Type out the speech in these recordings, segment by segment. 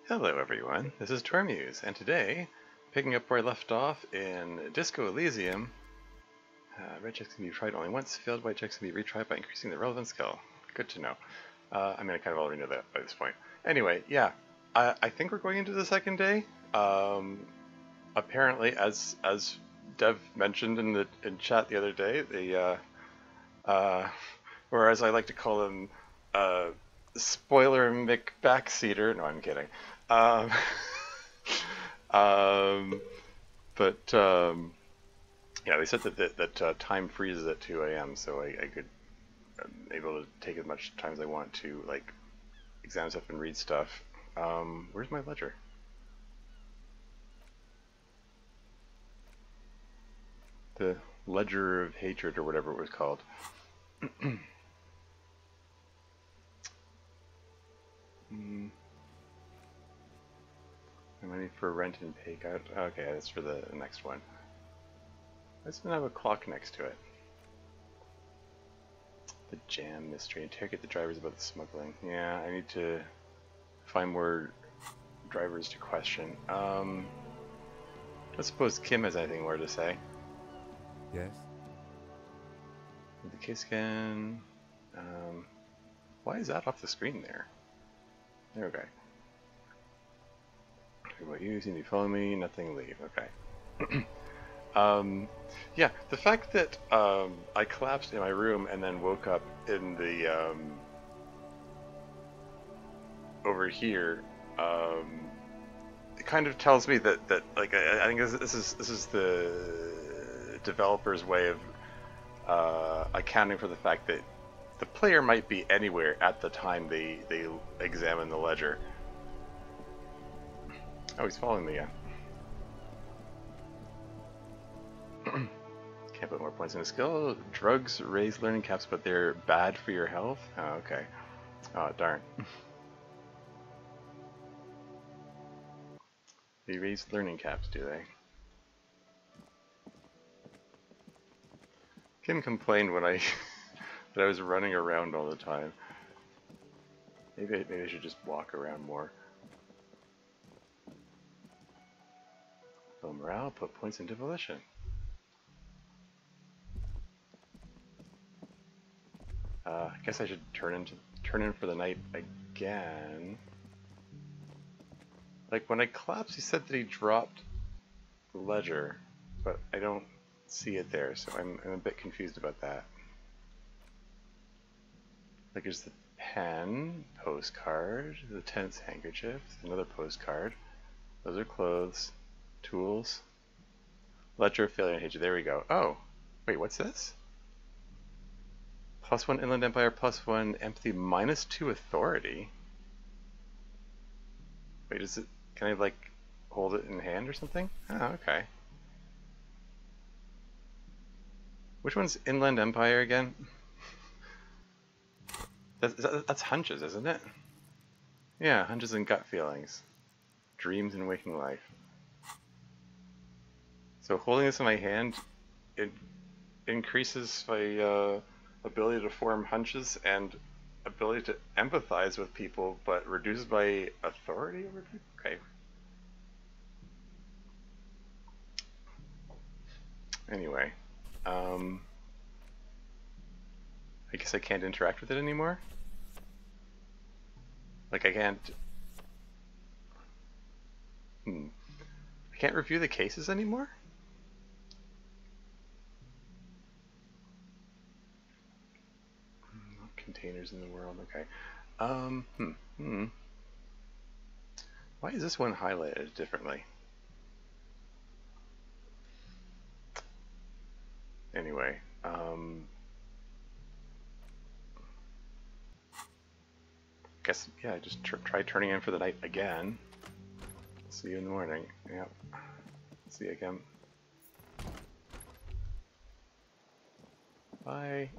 Hello everyone, this is Tormuse, and today, picking up where I left off in Disco Elysium, red checks can be tried only once, failed white checks can be retried by increasing the relevant skill. Good to know. I mean, I kind of already know that by this point. Anyway, yeah, I think we're going into the second day. Apparently, as Dev mentioned in chat the other day, or as I like to call him, Spoiler McBackseater. No, I'm kidding. Um, um, but yeah, they said that time freezes at 2 a.m. So I could I'm able to take as much time as I want to like examine stuff and read stuff. Where's my ledger? The Ledger of Hatred or whatever it was called. Money for rent and pay out. Okay, that's for the next one. Let's have a clock next to it. The jam mystery. Interrogate the drivers about the smuggling. Yeah, I need to find more drivers to question. Let's suppose Kim has anything more to say. Yes? The case scan. Why is that off the screen there? There we go. What you seem to be following me, nothing leave. Okay. Yeah, the fact that I collapsed in my room and then woke up in the over here, it kind of tells me that like I think this is the developer's way of accounting for the fact that the player might be anywhere at the time they examine the ledger. Oh, he's following me again. Can't put more points in a skill. Drugs raise learning caps, but they're bad for your health? Oh, okay. Oh, darn. They raise learning caps, do they? Kim complained when I that I was running around all the time. Maybe I should just walk around more. Low morale, put points into volition. I guess I should turn in for the night again. Like when I collapsed, he said that he dropped the ledger, but I don't see it there, so I'm a bit confused about that. Like there's the pen, postcard, the tense handkerchief, another postcard. Those are clothes, tools, ledger of failure and hatred. There we go. Oh, wait, what's this? +1 Inland Empire, +1 empathy, -2 authority. Wait, is it? Can I like hold it in hand or something? Oh, okay. Which one's Inland Empire again? That's hunches, isn't it? Yeah, hunches and gut feelings. Dreams and waking life. So holding this in my hand, it increases my ability to form hunches and ability to empathize with people, but reduces my authority over people? Okay. Anyway, I guess I can't interact with it anymore? Like I can't... I can't review the cases anymore? Containers in the world, okay. Why is this one highlighted differently? Anyway, guess, yeah, just try turning in for the night again. See you in the morning. Yep. See you again. Bye.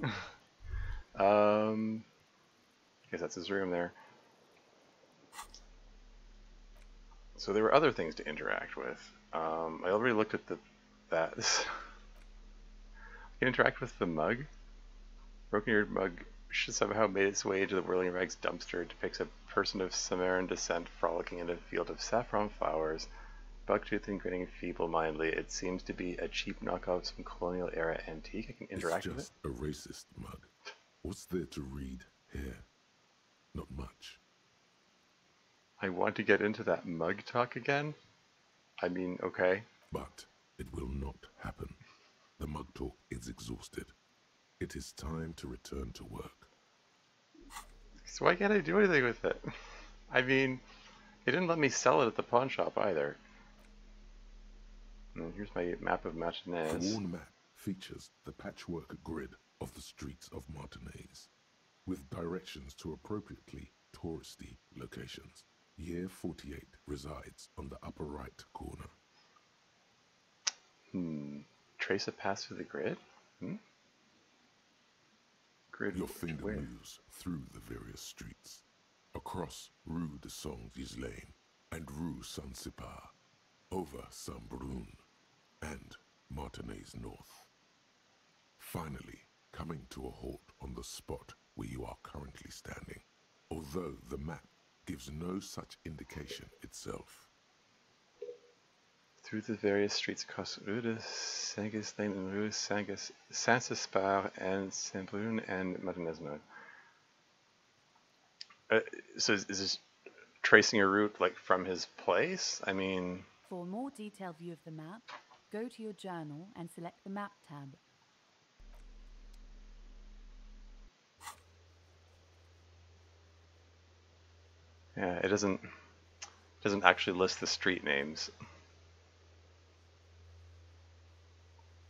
Guess that's his room there. So there were other things to interact with. I already looked at that. I can interact with the mug. Broken eared mug should somehow made its way into the Whirling Rags dumpster. It depicts a person of Sumerian descent frolicking in a field of saffron flowers, buck-toothed and grinning feeble-mindedly. It seems to be a cheap knockoff of some colonial-era antique. I can interact with it. It's just a racist mug. What's there to read here? Not much. I want to get into that mug talk again. I mean, okay. But it will not happen. The mug talk is exhausted. It is time to return to work. So why can't I do anything with it? I mean, they didn't let me sell it at the pawn shop either. And here's my map of The Martinez. worn map features the patchwork grid of the streets of Martinez, with directions to appropriately touristy locations. Year 48 resides on the upper right corner. Trace a path through the grid? Grid Your finger where? moves through the various streets, across Rue de Saint-Ghislain and Rue Saint-Sipar, over Saint-Brun and Martinez North. Finally, coming to a halt on the spot where you are currently standing, although the map gives no such indication itself. Through the various streets across Rue de Saint-Ghislain and Rue Saint-Sipar and Saint-Brun and Martinez North. So is this tracing a route like from his place? I mean... For a more detailed view of the map, go to your journal and select the Map tab. Yeah, it doesn't actually list the street names.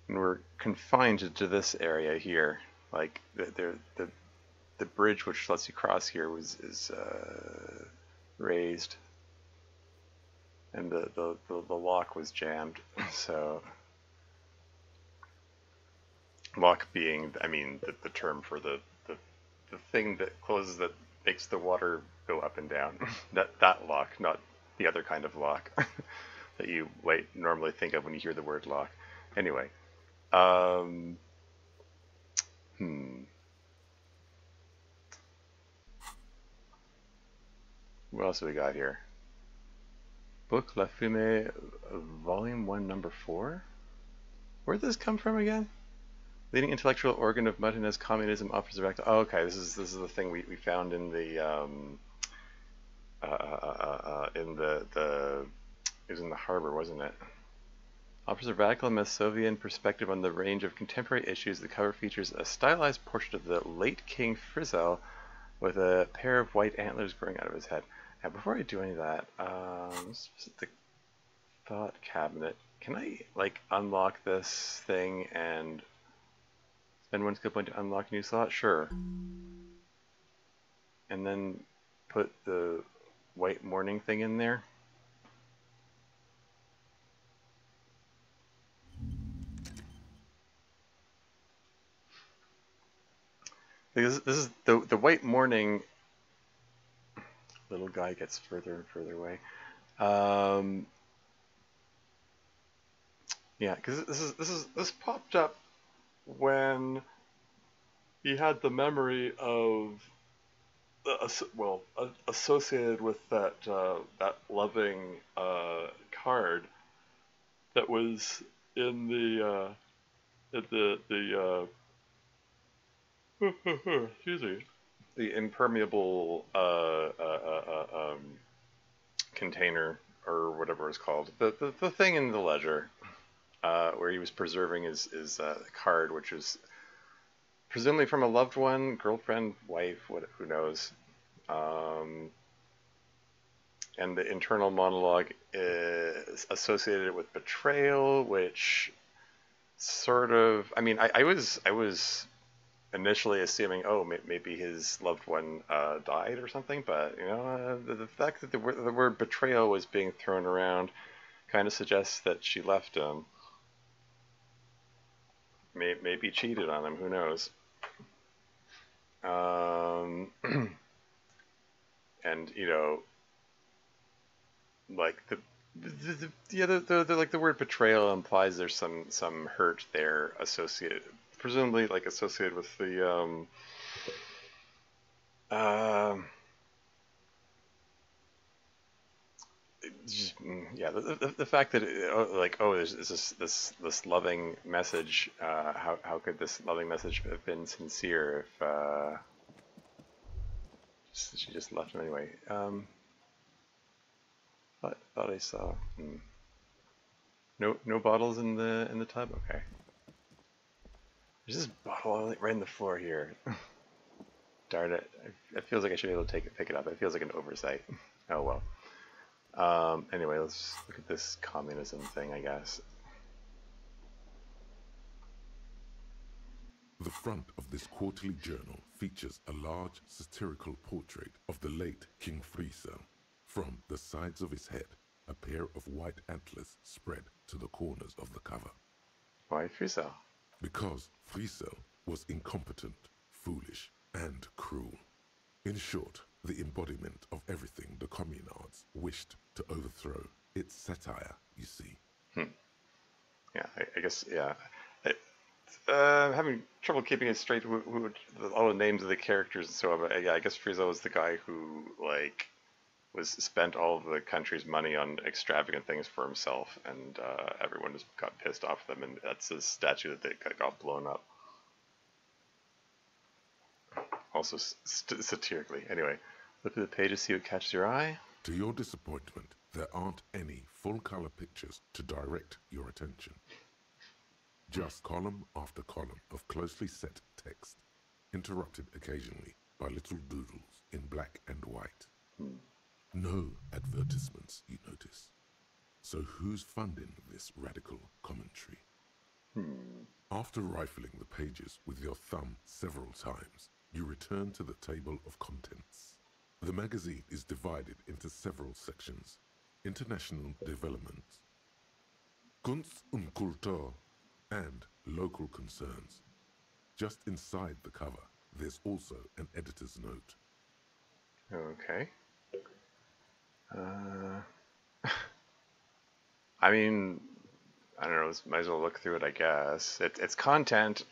And we're confined to this area here. Like the bridge which lets you cross here is raised, and the lock was jammed. So lock being, I mean, the term for the thing that closes, that makes the water go up and down. that lock, not the other kind of lock that you might normally think of when you hear the word lock. Anyway, what else have we got here? Book La Fumée, Volume 1, Number 4? Where'd this come from again? Leading intellectual organ of Martinez communism offers a back to... Oh, okay, this is the thing we found in the it was in the harbor, wasn't it? Offers a radical Masovian perspective on the range of contemporary issues. The cover features a stylized portrait of the late King Frizzell with a pair of white antlers growing out of his head. Now, before I do any of that, let's visit the thought cabinet. Can I, like, unlock this thing and spend one skill point to unlock a new slot? Sure. And then put the white morning thing in there. This is the white morning. Little guy gets further and further away. Yeah, because this popped up when he had the memory of associated with that that loving card that was in the excuse me, the impermeable container, or whatever it's called, the thing in the ledger, where he was preserving his card, which was presumably from a loved one, girlfriend, wife, who knows. And the internal monologue is associated with betrayal, which sort of, I mean, I was initially assuming, oh, maybe his loved one died or something, but, you know, the fact that the word betrayal was being thrown around kind of suggests that she left him. Maybe cheated on him, who knows. And, you know, like the word betrayal implies there's some hurt there associated, presumably like associated with the just, yeah, the fact that like, oh, there's this loving message. How could this loving message have been sincere if she just left him anyway? Thought I saw. No bottles in the tub. Okay. There's this bottle right in the floor here. Darn it! It feels like I should be able to pick it up. It feels like an oversight. Oh well. Anyway, let's look at this communism thing, I guess. The front of this quarterly journal features a large satirical portrait of the late King Friesel. From the sides of his head, a pair of white antlers spread to the corners of the cover. Why Friesel? Because Friesel was incompetent, foolish, and cruel. In short, the embodiment of everything the communards wished to overthrow. It's satire, you see. Yeah, I guess, yeah. I'm having trouble keeping it straight, all the names of the characters and so on, but yeah, I guess Friesel was the guy who, like, spent all of the country's money on extravagant things for himself, and everyone just got pissed off at them, and that's his statue that got blown up. Also satirically. Anyway, look at the pages, see what catches your eye. To your disappointment, there aren't any full-color pictures to direct your attention. Just column after column of closely set text, interrupted occasionally by little doodles in black and white. No advertisements, you notice. So who's funding this radical commentary? After rifling the pages with your thumb several times, you return to the table of contents. The magazine is divided into several sections. International development, Kunst und Kultur, and local concerns. Just inside the cover, there's also an editor's note. Okay. I mean, I don't know, might as well look through it, I guess. It's content.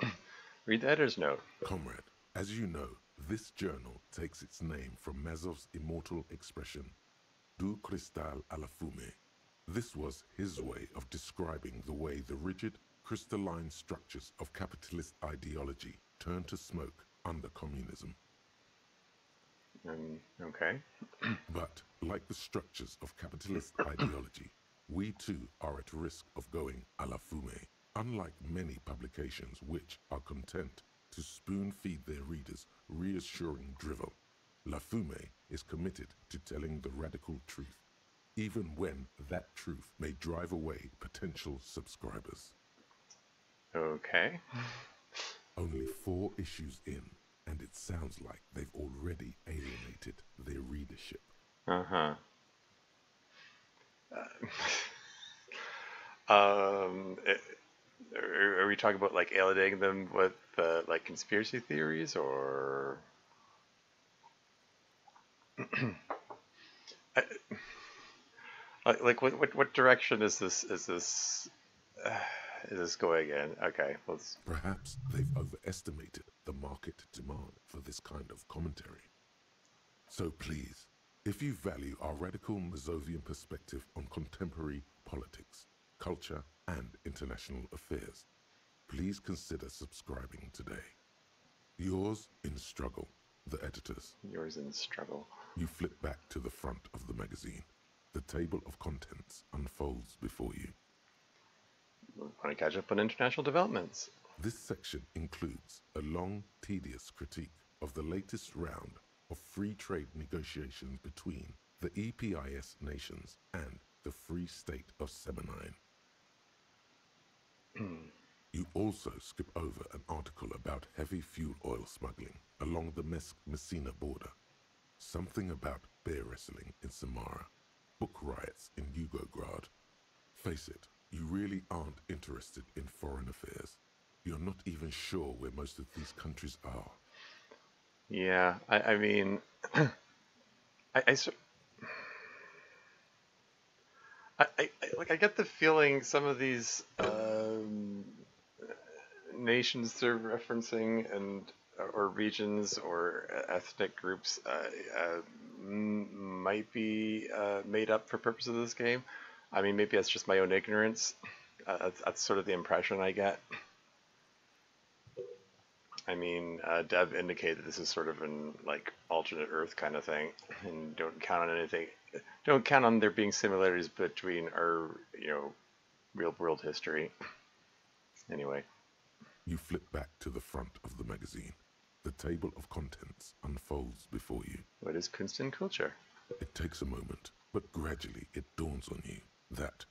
Read the editor's note. Comrade, as you know, this journal takes its name from Mazov's immortal expression, du cristal à la fumée. This was his way of describing the way the rigid, crystalline structures of capitalist ideology turned to smoke under communism. Okay. But, like the structures of capitalist ideology, we too are at risk of going à la fumée. Unlike many publications which are content to spoon-feed their readers reassuring drivel, La Fumée is committed to telling the radical truth, even when that truth may drive away potential subscribers. Okay. Only 4 issues in, and it sounds like they've already alienated their readership. Uh-huh. Are we talking about, like, alienating them with, like, conspiracy theories, or... like, what direction is this going in? Okay, let's... Perhaps they've overestimated the market demand for this kind of commentary. So please, if you value our radical Mazovian perspective on contemporary politics, culture, and international affairs, please consider subscribing today. Yours in struggle, the editors. Yours in struggle. You flip back to the front of the magazine. The table of contents unfolds before you. Want to catch up on international developments. This section includes a long, tedious critique of the latest round of free trade negotiations between the EPIS nations and the Free State of Semenine. You also skip over an article about heavy fuel oil smuggling along the Messina border, something about bear wrestling in Samara, book riots in Yugograd. Face it, you really aren't interested in foreign affairs. You're not even sure where most of these countries are. Yeah, I mean, I get the feeling some of these nations they're referencing or regions or ethnic groups might be made up for purposes of this game. I mean, maybe that's just my own ignorance. That's sort of the impression I get. I mean, Dev indicated that this is sort of an like alternate Earth kind of thing, and don't count on anything. Don't count on there being similarities between our, real world history. Anyway, You flip back to the front of the magazine. The table of contents unfolds before you. what is Kunst and Kultur? It takes a moment, but gradually it dawns on you that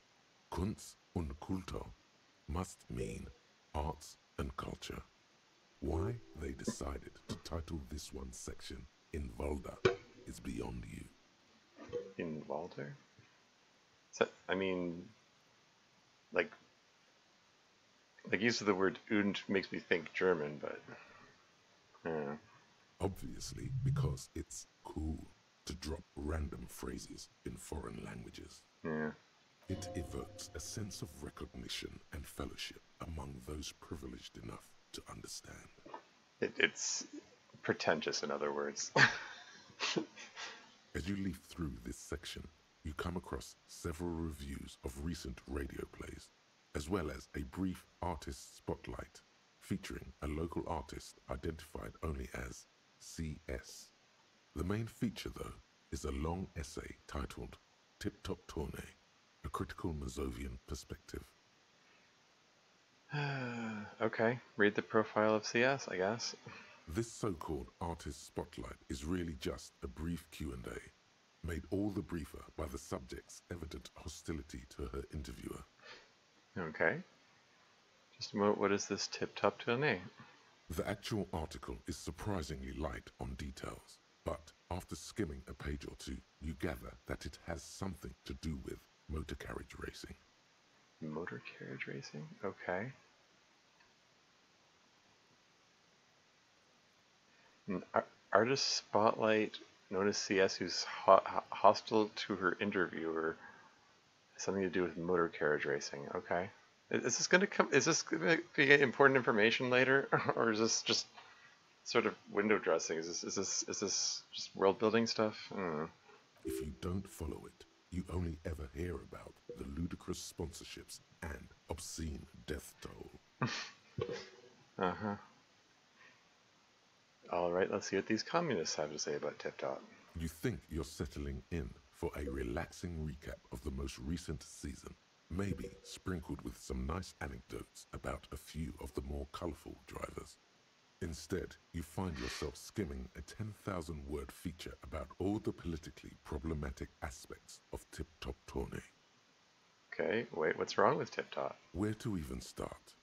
Kunst und Kultur must mean arts and culture. Why they decided to title this one section in Valda is beyond you. In Walter? So, I mean, like use of the word "und" makes me think German, but Obviously, because it's cool to drop random phrases in foreign languages. yeah. It evokes a sense of recognition and fellowship among those privileged enough to understand. It's pretentious, in other words. As you leaf through this section, you come across several reviews of recent radio plays, as well as a brief artist spotlight featuring a local artist identified only as CS. The main feature, though, is a long essay titled Tip Top Tournée, a critical Mazovian perspective. Okay, read the profile of CS, I guess. This so-called artist spotlight is really just a brief Q&A, made all the briefer by the subject's evident hostility to her interviewer. Okay. Just a moment, what is this tip-top tournée? The actual article is surprisingly light on details, but after skimming a page or two, you gather that it has something to do with motor carriage racing. Motor carriage racing? Okay. Artist spotlight, known as CS, who's hostile to her interviewer. Something to do with motor carriage racing. Okay. Is this going to come? Is this going to be important information later, or is this just sort of window dressing? Is this just world building stuff? If you don't follow it, you only ever hear about the ludicrous sponsorships and obscene death toll. Uh-huh. All right, let's see what these communists have to say about Tip Top. You think you're settling in for a relaxing recap of the most recent season, maybe sprinkled with some nice anecdotes about a few of the more colorful drivers. Instead, you find yourself skimming a 10,000-word feature about all the politically problematic aspects of Tip Top Tournée. Okay, wait, what's wrong with Tip Top? Where to even start?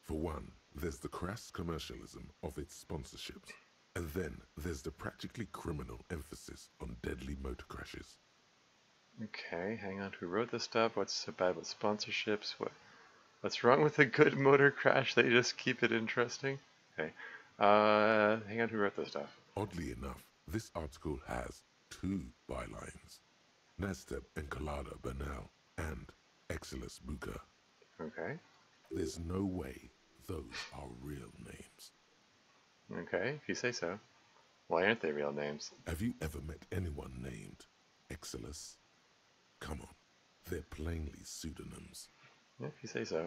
For one, there's the crass commercialism of its sponsorships, and then there's the practically criminal emphasis on deadly motor crashes. Okay, hang on, who wrote this stuff? What's so bad with sponsorships? What's wrong with a good motor crash? They just keep it interesting? Okay, hang on, who wrote this stuff? Oddly enough, this article has two bylines: Nasteb Encolada Bernal and Exilus Buka. Okay, There's no way those are real names. okay, if you say so. Why aren't they real names? Have you ever met anyone named Exilus? Come on, they're plainly pseudonyms. Yeah, if you say so.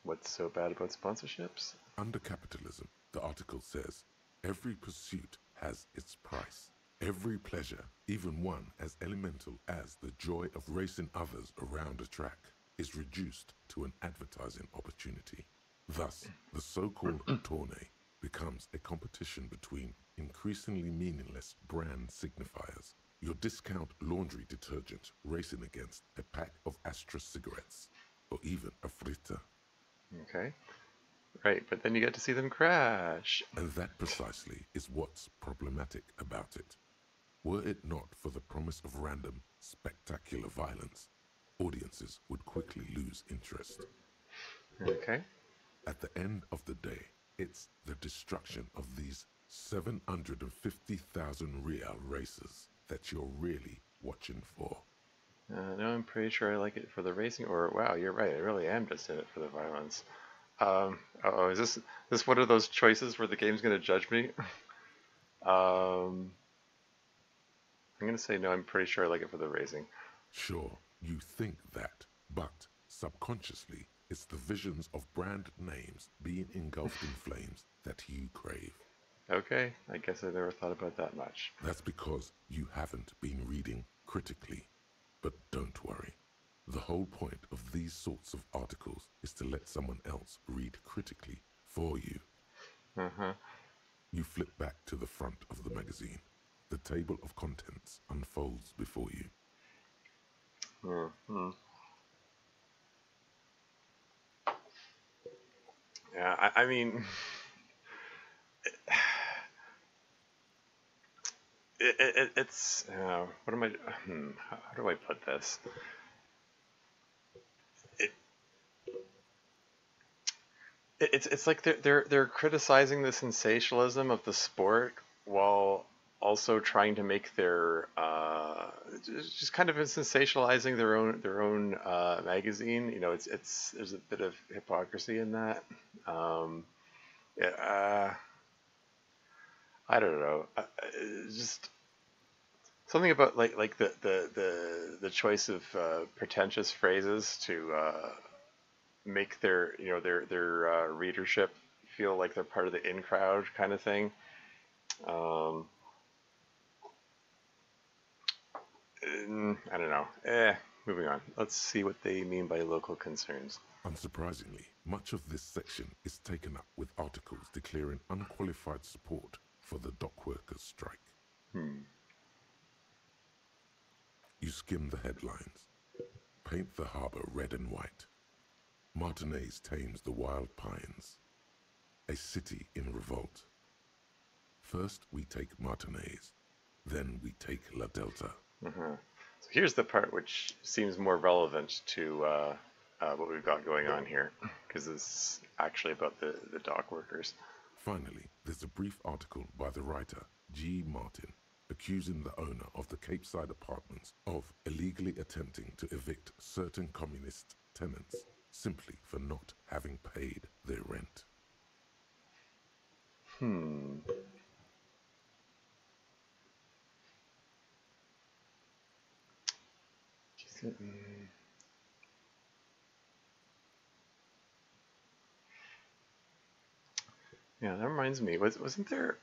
What's so bad about sponsorships? Under capitalism, the article says, every pursuit has its price. Every pleasure, even one as elemental as the joy of racing others around a track, is reduced to an advertising opportunity. Thus, the so-called tournée becomes a competition between increasingly meaningless brand signifiers. Your discount laundry detergent racing against a pack of Astra cigarettes, or even a fritter. Okay. Right, but then you get to see them crash. And that precisely is what's problematic about it. Were it not for the promise of random, spectacular violence, audiences would quickly lose interest. Okay. At the end of the day, it's the destruction of these 750,000 real races that you're really watching for. No, I'm pretty sure I like it for the racing, or wow, you're right, I really am just in it for the violence. Uh-oh, is this one of those choices where the game's going to judge me? I'm gonna say no. I'm pretty sure I like it for the raising. Sure, you think that, but subconsciously, it's the visions of brand names being engulfed in flames that you crave. Okay, I guess I never thought about that much. That's because you haven't been reading critically. But don't worry. The whole point of these sorts of articles is to let someone else read critically for you. Uh-huh. You flip back to the front of the magazine. The table of contents unfolds before you. Mm-hmm. Yeah, I mean, it's what am I? How do I put this? It, it's like they're criticizing the sensationalism of the sport while also trying to make their just kind of sensationalizing their own magazine. You know, it's there's a bit of hypocrisy in that. Yeah, I don't know. Just something about like the choice of pretentious phrases to make their their readership feel like they're part of the in crowd kind of thing. Um, I don't know. Moving on. Let's see what they mean by local concerns. Unsurprisingly, much of this section is taken up with articles declaring unqualified support for the dock workers' strike. You skim the headlines. Paint the harbor red and white. Martinez tames the wild pines. A city in revolt. First we take Martinez, then we take La Delta. So here's the part which seems more relevant to what we've got going on here, because it's actually about the dock workers. Finally, there's a brief article by the writer G. Martin accusing the owner of the Capeside Apartments of illegally attempting to evict certain communist tenants simply for not having paid their rent. Yeah, that reminds me. Wasn't there?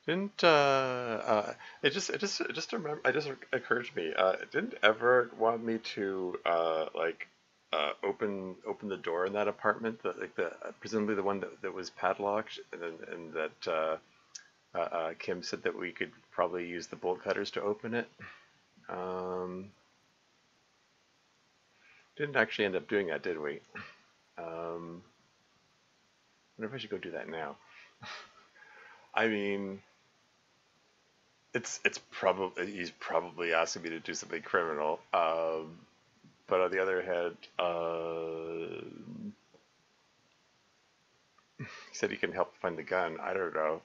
Didn't it just remember? It just occurred to me. It didn't ever want me to open the door in that apartment. That like the presumably the one that was padlocked, and that Kim said that we could probably use the bolt cutters to open it. Um, didn't actually end up doing that, did we? Wonder if I should go do that now. I mean, it's probably he's probably asking me to do something criminal. But on the other hand, he said he can help find the gun. I don't know.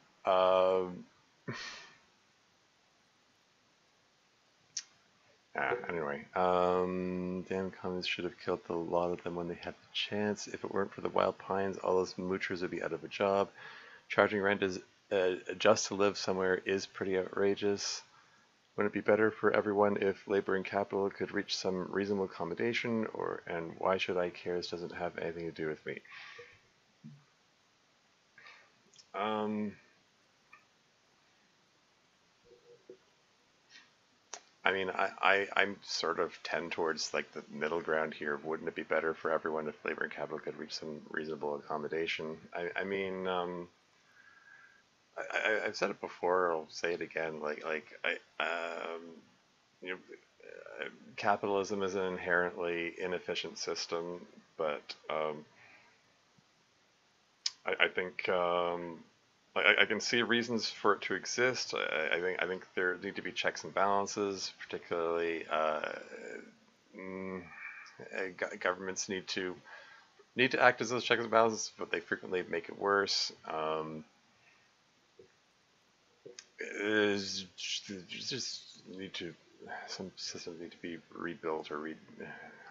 Anyway, damn communists should have killed a lot of them when they had the chance. If it weren't for the wild pines, all those moochers would be out of a job. Charging rent is just to live somewhere is pretty outrageous. Wouldn't it be better for everyone if labor and capital could reach some reasonable accommodation? And why should I care? This doesn't have anything to do with me. I mean, I'm sort of tend towards like the middle ground here. Wouldn't it be better for everyone if labor and capital could reach some reasonable accommodation? I mean, I've said it before. I'll say it again. You know, capitalism is an inherently inefficient system, but I think I can see reasons for it to exist. I think there need to be checks and balances, particularly governments need to act as those checks and balances, but they frequently make it worse. Just need to some systems need to be rebuilt or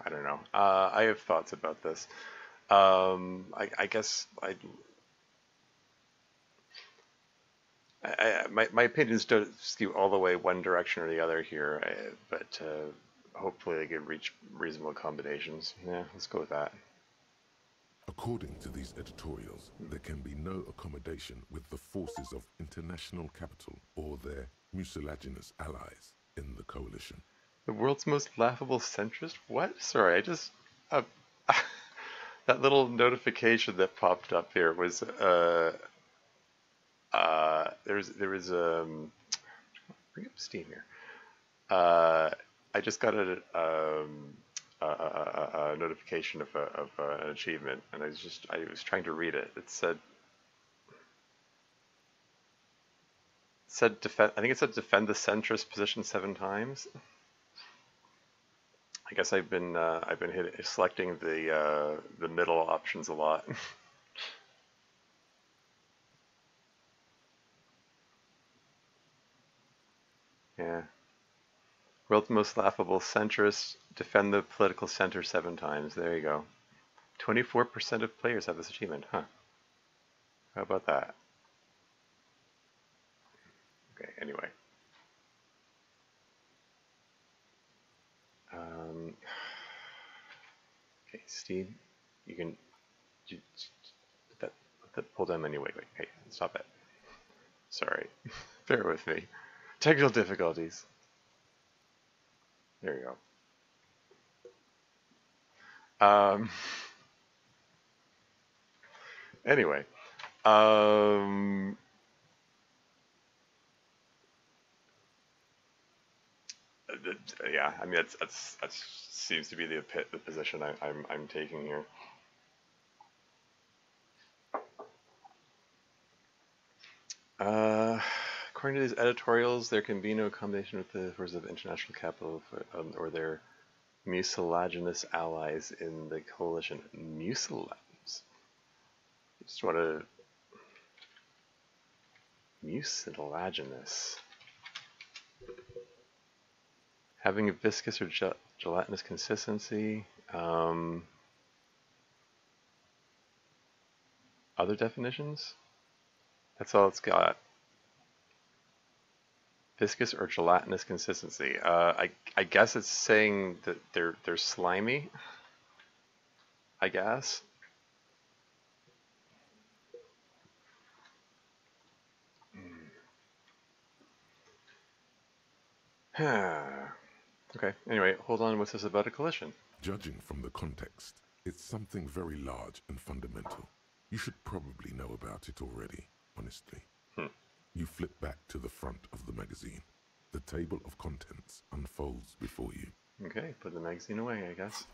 I don't know. I have thoughts about this. I guess My opinions don't skew all the way one direction or the other here, but hopefully they can reach reasonable combinations. Yeah, let's go with that. According to these editorials, there can be no accommodation with the forces of international capital or their mucilaginous allies in the coalition. The world's most laughable centrist? What? Sorry, I just... that little notification that popped up here was... there was bring up Steam here. I just got a notification of an achievement, and I was trying to read it. It said defend. I think it said defend the centrist position 7 times. I guess I've been selecting the middle options a lot. Yeah. World's most laughable centrist, defend the political center 7 times. There you go. 24% of players have this achievement, huh? How about that? Okay, anyway. Okay, Steve, you can let that pull down anyway. Wait, hey, stop it. Sorry. Bear with me. Technical difficulties. There you go. Anyway. Yeah, I mean that seems to be the position I'm taking here. According to these editorials, there can be no combination with the forces of international capital or their mucilaginous allies in the coalition. Mucilaginous. Just want to mucilaginous. Having a viscous or gelatinous consistency. Other definitions? That's all it's got. Viscous or gelatinous consistency. I guess it's saying that they're slimy. I guess. Okay, anyway, hold on, what's this about a collision? Judging from the context, it's something very large and fundamental. You should probably know about it already, honestly. You flip back to the front of the magazine. The table of contents unfolds before you. Okay, put the magazine away, I guess.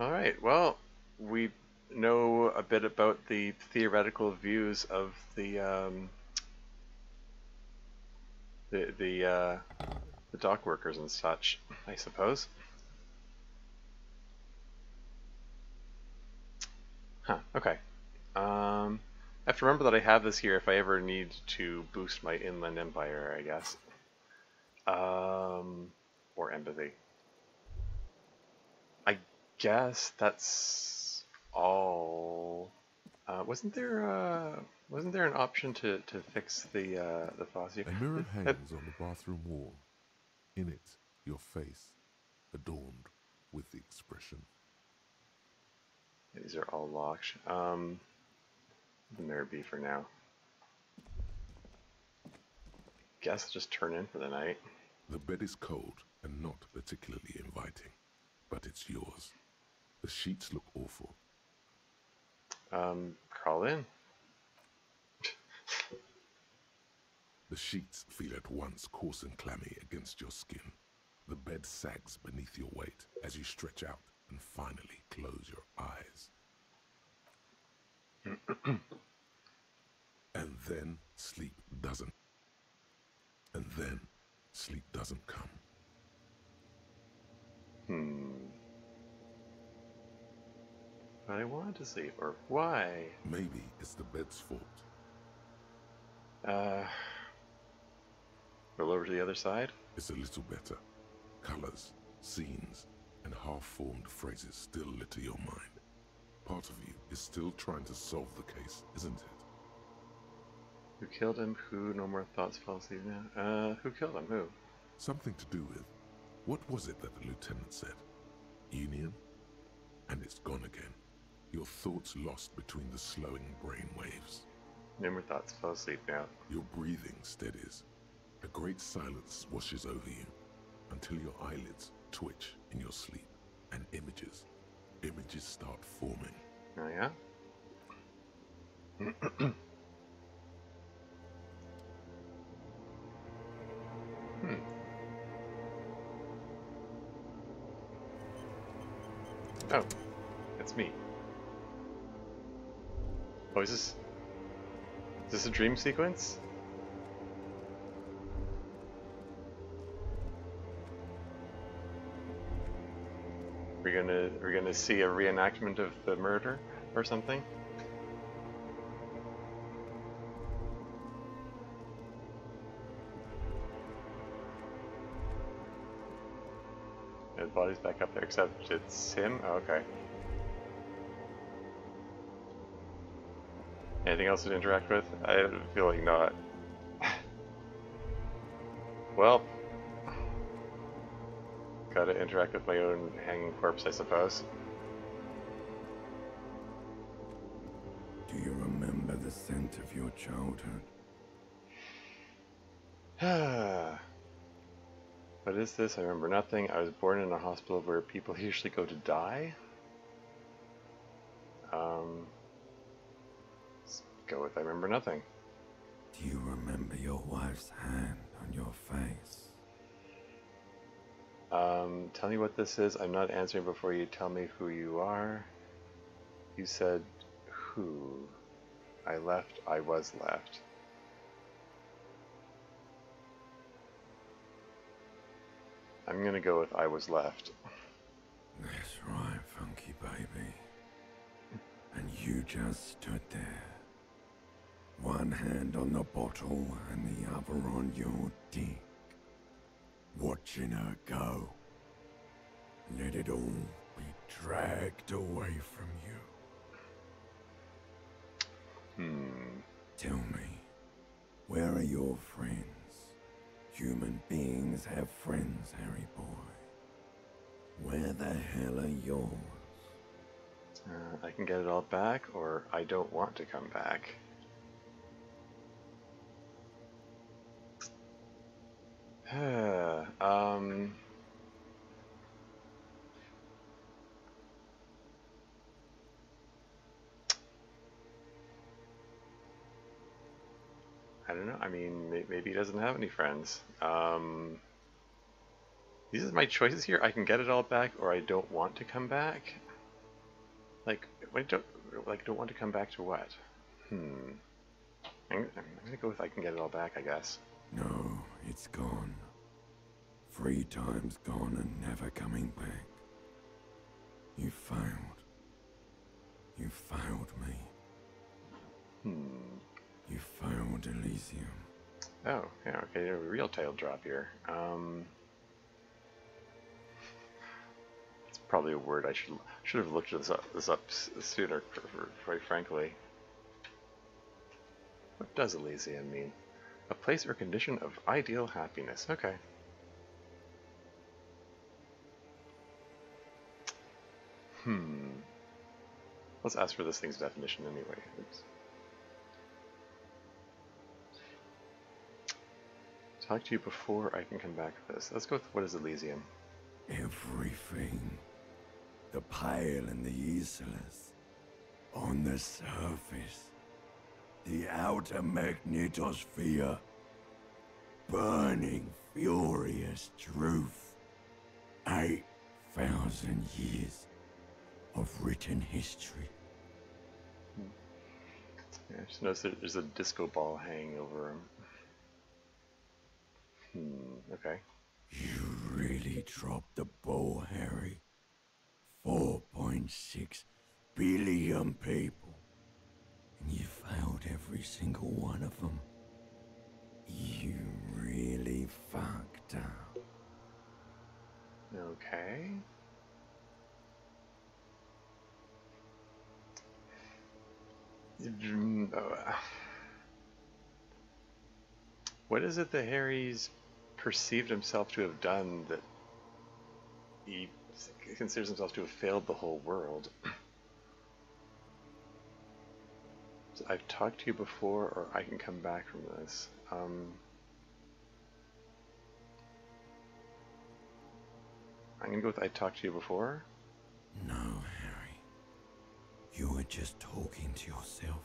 Alright, well, we know a bit about the theoretical views of the dock workers and such, I suppose. Huh, okay. I have to remember that I have this here if I ever need to boost my inland empire, I guess. Or empathy. I guess that's all. Wasn't there an option to fix the faucet? A mirror hangs on the bathroom wall. In it, your face, adorned with the expression. These are all locked. The mirror be for now. Guess I'll just turn in for the night. The bed is cold and not particularly inviting, but it's yours. The sheets look awful. Crawl in. The sheets feel at once coarse and clammy against your skin. The bed sags beneath your weight as you stretch out and finally close your eyes. And then sleep doesn't. And then sleep doesn't come. But I wanted to sleep, or why? Maybe it's the bed's fault. Roll over to the other side? It's a little better. Colors, scenes, and half-formed phrases still litter your mind. Part of you is still trying to solve the case, isn't it? Who killed him? Who? No more thoughts fall asleep now. Who killed him? Who? Something to do with... What was it that the lieutenant said? Union? And it's gone again. Your thoughts lost between the slowing brain waves. No more thoughts fall asleep now. Your breathing steadies. A great silence washes over you until your eyelids twitch in your sleep and images start forming. Oh yeah? Oh, that's me. Oh, is this a dream sequence? We're gonna see a reenactment of the murder or something? His body's back up there, except it's him? Oh, okay. Anything else to interact with? I have a feeling not. Well, gotta interact with my own hanging corpse, I suppose. Do you remember the scent of your childhood? What is this? I remember nothing. I was born in a hospital where people usually go to die. Let's go with I remember nothing. Do you remember your wife's hand on your face? Tell me what this is. I'm not answering before you tell me who you are. You said who? I left. I was left. I'm gonna go with I was left. That's right, funky baby. And you just stood there. One hand on the bottle and the other on your dick. Watching her go. Let it all be dragged away from you. Tell me, where are your friends? Human beings have friends, Harry boy. Where the hell are yours? I can get it all back, or I don't want to come back. I don't know. I mean, maybe he doesn't have any friends. These are my choices here. I can get it all back, or I don't want to come back. Like, don't want to come back to what? I'm gonna go with I can get it all back, I guess. No, it's gone. 3 times gone and never coming back. You failed. You failed me. You failed Elysium. Oh, yeah, okay, a real tail drop here. It's probably a word I should have looked this up sooner, quite frankly. What does Elysium mean? A place or condition of ideal happiness. Okay. Let's ask for this thing's definition anyway. Oops. Talk to you before I can come back to this. Let's go with what is Elysium. Everything. The pale and the useless. On the surface. The outer magnetosphere. Burning, furious truth. 8,000 years of written history. Yeah, I just noticed that there's a disco ball hanging over him. Okay. You really dropped the ball, Harry. 4.6 billion people. And you failed every single one of them. You really fucked up. Okay. What is it that Harry's perceived himself to have done that he considers himself to have failed the whole world? So I've talked to you before, or I can come back from this. I'm gonna go with I talked to you before. No, Harry. You were just talking to yourself.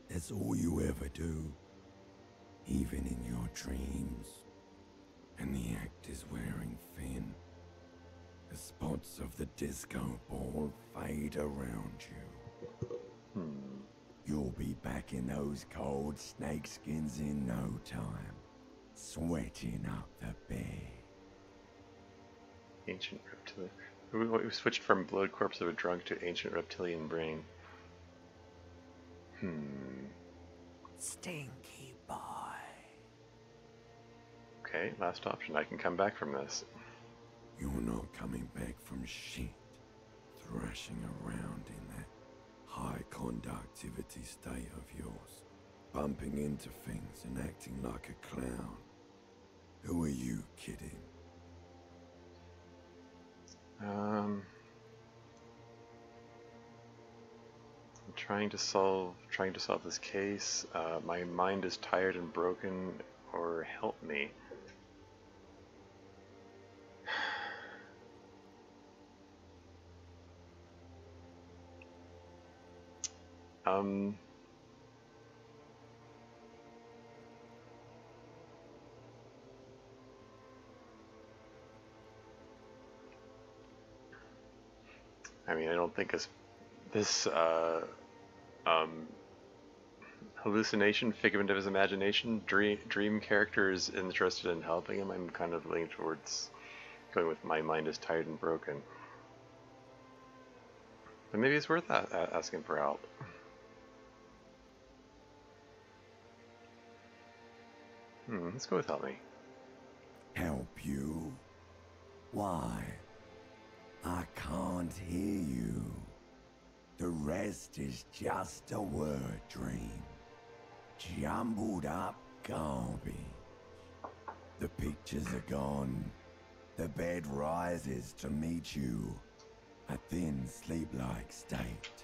That's all you ever do. Even in your dreams. And the act is wearing thin. The spots of the disco ball fade around you. You'll be back in those cold snakeskins in no time. Sweating up the bed. Ancient reptilian. We switched from blood corpse of a drunk to ancient reptilian brain. Stinky boy. Okay, last option. I can come back from this. You're not coming back from shit. Thrashing around in that high conductivity state of yours. Bumping into things and acting like a clown. Who are you kidding? I'm trying to solve this case. My mind is tired and broken, or help me. I mean, I don't think this hallucination, figment of his imagination, dream character is interested in helping him. I'm kind of leaning towards going with my mind is tired and broken. But maybe it's worth asking for help. Let's go with help me. Help you? Why? I can't hear you. The rest is just a word dream. Jumbled up garbage. The pictures are gone. The bed rises to meet you. A thin sleep-like state.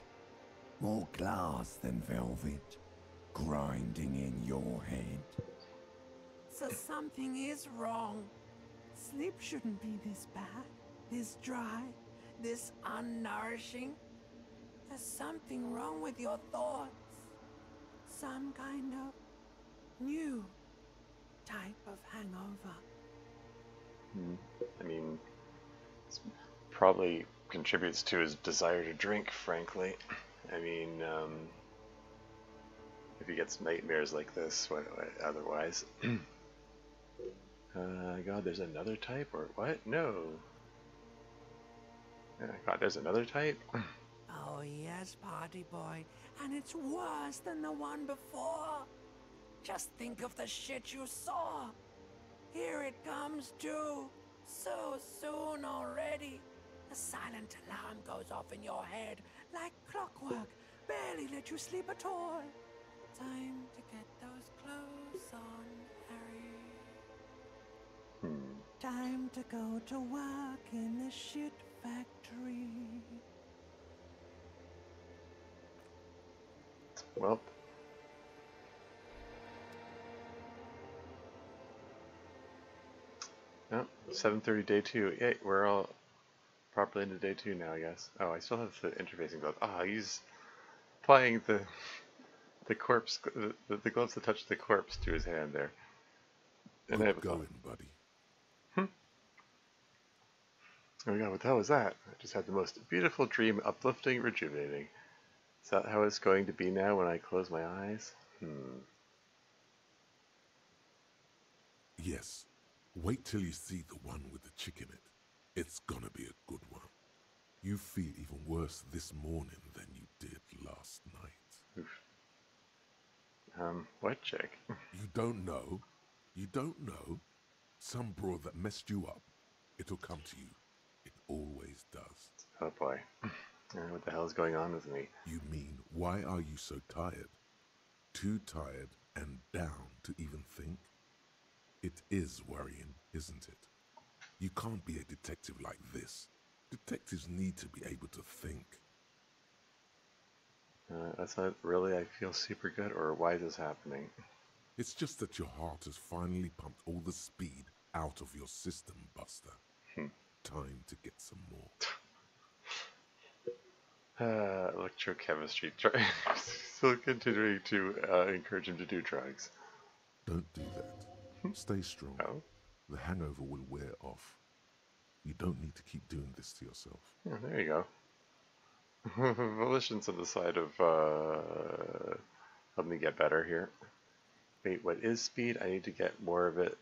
More glass than velvet. Grinding in your head. So something is wrong. Sleep shouldn't be this bad, this dry, this unnourishing. There's something wrong with your thoughts. Some kind of new type of hangover. I mean, this probably contributes to his desire to drink, frankly. I mean, if he gets nightmares like this, what otherwise? God, there's another type, or what? No. God, there's another type? Oh yes, party boy, and it's worse than the one before. Just think of the shit you saw. Here it comes too. So soon already. The silent alarm goes off in your head like clockwork. Barely let you sleep at all. Time to get those clothes on, Harry. Time to go to work in the shit factory. Well. Oh, 7:30 day 2. Yay, we're all properly into day 2 now, I guess. Oh, I still have the interfacing gloves. Ah, he's applying the corpse, the gloves that touch the corpse to his hand there. And I have going, buddy. Oh my god, what the hell was that? I just had the most beautiful dream, uplifting, rejuvenating. Is that how it's going to be now when I close my eyes? Yes. Wait till you see the one with the chick in it. It's gonna be a good one. You feel even worse this morning than you did last night. Oof. What chick? You don't know? You don't know? Some broad that messed you up. It'll come to you. It always does. Oh boy. What the hell is going on with me? You mean, why are you so tired? Too tired and down to even think? It is worrying, isn't it? You can't be a detective like this. Detectives need to be able to think. That's not really, I feel super good, or why is this happening? It's just that your heart has finally pumped all the speed out of your system, Buster. Time to get some more. Electrochemistry. Still continuing to encourage him to do drugs. Don't do that. Stay strong. Oh? The hangover will wear off. You don't need to keep doing this to yourself. Yeah, there you go. Volition's on the side of help me get better here. Wait, what is speed? I need to get more of it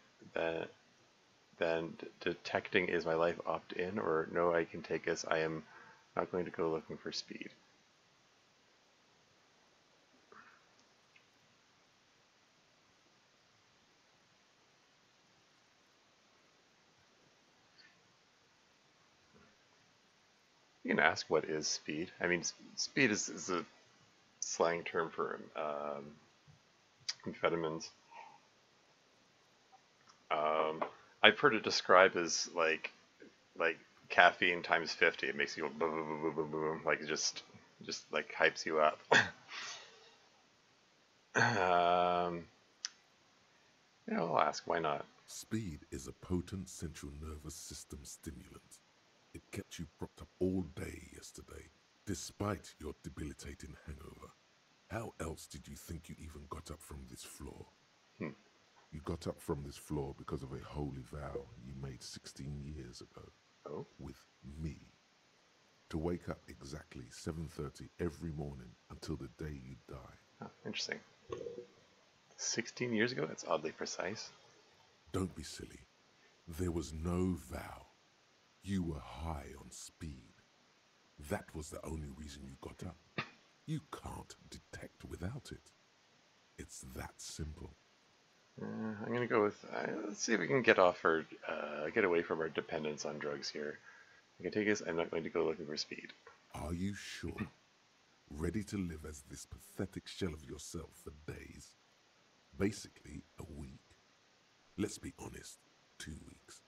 than detecting is my life opt-in, or no, I can take this. I am not going to go looking for speed. You can ask what is speed. I mean, speed is a slang term for amphetamines. I've heard it described as like caffeine times 50. It makes you go boom, boom, boom, boom, boom, boom. Like it just like hypes you up. Yeah, I'll ask. Why not? Speed is a potent central nervous system stimulant. It kept you propped up all day yesterday, despite your debilitating hangover. How else did you think you even got up from this floor? You got up from this floor because of a holy vow you made 16 years ago. Oh? With me. To wake up exactly 7:30 every morning until the day you die. Oh, interesting. 16 years ago? That's oddly precise. Don't be silly. There was no vow. You were high on speed. That was the only reason you got up. You can't detect without it. It's that simple. I'm gonna go with. Let's see if we can get off our, get away from our dependence on drugs here. I can take this. I'm not going to go looking for speed. Are you sure? Ready to live as this pathetic shell of yourself for days? Basically, a week. Let's be honest, 2 weeks.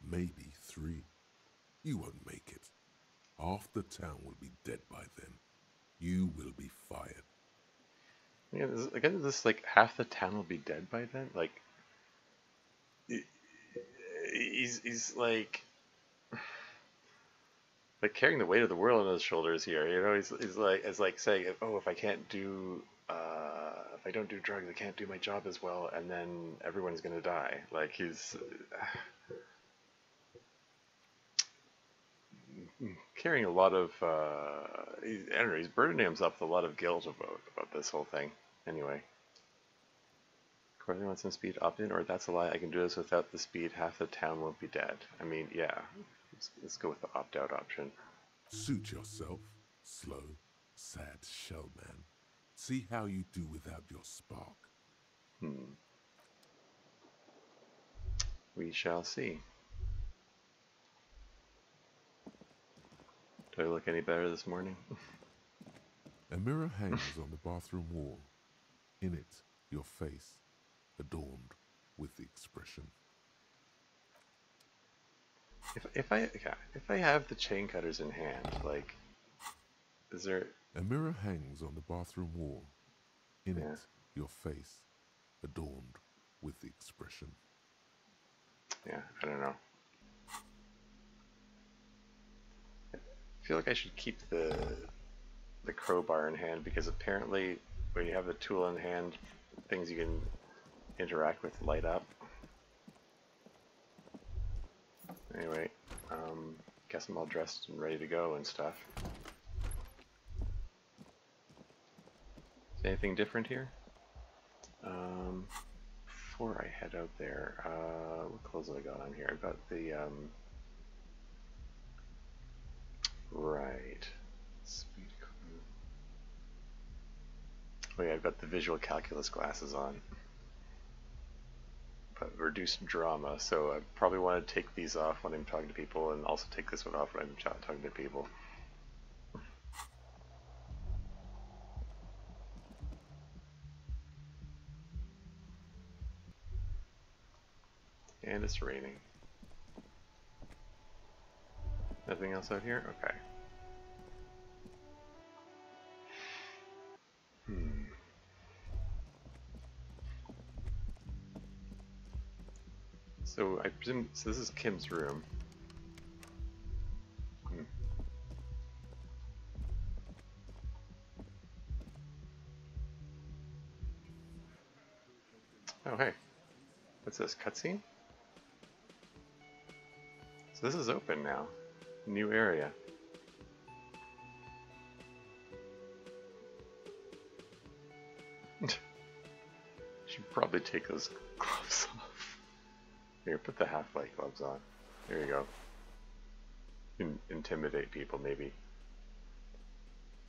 Maybe 3. You won't make it. Half the town will be dead by then. You will be fired. Again, this like half the town will be dead by then. Like, he's like carrying the weight of the world on his shoulders here. You know, he's like saying, oh, if I can't do if I don't do drugs, I can't do my job as well, and then everyone's gonna die. Like he's carrying a lot of I don't know, he's burdening himself with a lot of guilt about this whole thing. Anyway, Courtney wants some speed opt-in, or that's a lie. I can do this without the speed. Half the town won't be dead. I mean, yeah. Let's go with the opt-out option. Suit yourself, slow, sad shell man. See how you do without your spark. We shall see. Do I look any better this morning? A mirror hangs on the bathroom wall. In it, your face, adorned with the expression. If I have the chain cutters in hand, like, is there? A mirror hangs on the bathroom wall. In Yeah. it, your face, adorned with the expression. Yeah, I don't know. I feel like I should keep the crowbar in hand, because apparently when you have the tool in hand, things you can interact with light up. Anyway, guess I'm all dressed and ready to go and stuff. Is anything different here? Before I head out there, what clothes have I got on here? I've got the, right. Speed. Oh yeah, I've got the visual calculus glasses on. But reduced drama, so I probably want to take these off when I'm talking to people, and also take this one off when I'm talking to people. And it's raining. Nothing else out here? Okay. So I presume, so this is Kim's room. Oh hey, what's this, cutscene? So this is open now. New area. Should probably take those gloves off. Here, put the half-light gloves on. There you go. Intimidate people, maybe.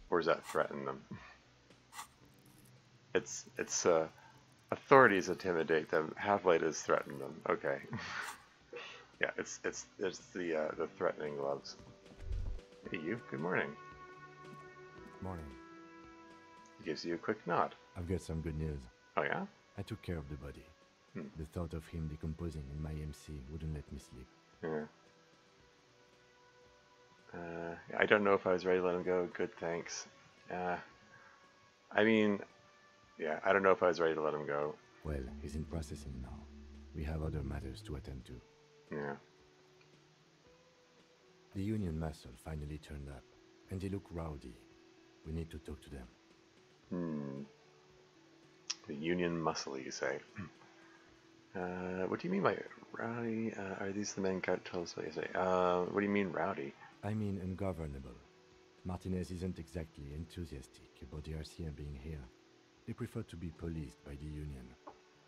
Or does that threaten them? It's authorities intimidate them. Half-light is threaten them. Okay. Yeah, it's the threatening gloves. Hey you, good morning. Morning. He gives you a quick nod. I've got some good news. Oh yeah? I took care of the body. The thought of him decomposing in my MC wouldn't let me sleep. Yeah. I don't know if I was ready to let him go. Good, thanks. I mean, yeah, I don't know if I was ready to let him go. Well, he's in processing now. We have other matters to attend to. Yeah. The Union muscle finally turned up, and they look rowdy. We need to talk to them. The Union muscle, you say? What do you mean by rowdy? Are these the men got told us what you say? What do you mean rowdy? I mean ungovernable. Martinez isn't exactly enthusiastic about the RCM being here. They prefer to be policed by the Union.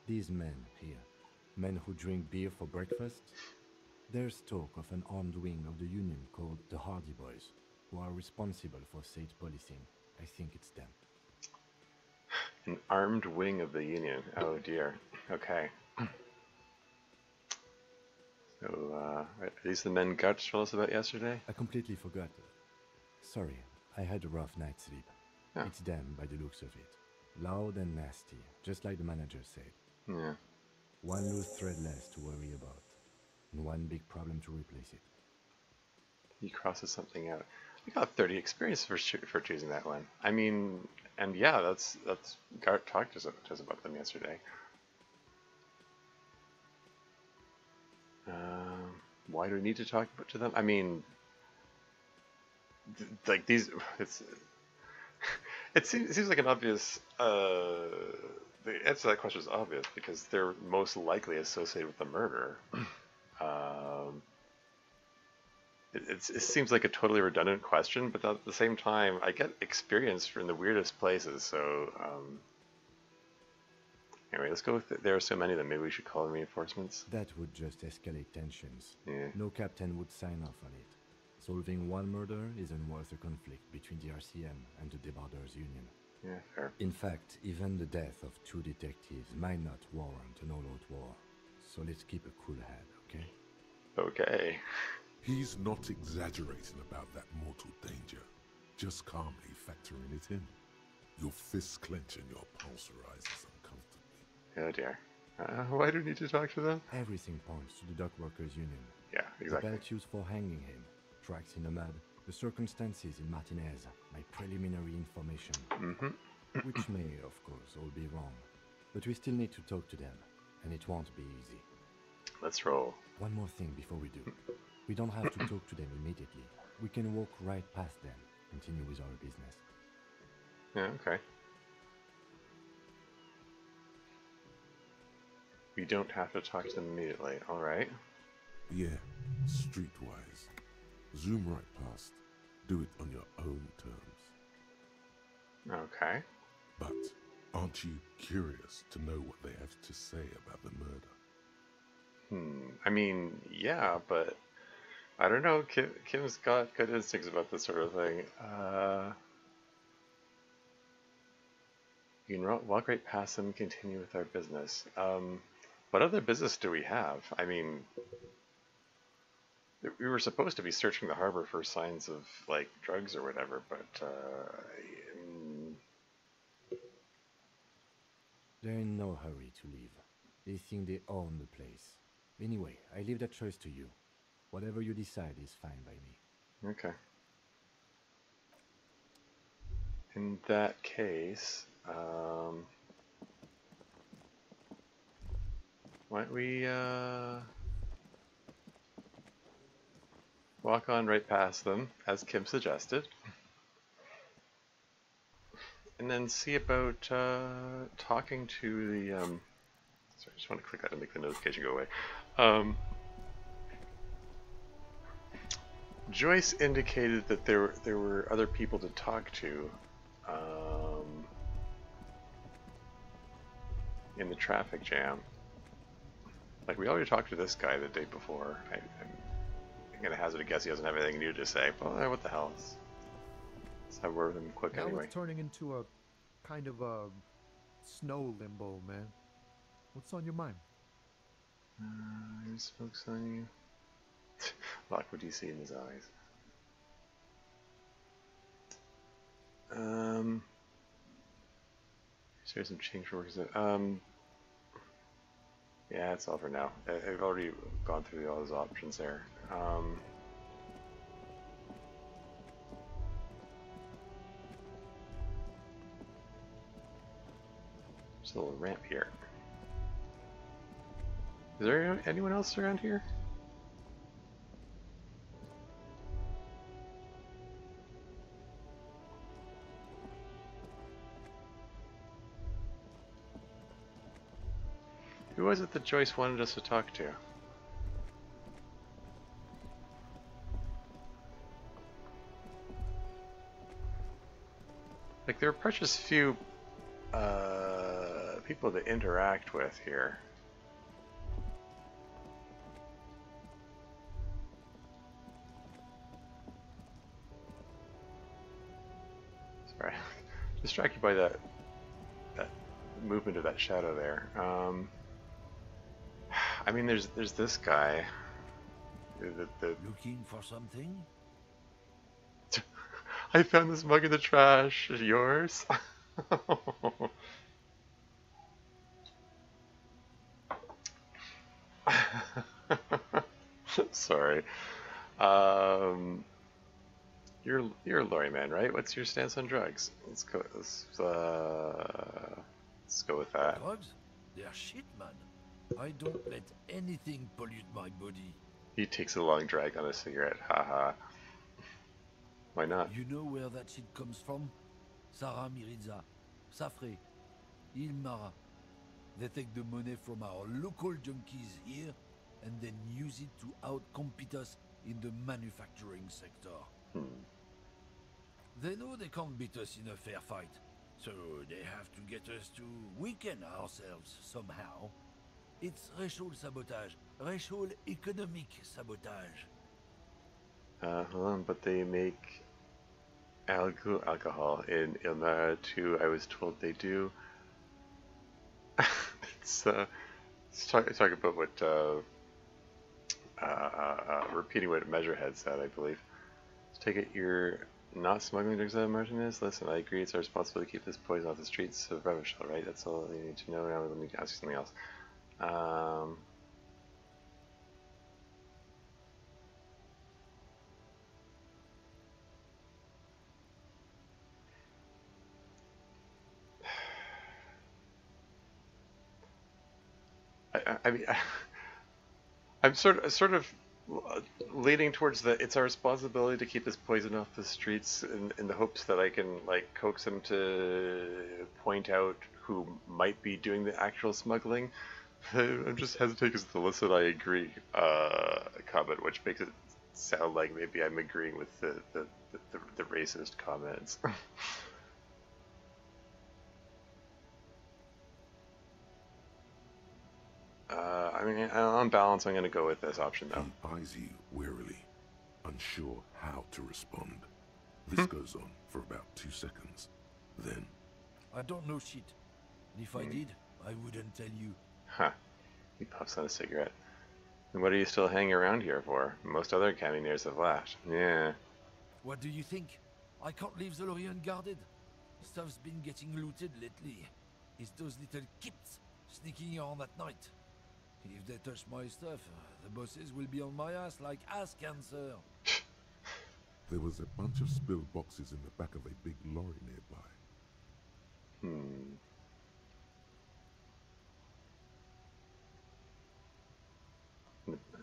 These men here, men who drink beer for breakfast, there's talk of an armed wing of the Union called the Hardy Boys, who are responsible for state policing. I think it's them. An armed wing of the Union. Oh dear. Okay. So, are these the men Guts told us about yesterday? I completely forgot. Sorry, I had a rough night's sleep. Oh. It's them by the looks of it. Loud and nasty, just like the manager said. Yeah. One loose thread less to worry about, and one big problem to replace it. He crosses something out. We got 30 experience for choosing that one. I mean, and yeah, that's Gart talked to us about them yesterday. Why do we need to talk to them? I mean, like these, it seems like an obvious. The answer to that question is obvious because they're most likely associated with the murder. It seems like a totally redundant question, but at the same time, I get experience from the weirdest places. So anyway, let's go with it. There are so many that maybe we should call them reinforcements. That would just escalate tensions. Yeah. No captain would sign off on it. Solving one murder isn't worth a conflict between the RCM and the Debarders Union. Yeah, fair. In fact, even the death of 2 detectives might not warrant an all-out war. So let's keep a cool head, okay? Okay. He's not exaggerating about that mortal danger, just calmly factoring it in. Your fists clench and your pulse rises uncomfortably. Oh dear. Why do we need to talk to them? Everything points to the Dock Workers Union. Yeah, exactly. The belt used for hanging him, tracks in the mud, the circumstances in Martinez, my preliminary information. Which may, of course, all be wrong. But we still need to talk to them, and it won't be easy. Let's roll. One more thing before we do. We don't have to talk to them immediately. We can walk right past them, continue with our business. Yeah, okay. We don't have to talk to them immediately, alright. Yeah, streetwise. Zoom right past. Do it on your own terms. Okay. But aren't you curious to know what they have to say about the murder? I mean, yeah, but I don't know. Kim's got good instincts about this sort of thing. You can walk right past them, continue with our business. What other business do we have? I mean, we were supposed to be searching the harbor for signs of, like, drugs or whatever, but, They're in no hurry to leave. They think they own the place. Anyway, I leave that choice to you. Whatever you decide is fine by me. Okay. In that case, why don't we walk on right past them, as Kim suggested, and then see about talking to the. Sorry, I just want to click that to make the notification go away. Joyce indicated that there were other people to talk to in the traffic jam. Like, we already talked to this guy the day before. I'm gonna hazard a guess he doesn't have anything new to say, but what the hell? Let's have a word with him quick Now anyway. it's turning into a kind of a snow limbo, man. What's on your mind? Smoke on you. Like, what do you see in his eyes? Here's some change for workers. Yeah, it's all for now. I've already gone through all those options there. There's a little ramp here. Is there anyone else around here? Who was it that Joyce wanted us to talk to? Like, there are precious few people to interact with here. Sorry, distracted by that movement of that shadow there. I mean, there's this guy. Looking for something? I found this mug in the trash. Is it yours? Sorry. You're a lorry man, right? What's your stance on drugs? Let's go with that. Drugs? They're shit, man. I don't let anything pollute my body. He takes a long drag on a cigarette. Haha. Why not? You know where that shit comes from? Sarah Miriza, Safre, Ilmara. They take the money from our local junkies here and then use it to outcompete us in the manufacturing sector. They know they can't beat us in a fair fight, so they have to get us to weaken ourselves somehow. It's racial sabotage, racial economic sabotage. Hold on, but they make alcohol in Ilmara too. I was told they do. Let's talk about what repeating what Measurehead said, I believe. Let's take it you're not smuggling drugs out of Martinez? Listen, I agree it's our responsibility to keep this poison off the streets of Revachel, right? That's all you need to know. Now let me ask you something else. I mean, I'm sort of leaning towards it's our responsibility to keep this poison off the streets in the hopes that I can like coax him to point out who might be doing the actual smuggling. I'm just hesitating because the "listen, I agree" comment, which makes it sound like maybe I'm agreeing with the racist comments. I mean, on balance, I'm going to go with this option, though. He eyes you wearily, unsure how to respond. This goes on for about 2 seconds. Then, I don't know shit. And if I did, I wouldn't tell you. Huh. He puffs on a cigarette. And what are you still hanging around here for? Most other camineers have left. Yeah. What do you think? I can't leave the lorry unguarded. Stuff's been getting looted lately. It's those little kids sneaking around at night. If they touch my stuff, the bosses will be on my ass like ass cancer. There was a bunch of spilled boxes in the back of a big lorry nearby.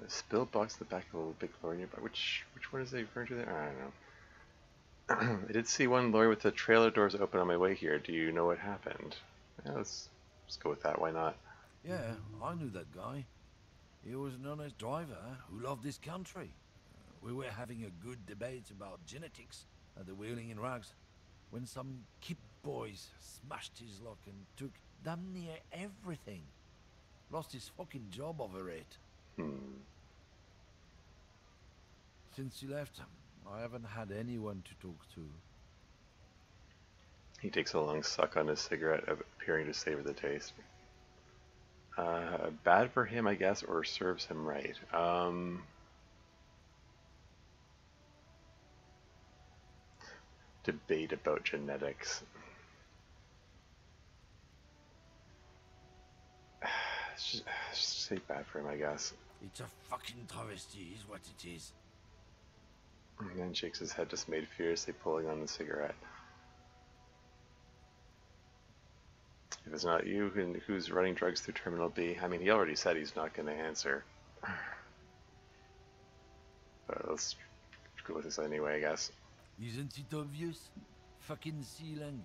A spilled box in the back of a big lorry nearby. Which one is they referring to there? I don't know. I did see one lorry with the trailer doors open on my way here. Do you know what happened? Yeah, let's go with that. Why not? Yeah, I knew that guy. He was an honest driver who loved this country. We were having a good debate about genetics at the Wheeling in Rags when some kip boys smashed his luck and took damn near everything. Lost his fucking job over it. Since he left, I haven't had anyone to talk to. He takes a long suck on his cigarette, appearing to savor the taste. Bad for him, I guess, or serves him right. Debate about genetics. Let's just say bad for him, I guess. It's a fucking travesty, is what it is. And then shakes his head, dismayed, furiously pulling on the cigarette. If it's not you, who's running drugs through Terminal B? I mean, he already said he's not going to answer. But let's go with this anyway, I guess. Isn't it obvious? Fucking Sealang,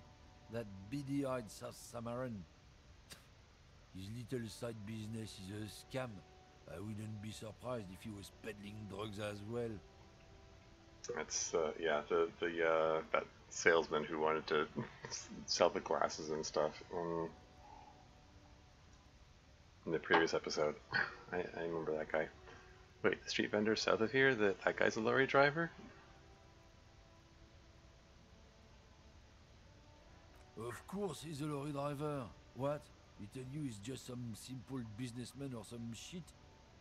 that beady-eyed South Samaran. His little side business is a scam. I wouldn't be surprised if he was peddling drugs as well. That's yeah, that salesman who wanted to sell the glasses and stuff in the previous episode. I remember that guy. Wait, the street vendor south of here? That guy's a lorry driver? Of course he's a lorry driver. What? He tell you he's just some simple businessman or some shit?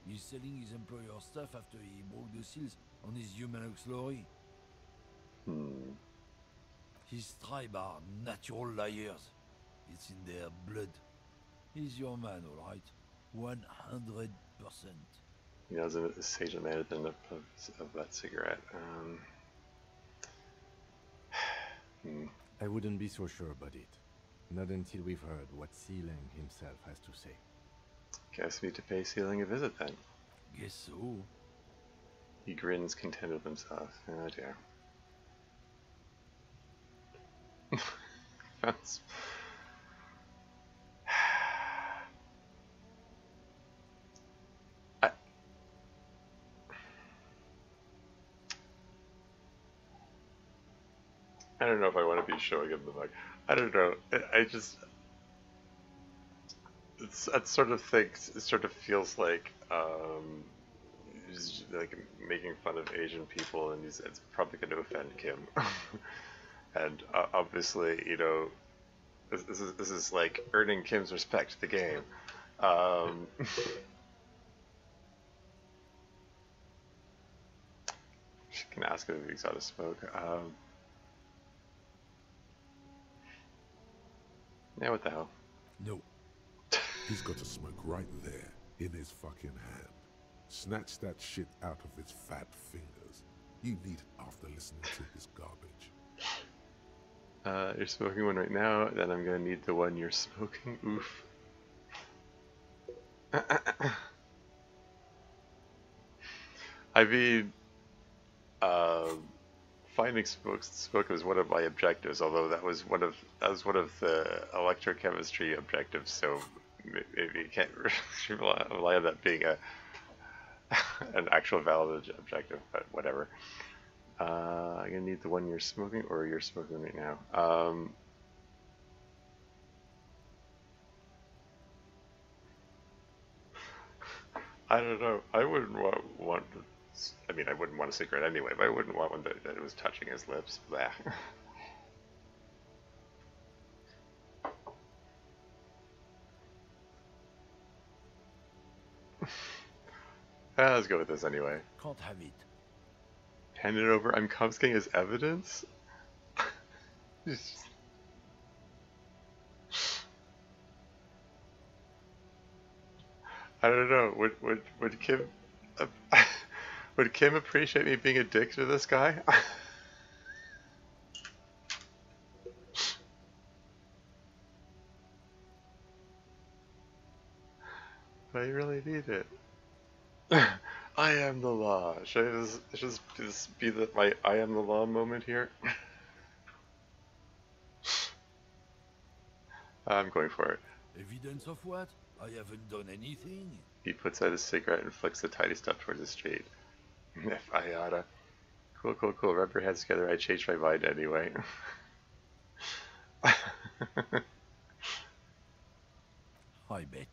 He's selling his employer stuff after he broke the seals on his Humanox lorry. His tribe are natural liars. It's in their blood. He's your man, alright? 100%. He doesn't sage a man at the end of that cigarette. I wouldn't be so sure about it. Not until we've heard what Sealang himself has to say. Guess we need to pay Sealang a visit then. Guess so. He grins, content with himself. Oh dear. That's... I don't know if I want to be showing him the mug. I don't know. I just... that sort of thing, it sort of feels like he's like making fun of Asian people, and it's probably going to offend Kim. And obviously, you know, this is like earning Kim's respect. The game. She can ask him if he's out of smoke. Yeah, what the hell? No. He's got a smoke right there, in his fucking hand. Snatch that shit out of his fat fingers. You need it after listening to his garbage. You're smoking one right now, then I'm gonna need the one you're smoking. Oof. I mean, finding smoke was one of my objectives, although that was one of the electrochemistry objectives, so maybe you can't rely on that being an actual valid objective, but whatever. I'm gonna need the one you're smoking, or you're smoking right now. I don't know. I wouldn't want I mean, I wouldn't want a cigarette anyway, but I wouldn't want one that was touching his lips. Blah. Let's go with this anyway. Can't have it. Hand it over. I'm confiscating his evidence? I don't know. Would Kim uh, would Kim appreciate me being a dick to this guy? I really need it. I am the law. Should I just be my I am the law moment here? I'm going for it. Evidence of what? I haven't done anything. He puts out his cigarette and flicks the tiny step towards the street. If I oughta. Cool, cool, cool. Rub your heads together. I changed my mind anyway. I bet.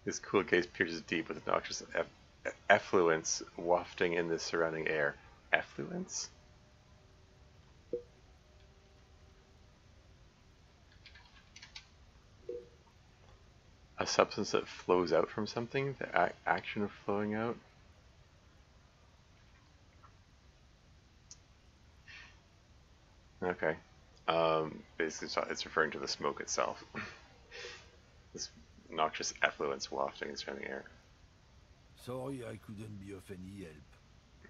His cool gaze pierces deep with noxious effluence wafting in the surrounding air. Effluence? A substance that flows out from something? The action of flowing out? Okay. Basically, it's referring to the smoke itself. This noxious effluence wafting in the surrounding air. Sorry I couldn't be of any help.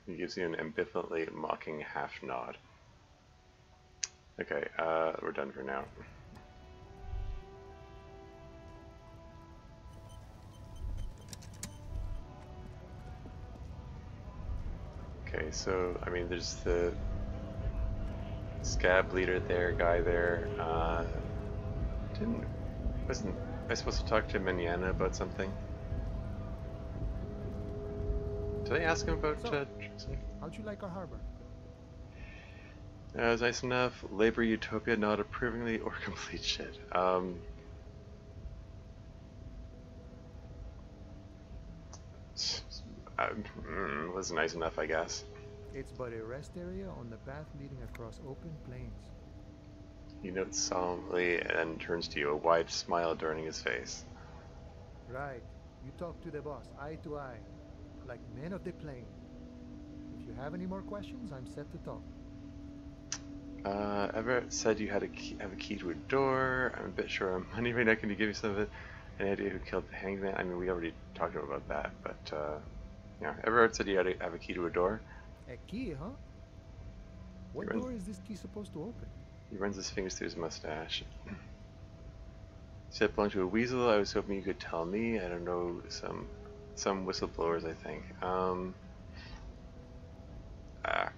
He gives you an ambivalently mocking half nod. Okay, we're done for now. Okay, so, I mean, there's the scab leader there, guy there. Wasn't I supposed to talk to Manana about something? Did I ask him about Jackson? How'd you like our harbor? It was nice enough. Labor utopia, not approvingly or complete shit. Was nice enough, I guess. It's but a rest area on the path leading across open plains. He notes solemnly and turns to you, a wide smile adorning his face. Right. You talk to the boss, eye to eye, like men of the plain. If you have any more questions, I'm set to talk. Everett said you had have a key to a door. I'm a bit short on money right now. Can you give me some of it? Any idea who killed the hanged man? I mean, we already talked about that, but yeah. Everett said you had have a key to a door. A key, huh? What door is this key supposed to open? He runs his fingers through his mustache. He said it belonged to a weasel. I was hoping you could tell me. I don't know, some whistleblowers, I think.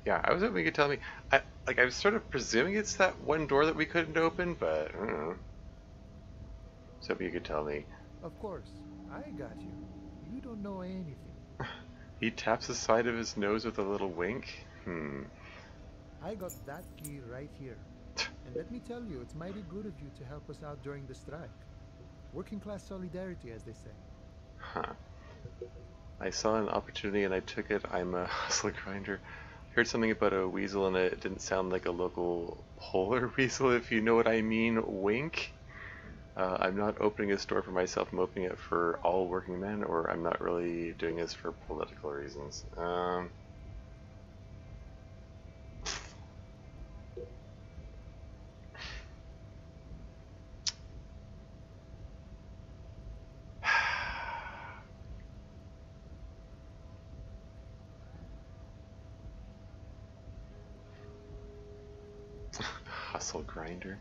Yeah, I was hoping you could tell me. I was sort of presuming it's that one door that we couldn't open, but I don't know. I was hoping you could tell me. Of course, I got you. You don't know anything. He taps the side of his nose with a little wink. I got that key right here. And let me tell you, it's mighty good of you to help us out during the strike. Working class solidarity, as they say. Huh. I saw an opportunity and I took it. I'm a hustler grinder. Heard something about a weasel and it didn't sound like a local polar weasel, if you know what I mean. Wink. I'm not opening a store for myself. I'm opening it for all working men, or I'm not really doing this for political reasons. Hustle grinder.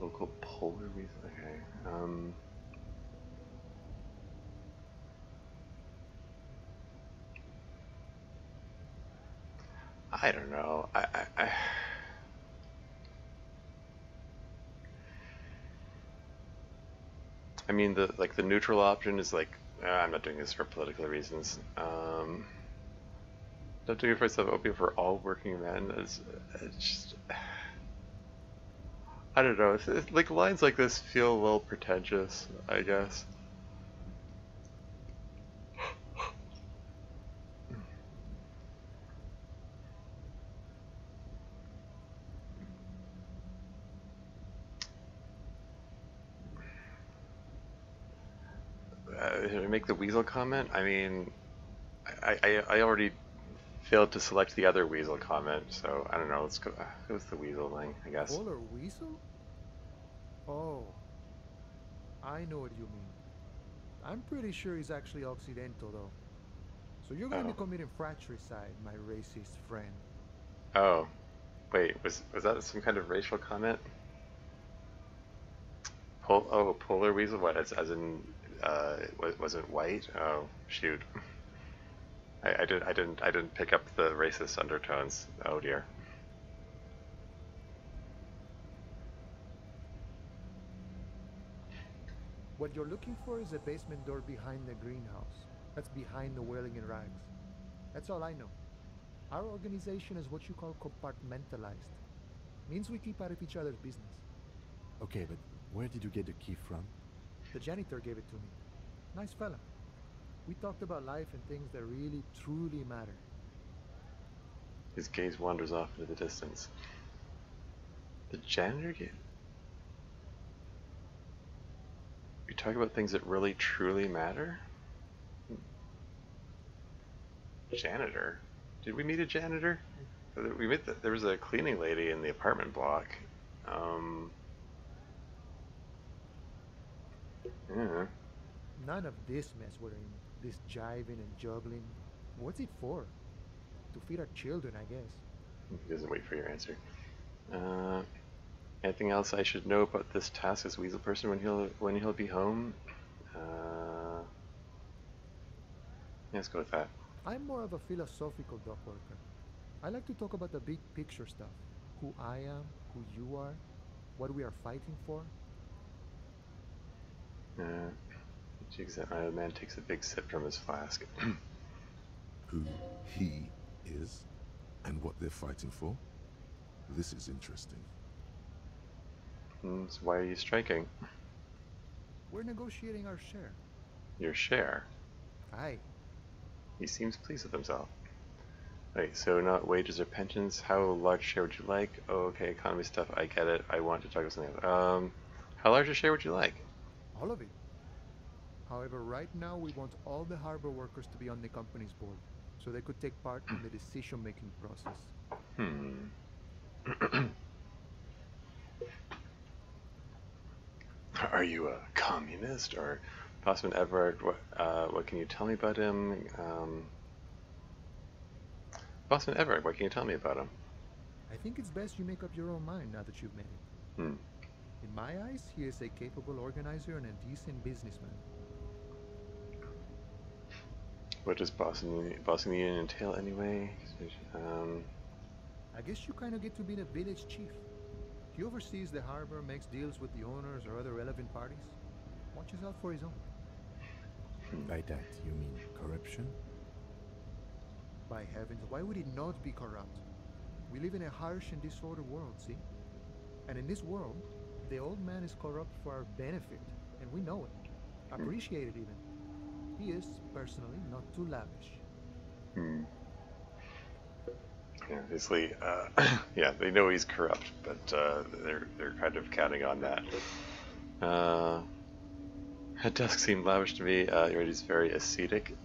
Local polar weasel. Okay. I don't know. I mean, the neutral option is like, I'm not doing this for political reasons. Not doing it for myself. Opium for all working men. It's just, I don't know. Like lines like this feel a little pretentious, I guess. Should I make the weasel comment? I mean, I already failed to select the other weasel comment, so I don't know. Let's go with the weasel thing, I guess. Polar weasel? Oh, I know what you mean. I'm pretty sure he's actually Occidental, though. So you're gonna be Oh. committing fratricide, my racist friend. Oh. Wait, was that some kind of racial comment? Polar weasel? What? As in, wasn't white? Oh, shoot. I didn't pick up the racist undertones. Oh dear. What you're looking for is a basement door behind the greenhouse. That's behind the whirling in rags. That's all I know. Our organization is what you call compartmentalized. Means we keep out of each other's business. Okay, but where did you get the key from? The janitor gave it to me. Nice fella. We talked about life and things that really, truly matter. His gaze wanders off into the distance. The janitor gave... We talk about things that really, truly matter? Janitor? Did we meet a janitor? We met there was a cleaning lady in the apartment block. Yeah. None of this mess we're in. This jiving and juggling. What's it for? To feed our children, I guess. He doesn't wait for your answer. Anything else I should know about this task as Weasel Person when he'll be home? Yeah, let's go with that. I'm more of a philosophical dock worker. I like to talk about the big picture stuff. Who I am, who you are, what we are fighting for. The man takes a big sip from his flask. Who he is and what they're fighting for? This is interesting. So why are you striking? We're negotiating our share. Your share? Aye. He seems pleased with himself. Wait, so not wages or pensions? How large share would you like? Oh, okay, economy stuff, I get it. I want to talk about something else. How large a share would you like? All of it. However, right now we want all the harbor workers to be on the company's board, so they could take part in the decision-making process. Are you a communist or Bossman Edward? What can you tell me about him? Bossman Edward, what can you tell me about him? I think it's best you make up your own mind now that you've met him. In my eyes, he is a capable organizer and a decent businessman. What does bossing the union entail anyway? I guess you kind of get to be the village chief. He oversees the harbor, makes deals with the owners or other relevant parties. Watches out for his own. By that, you mean corruption? By heavens, why would it not be corrupt? We live in a harsh and disordered world, see? And in this world, the old man is corrupt for our benefit, and we know it. Appreciate it even. He is, personally, not too lavish. Yeah, obviously, yeah, they know he's corrupt, but they're kind of counting on that. That desk seemed lavish to me. He's very ascetic.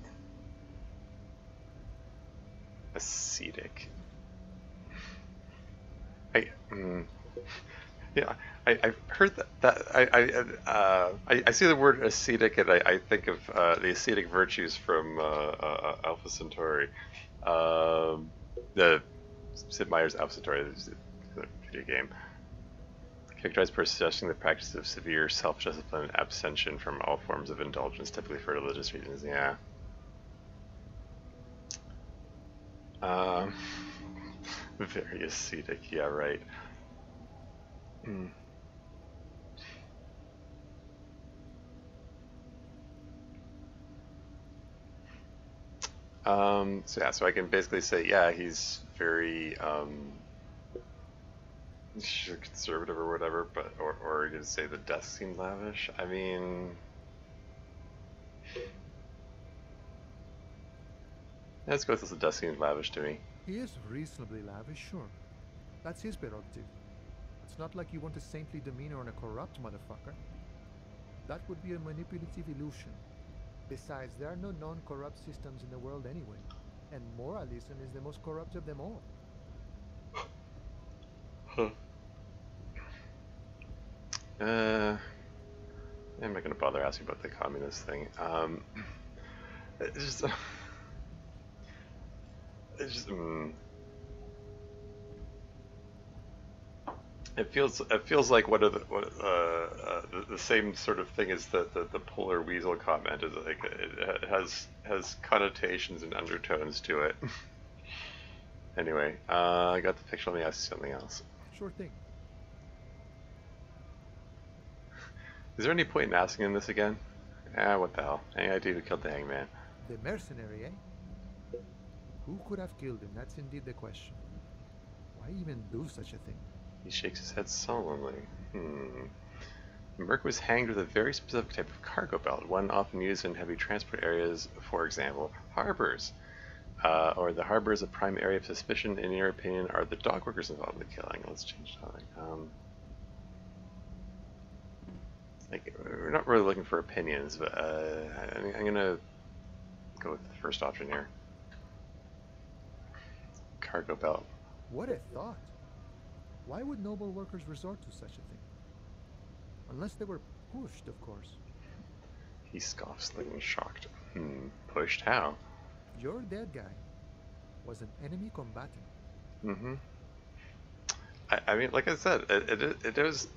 Ascetic. Yeah, I've heard that. I see the word ascetic, and I think of the ascetic virtues from Alpha Centauri. The Sid Meier's Alpha Centauri, the video game. Characterized by possessing the practice of severe self-discipline and abstention from all forms of indulgence, typically for religious reasons. Yeah. Very ascetic. Yeah, right. So yeah, so I can basically say, yeah, he's very conservative or whatever, but or you could say the desk seemed lavish. I mean, let's go with the desk seemed lavish to me. He is reasonably lavish, sure. That's his prerogative. It's not like you want a saintly demeanor on a corrupt motherfucker. That would be a manipulative illusion. Besides, there are no non-corrupt systems in the world anyway, and moralism is the most corrupt of them all. I'm not gonna bother asking about the communist thing. It's just, it's just, it feels like the same sort of thing as the polar weasel comment. Is like it has connotations and undertones to it. Anyway, I got the picture. Let me ask you something else. Sure thing. Is there any point in asking him this again? Ah, what the hell? Any idea who killed the hangman? The mercenary, eh? Who could have killed him? That's indeed the question. Why even do such a thing? He shakes his head solemnly. Merc was hanged with a very specific type of cargo belt, one often used in heavy transport areas, for example, harbors. Or the harbor is a prime area of suspicion. In your opinion, are the dock workers involved in the killing? Let's change topic. Like, we're not really looking for opinions, but I'm gonna go with the first option here. Cargo belt. What a thought! Why would noble workers resort to such a thing? Unless they were pushed, of course. He scoffs, looking shocked. Pushed? How? Your dead guy was an enemy combatant. I mean, like I said, it was.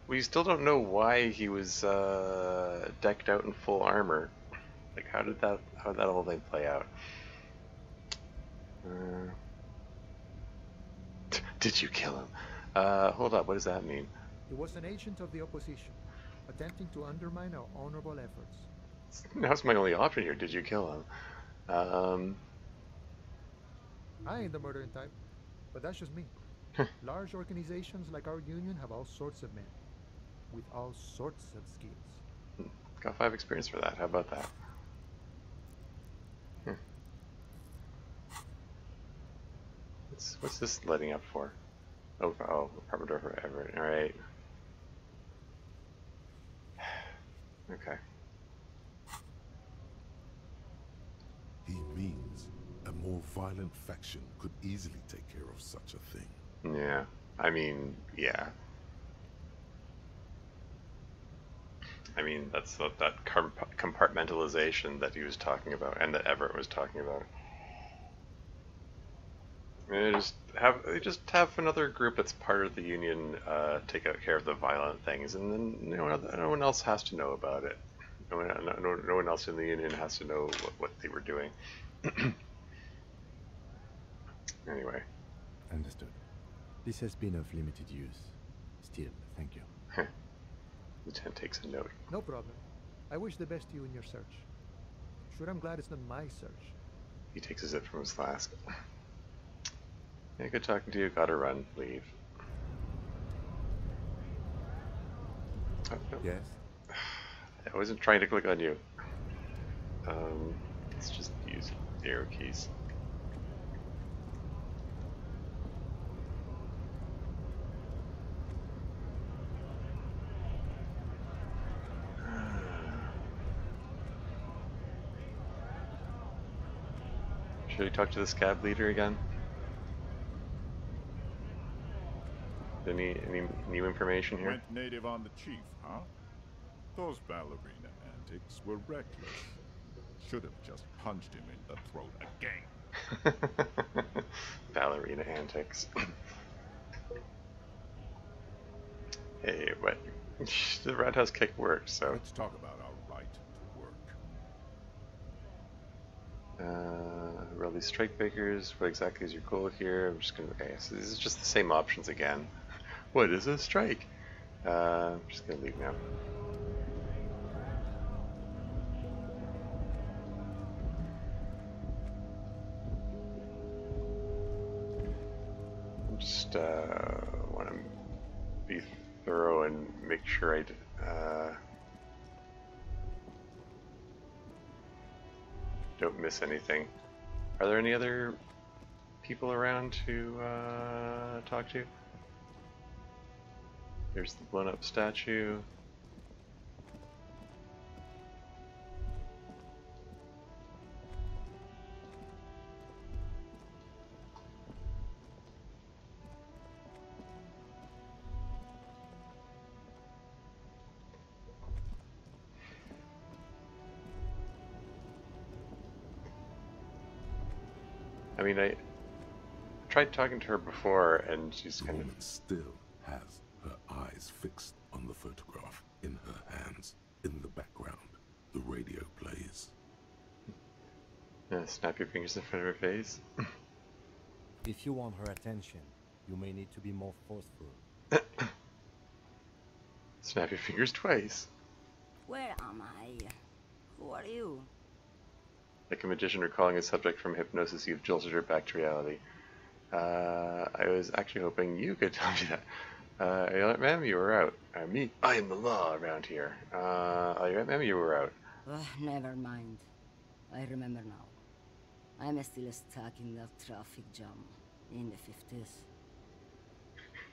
We still don't know why he was decked out in full armor. Like, how did that whole thing play out? Did you kill him? Hold up, what does that mean? He was an agent of the opposition, attempting to undermine our honorable efforts. That's my only option here. Did you kill him? I ain't the murdering type, but that's just me. Large organizations like our union have all sorts of men, with all sorts of skills. Got 5 experience for that. How about that? What's this lighting up for? Oh, apartment door for Everett. Alright. Okay. He means a more violent faction could easily take care of such a thing. Yeah. I mean, yeah. I mean, that's that compartmentalization that he was talking about, and that Everett was talking about. And they just have another group that's part of the union take care of the violent things, and then no one else has to know about it. No one else in the union has to know what they were doing. Anyway. Understood. This has been of limited use. Still, thank you. Lieutenant takes a note. No problem. I wish the best to you in your search. Sure, I'm glad it's not my search. He takes a sip from his flask. Yeah, good talking to you. Gotta run. Leave. Oh, no. Yes? I wasn't trying to click on you. Let's just use the arrow keys. Should we talk to the scab leader again? Any new information here? Went native on the chief, huh? Those ballerina antics were reckless. Should have just punched him in the throat again. Ballerina antics. Hey, what? The roundhouse kick worked, so. Let's talk about our right to work. Roll these strike breakers. What exactly is your goal here? I'm just gonna. Okay, so this is just the same options again. What is a strike? I'm just gonna leave now. I just want to be thorough and make sure I don't miss anything. Are there any other people around to talk to? There's the blown up statue. mean, I tried talking to her before, and she's The kind of... woman still has her eyes fixed on the photograph in her hands. In the background, the radio plays. snap your fingers in front of her face. If you want her attention, you may need to be more forceful. Snap your fingers twice. Where am I? Who are you? Like a magician recalling a subject from hypnosis, you've jolted her back to reality. I was actually hoping you could tell me that. Ma'am, you were out. Me? I am the law around here. Ma'am, you were out. Never mind. I remember now. I'm still stuck in that traffic jam in the 50s.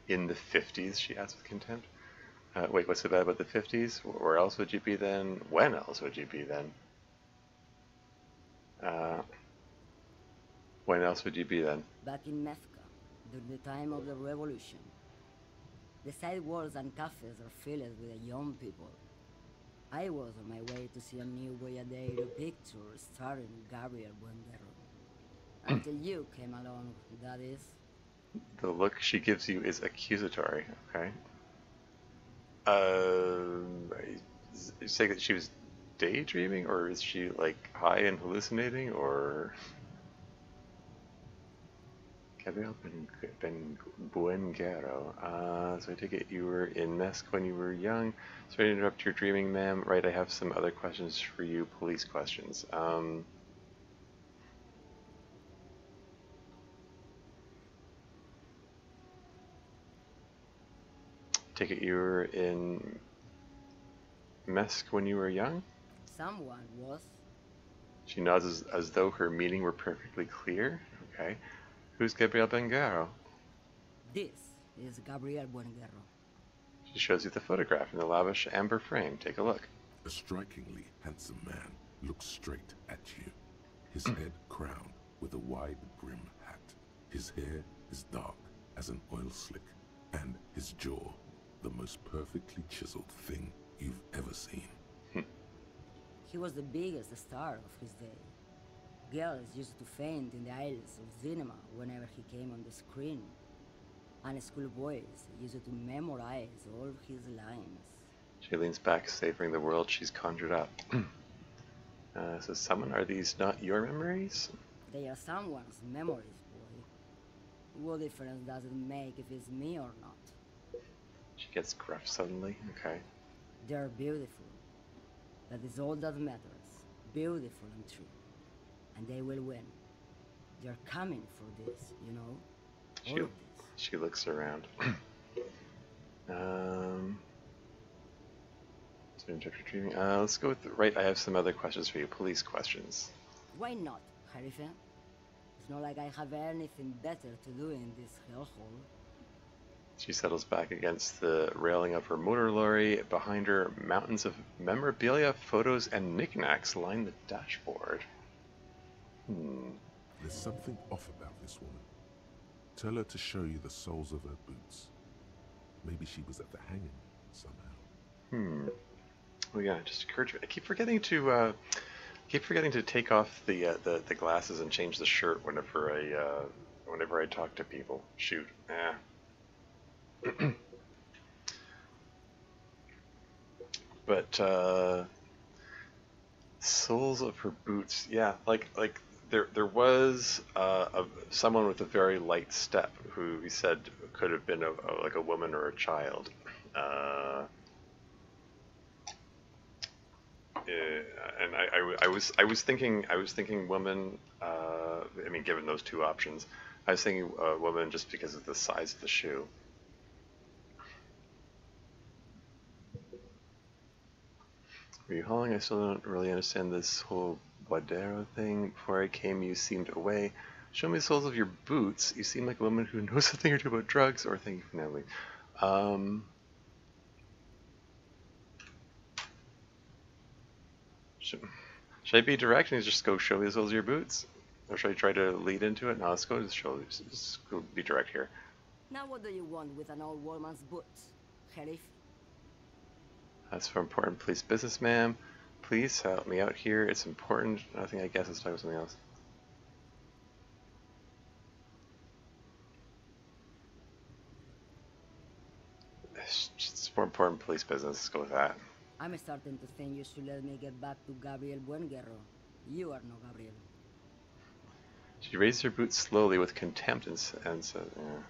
In the 50s, she asked with contempt. Wait, what's so bad about the 50s? Where else would you be then? When else would you be then? When else would you be then? Back in Mefka, during the time of the revolution. The sidewalks and cafes are filled with young people. I was on my way to see a new Boyadero picture starring Gabriel Buendero. Until you came along, that is. The look she gives you is accusatory, okay? You say that she was daydreaming, or is she like high and hallucinating, or... Gabriel Buengaro. So I take it you were in Mesk when you were young. Sorry to interrupt your dreaming, ma'am. Right, I have some other questions for you, police questions. Take it you were in Mesk when you were young? Someone was. She nods as though her meaning were perfectly clear. Okay. Who's Gabriel Buengaro? This is Gabriel Buengaro. She shows you the photograph in the lavish amber frame. Take a look. A strikingly handsome man looks straight at you, his head crowned with a wide brim hat. His hair is dark as an oil slick, and his jaw the most perfectly chiseled thing you've ever seen. He was the biggest star of his day. Girls used to faint in the aisles of cinema whenever he came on the screen. And schoolboys used to memorize all his lines. She leans back, savoring the world she's conjured up. So someone, are these not your memories? They are someone's memories, boy. What difference does it make if it's me or not? She gets gruff suddenly. Okay. They're beautiful. That is all that matters. Beautiful and true. And they will win. They're coming for this, you know? All of this. She looks around. So interpret dreaming. Let's go with right. I have some other questions for you. Police questions. Why not, Harife? It's not like I have anything better to do in this hellhole. She settles back against the railing of her motor lorry. Behind her, mountains of memorabilia, photos, and knickknacks line the dashboard. There's something off about this woman. Tell her to show you the soles of her boots. Maybe she was at the hanging somehow. Oh yeah, it just occurred to me. I keep forgetting to take off the glasses and change the shirt whenever I talk to people. Shoot. But soles of her boots. Yeah, like there was someone with a very light step who he said could have been like a woman or a child. And I was thinking woman. I mean, given those two options, I was thinking woman just because of the size of the shoe. Were you hauling? I still don't really understand this whole Guadero thing. Before I came, you seemed away. Show me the soles of your boots. You seem like a woman who knows a thing or two about drugs, or thank you for Natalie. Should I be direct and just go show me the soles of your boots? Or should I try to lead into it? No, let's go just go be direct here. Now what do you want with an old woman's boots, Sheriff? That's for important police business, ma'am. Please help me out here. It's important. I think I guess it's talking about something else. It's more important police business. Let's go with that. I'm starting to think you should let me get back to Gabriel Buenguerro. You are no Gabriel. She raised her boots slowly with contempt and said, yeah.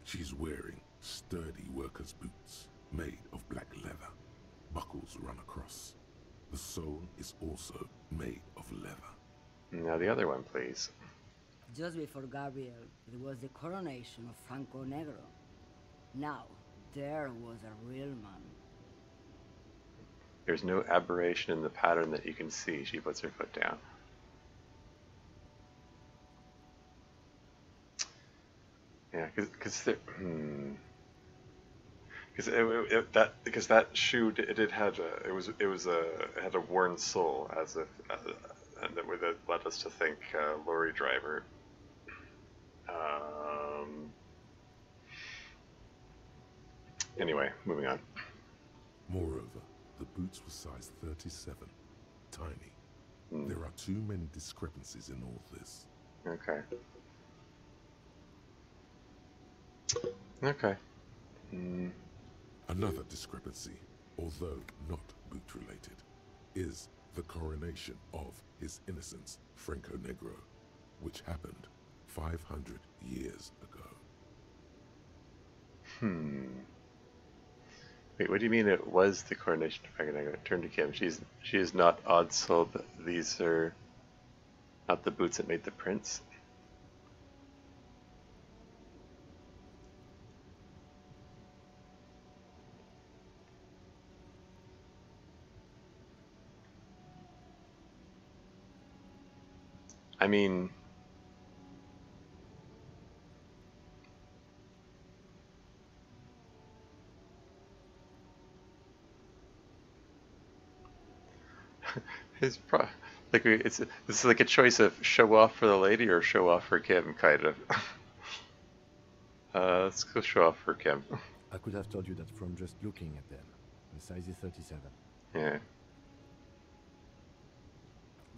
She's wearing sturdy worker's boots made of black leather. Buckles run across. The sole is also made of leather. Now the other one, please. Just before Gabriel, it was the coronation of Franco Negro. Now, there was a real man. There's no aberration in the pattern that you can see. She puts her foot down. Yeah, because that shoe it had a worn sole, as if and that led us to think lorry driver. Anyway, moving on. Moreover, the boots were size 37, tiny. There are too many discrepancies in all this. Okay. Okay. Another discrepancy, although not boot-related, is the coronation of His Innocence, Franco Negro, which happened 500 years ago. Wait, what do you mean it was the coronation of Franco Negro? Turn to Kim. She is not odd-souled. These are not the boots that made the prince. I mean, it's this is like a choice of show off for the lady or show off for Kim, kind of. Let's go show off for Kim. I could have told you that from just looking at them. The size is 37. Yeah.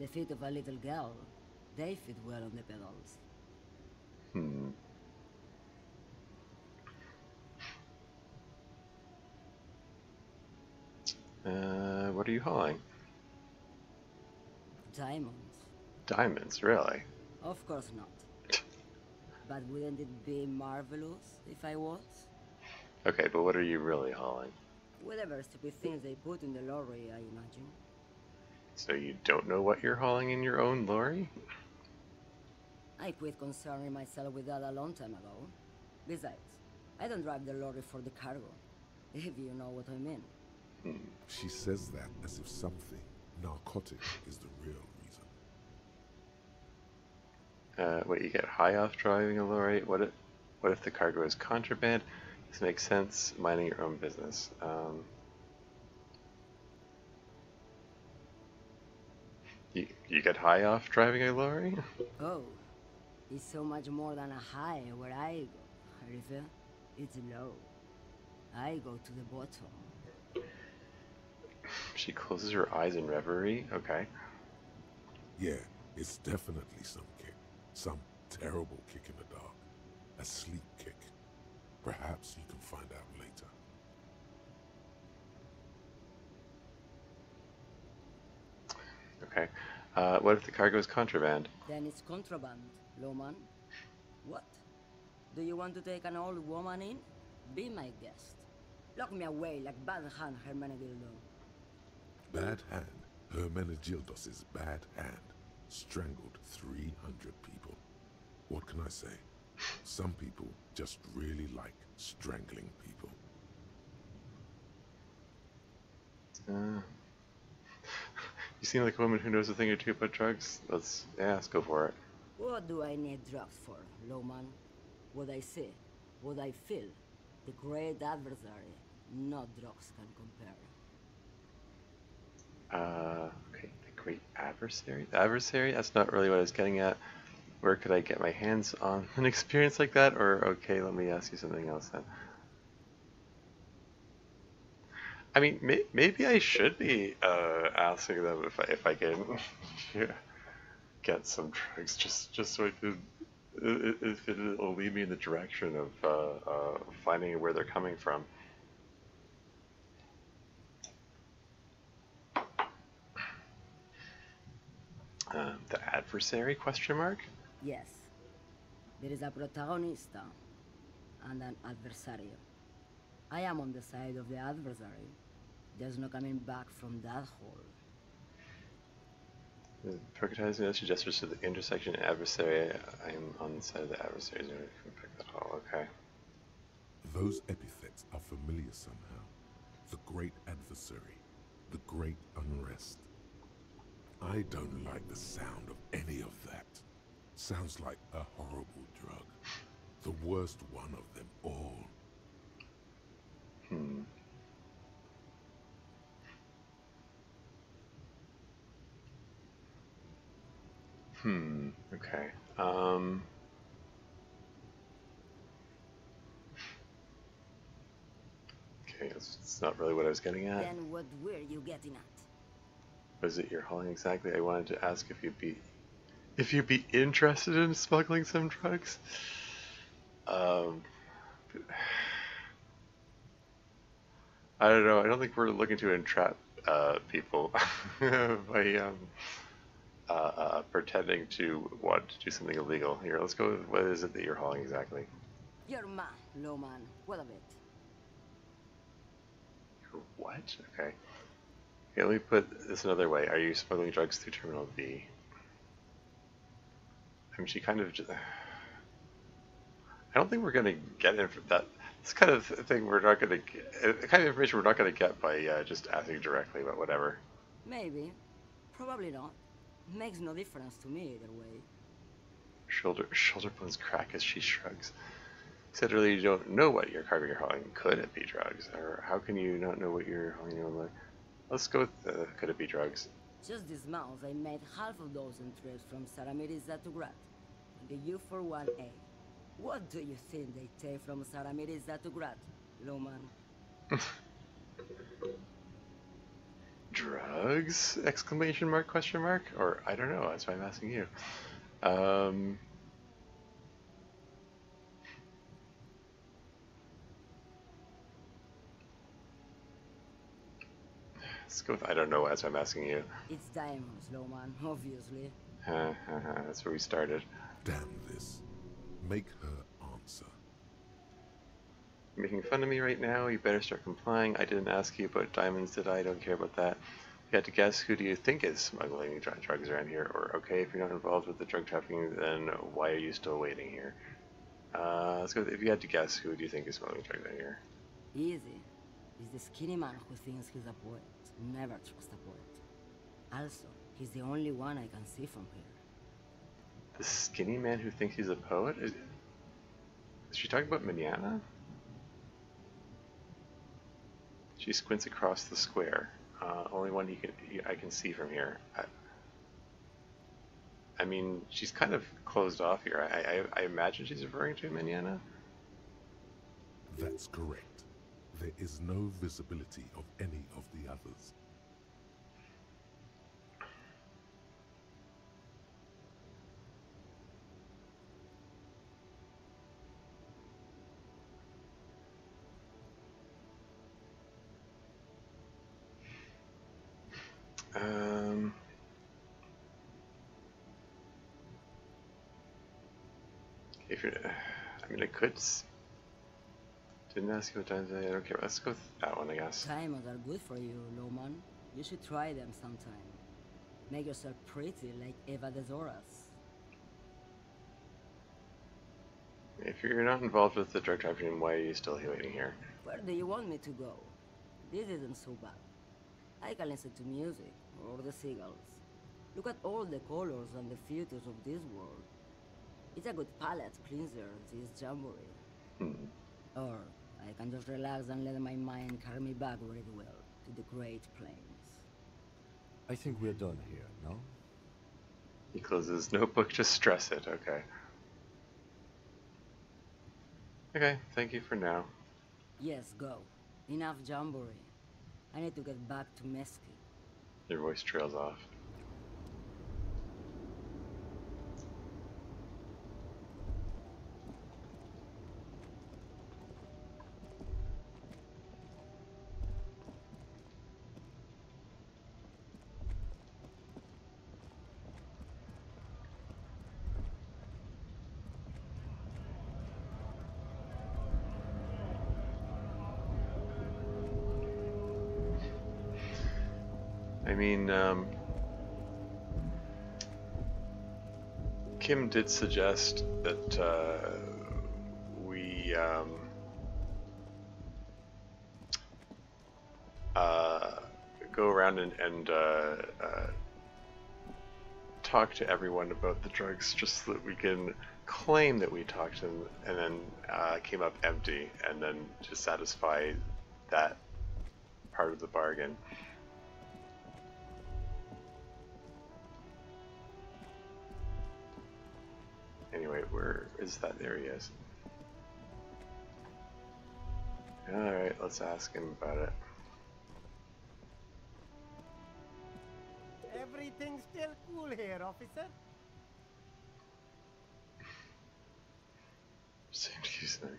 The feet of a little girl, they fit well on the pedals. What are you hauling? Diamonds. Diamonds, really? Of course not. But wouldn't it be marvelous if I was? Okay, but what are you really hauling? Whatever stupid things they put in the lorry, I imagine. So you don't know what you're hauling in your own lorry? I quit concerning myself with that a long time ago. Besides, I don't drive the lorry for the cargo, if you know what I mean. She says that as if something narcotic is the real reason. What, you get high off driving a lorry? What if the cargo is contraband? This makes sense. Minding your own business. You get high off driving a lorry? Oh, it's so much more than a high where I go, Harifa. It's low. I go to the bottom. She closes her eyes in reverie. Okay. Yeah, it's definitely some kick. Some terrible kick in the dark. A sleep kick. Perhaps you can find out later. Okay. What if the cargo is contraband? Then it's contraband, lawman. What? Do you want to take an old woman in? Be my guest. Lock me away like Bad Hand Hermenegildo. Bad Hand, Hermenegildos' bad hand, strangled 300 people. What can I say? Some people just really like strangling people. You seem like a woman who knows a thing or two about drugs. Let's go for it. What do I need drugs for, lawman? What I see, what I feel, the great adversary, no drugs can compare. Okay, the great adversary? The adversary? That's not really what I was getting at. Where could I get my hands on an experience like that? Or, okay, let me ask you something else then. I mean, maybe I should be asking them if I can get some drugs, just so I could If it'll lead me in the direction of finding where they're coming from. The adversary, question mark? Yes. There is a protagonista and an adversario. I am on the side of the adversary. There's no coming back from that hole. The protagonist gestures to the intersection adversary. I am on the side of the adversary. Pick that hole. Okay. Those epithets are familiar somehow. The great adversary, the great unrest. I don't like the sound of any of that. Sounds like a horrible drug. The worst one of them all. Okay. Okay, that's not really what I was getting at. Then what were you getting at? Was it your hauling exactly? I wanted to ask if you'd be interested in smuggling some drugs. I don't know. I don't think we're looking to entrap people by pretending to want to do something illegal. Here, let's go with what is it that you're hauling exactly? You're man, low man. What of it? What? Okay. Okay, let me put this another way. Are you smuggling drugs through Terminal B? I mean, she kind of just... I don't think we're going to get that. This kind of thing we're not going to get... The kind of information we're not going to get by just asking directly, but whatever. Maybe. Probably not. Makes no difference to me either way. Shoulder bones crack as she shrugs. You said earlier you don't know what your cargo you're hauling. Could it be drugs? Or how can you not know what you're hauling? Let's go with could it be drugs? Just this month, I made half a dozen trips from Saramiriza to Grat. The U41A. What do you think they take from Saramiriza to Grat, Loman? Drugs? Exclamation mark, question mark? Or, I don't know, that's why I'm asking you. Let's go with I don't know, that's why I'm asking you. It's diamonds, Loman, obviously. That's where we started. Damn this. Make her answer. You're making fun of me right now, you better start complying. I didn't ask you about diamonds, did I? Don't care about that. You had to guess, who do you think is smuggling drugs around here? Or, okay, if you're not involved with the drug trafficking, then why are you still waiting here? Let's go with, if you had to guess, who do you think is smuggling drugs around here? Easy. It's the skinny man who thinks he's a poet. Never trust a poet. Also, he's the only one I can see from here. The skinny man who thinks he's a poet? Is she talking about Manana? She squints across the square. Only one I can see from here. I mean, she's kind of closed off here. I imagine she's referring to Manana. That's correct. There is no visibility of any of the others. If you're, I mean, I could. Didn't ask you what times I don't care. Let's go with that one, I guess. Diamonds are good for you, Loman. You should try them sometime. Make yourself pretty like Eva de Zoras. If you're not involved with the drug trafficking, why are you still waiting here? Where do you want me to go? This isn't so bad. I can listen to music, or the seagulls. Look at all the colors and the futures of this world. It's a good palate cleanser, this jamboree. Or I can just relax and let my mind carry me back where it will, to the Great Plains. I think we're done here, no? He closes his notebook to stress it, okay. Okay, thank you for now. Yes, go. Enough jamboree. I need to get back to Mesquite. Your voice trails off. I mean, Kim did suggest that we go around and talk to everyone about the drugs, just so that we can claim that we talked to them, and then came up empty, and then to satisfy that part of the bargain. Anyway, where is that? There he is. Alright, let's ask him about it. Everything's still cool here, officer. Same to you, something.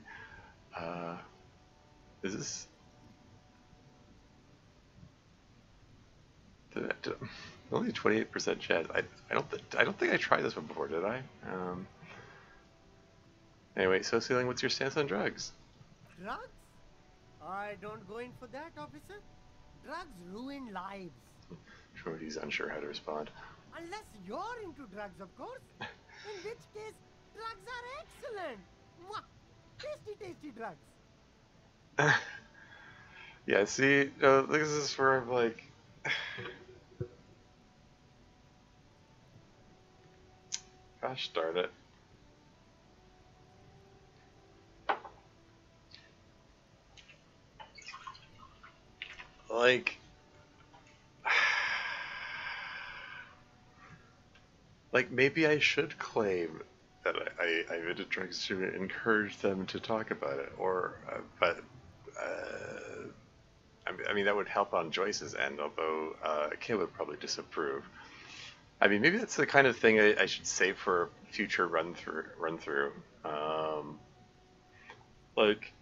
Is this... Only 28% chance. I don't think I tried this one before, did I? Anyway, so Ceiling, what's your stance on drugs? Drugs? I don't go in for that, officer. Drugs ruin lives. Shorty's unsure how to respond. Unless you're into drugs, of course. In which case, drugs are excellent. Mwah! Tasty, tasty drugs. Yeah, see, this is where I'm like... Gosh darn it. Like maybe I should claim that I invented drugs to encourage them to talk about it, or but I mean that would help on Joyce's end, although Kim would probably disapprove. I mean, maybe that's the kind of thing I should save for a future run through. Like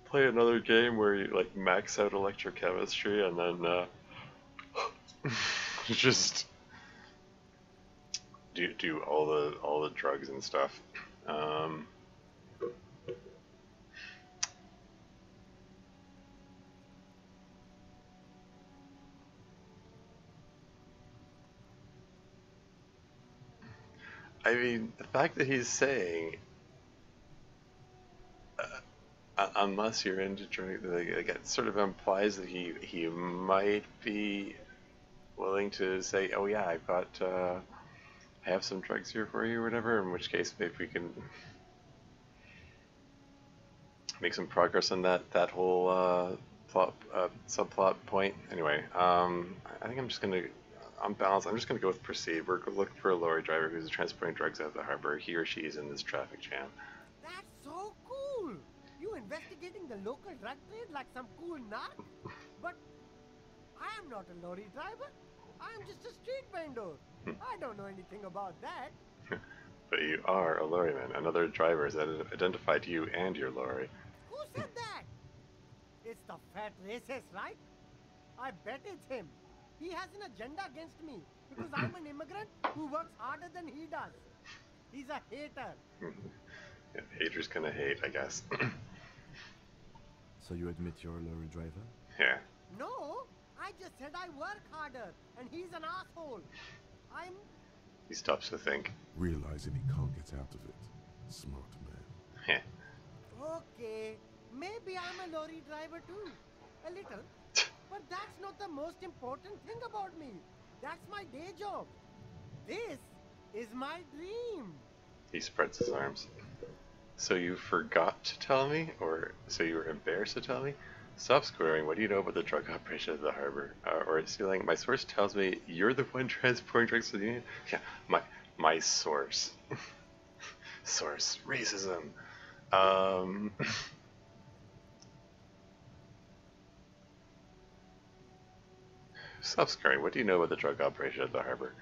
play another game where you like max out electrochemistry and then just do all the drugs and stuff. I mean, the fact that he's saying, unless you're into drugs, like, it sort of implies that he might be willing to say, oh yeah, I've got, I have some drugs here for you or whatever, in which case maybe we can make some progress on that whole subplot point. Anyway, I think I'm just gonna, on balance, I'm just gonna go with proceed. We're looking for a lorry driver who's transporting drugs out of the harbor. He or she is in this traffic jam. That's so cool! You investigating the local drug trade like some cool nut? But I am not a lorry driver. I am just a street vendor. I don't know anything about that. But you are a lorryman. Another driver has identified you and your lorry. Who said that? It's the fat racist, right? I bet it's him. He has an agenda against me because I'm an immigrant who works harder than he does. He's a hater. Yeah, haters gonna hate, I guess. So you admit you're a lorry driver? Yeah. No, I just said I work harder, and he's an asshole. He stops to think. Realizing he can't get out of it. Smart man. Okay, maybe I'm a lorry driver too. A little. But that's not the most important thing about me. That's my day job. This is my dream. He spreads his arms. So you forgot to tell me? Or so you were embarrassed to tell me? Stop squaring. What do you know about the drug operation at the harbor? Or Ceiling, my source tells me you're the one transporting drugs to the Union? Yeah, my source. Source. Racism. Stop squaring. What do you know about the drug operation at the harbor?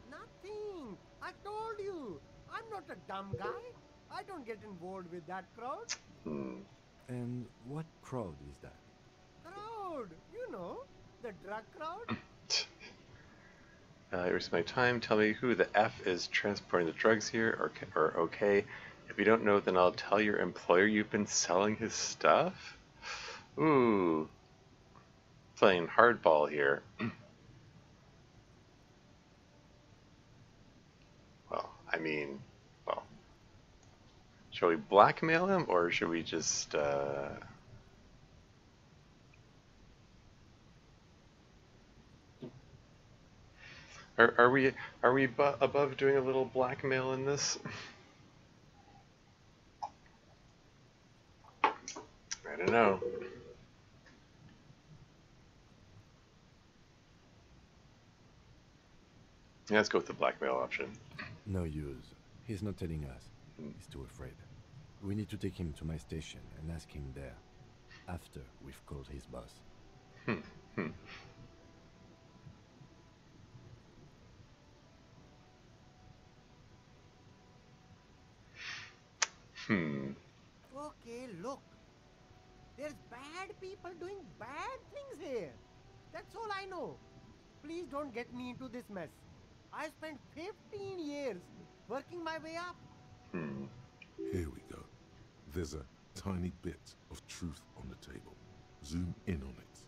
Nothing. I told you. I'm not a dumb guy. I don't get involved with that crowd. And what crowd is that? Crowd. You know, the drug crowd. You wasted my time. Tell me who the F is transporting the drugs here, or okay. If you don't know, then I'll tell your employer you've been selling his stuff? Ooh. Playing hardball here. I mean, well, shall we blackmail him or should we just, are we above doing a little blackmail in this? I don't know. Yeah, let's go with the blackmail option. No use. He's not telling us. He's too afraid. We need to take him to my station and ask him there. After we've called his boss. Okay, look. There's bad people doing bad things here. That's all I know. Please don't get me into this mess. I spent 15 years working my way up. Here we go. There's a tiny bit of truth on the table. Zoom in on it.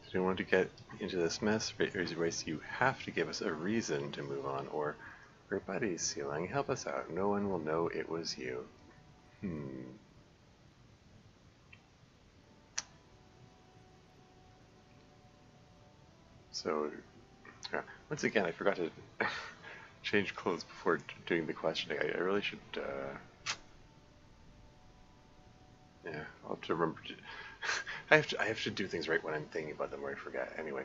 If you want to get into this mess, Race, you have to give us a reason to move on, or we're buddies, Sealang. Help us out. No one will know it was you. So, once again, I forgot to change clothes before doing the questioning. I really should, yeah, I'll have to remember to, I have to do things right when I'm thinking about them or I forget. Anyway,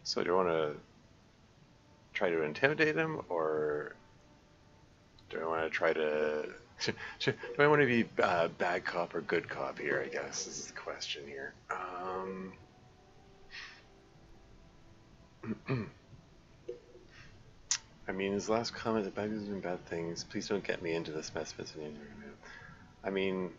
so do I want to try to intimidate him, or do I want to try to, do I want to be bad cop or good cop here, I guess, is the question here. I mean, his last comment, the bad news and bad things, please don't get me into this mess. I mean,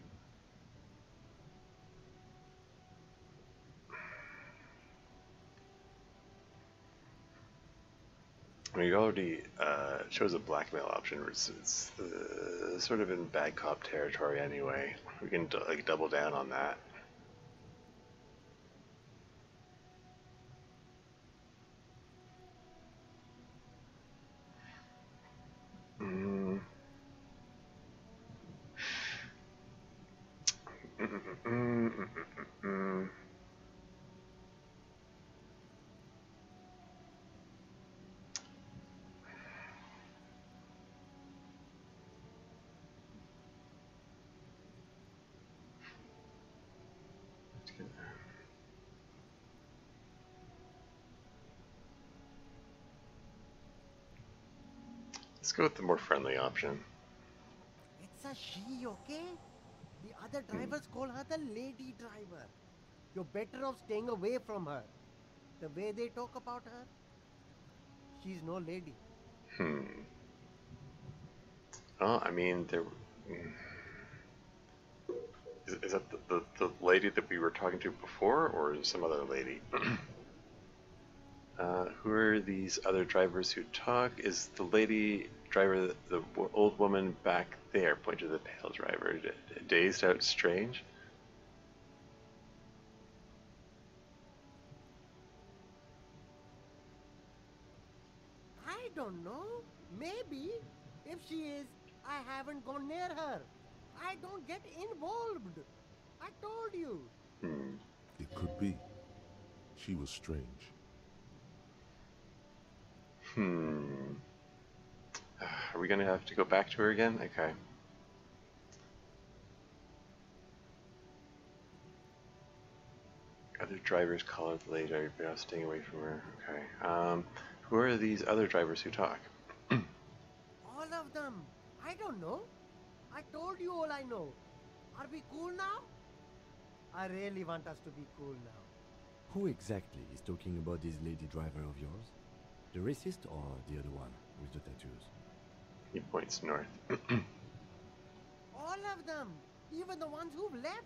you already chose a blackmail option, which it's sort of in bad cop territory anyway. We can like double down on that. Let's go with the more friendly option. It's a she, okay? The other drivers call her the lady driver. You're better off staying away from her. The way they talk about her, she's no lady. Well, I mean, there. Is that the lady that we were talking to before, or some other lady? Who are these other drivers who talk? Is the lady driver the old woman back there? Point to the pale driver. Dazed out strange? I don't know. Maybe. If she is, I haven't gone near her. I don't get involved. I told you. It could be. She was strange. Are we gonna have to go back to her again? Okay. Other drivers call it the lady driver, but staying away from her. Okay. Who are these other drivers who talk? All of them. I don't know. I told you all I know. Are we cool now? I really want us to be cool now. Who exactly is talking about this lady driver of yours? The racist or the other one with the tattoos? He points north. All of them. Even the ones who've left.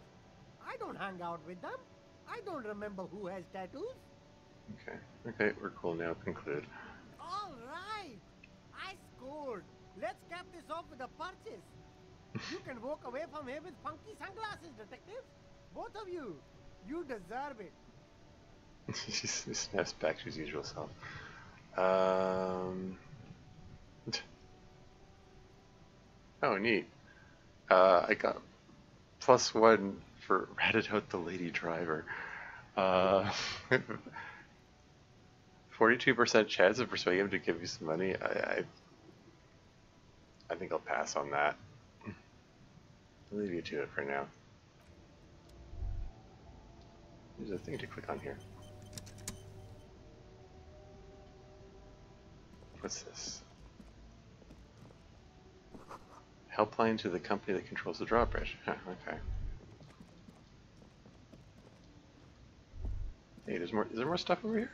I don't hang out with them. I don't remember who has tattoos. Okay. Okay, we're cool now. Conclude. All right. I scored. Let's cap this off with a purchase. You can walk away from here with funky sunglasses, detective. Both of you. You deserve it. She snaps back to his usual self. Um, oh, neat. I got +1 for ratted out the lady driver. 42% chance of persuading him to give you some money. I think I'll pass on that. I'll leave you to it for now. There's a thing to click on here. What's this? Helpline to the company that controls the drawbridge. Huh, okay. Hey, there's more. Is there more stuff over here?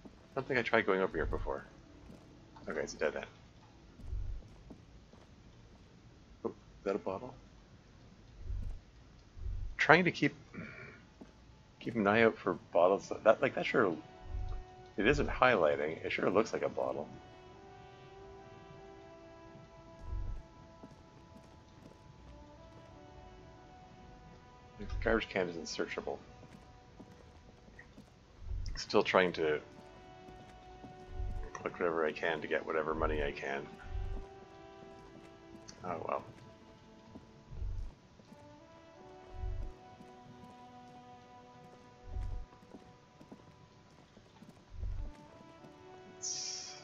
I don't think I tried going over here before. Okay, it's a dead end. Oh, is that a bottle? Trying to keep an eye out for bottles that sure. It isn't highlighting. It sure looks like a bottle. The garbage can isn't searchable. Still trying to click whatever I can to get whatever money I can. Oh well. It's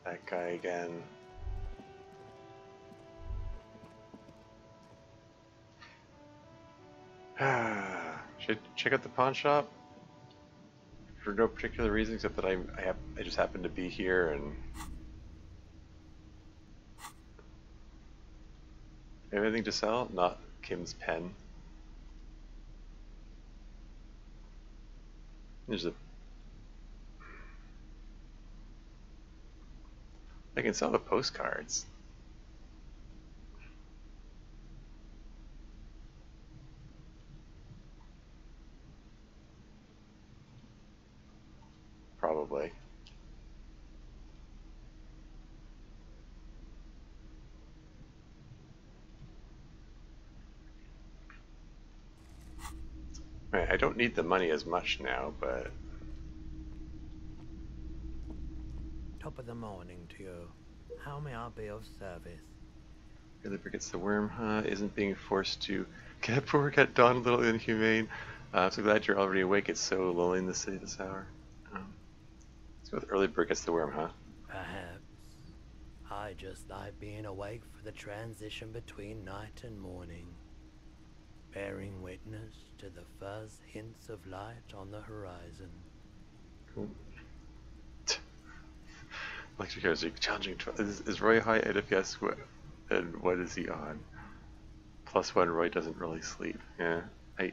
that guy again. Should I check out the pawn shop? For no particular reason except that I just happen to be here and anything to sell? Not Kim's pen. There's a I can sell the postcards. Probably. Right, I don't need the money as much now, but Top of the morning to you. How may I be of service? Really forgets the worm, huh? Isn't being forced to get up for work at dawn a little inhumane. I'm so glad you're already awake. It's so lonely in the city this hour. Let's go with early bird gets the worm, huh? Perhaps. I just like being awake for the transition between night and morning, bearing witness to the first hints of light on the horizon. Cool. Electric cars are challenging. Is Roy high at FPS? And what is he on? +1. Roy doesn't really sleep. Yeah, I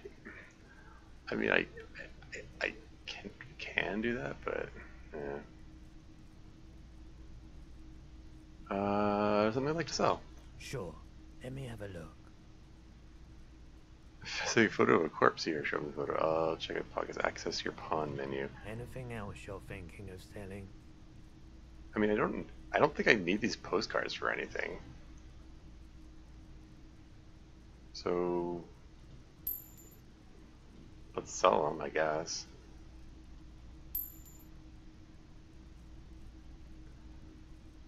mean, I can do that, but yeah. Something I'd like to sell. Sure. Let me have a look. Fascinating photo of a corpse here. Show me the photo. I'll check out pockets. Access your pawn menu. Anything else you're thinking of selling? I mean, I don't think I need these postcards for anything. So let's sell them, I guess.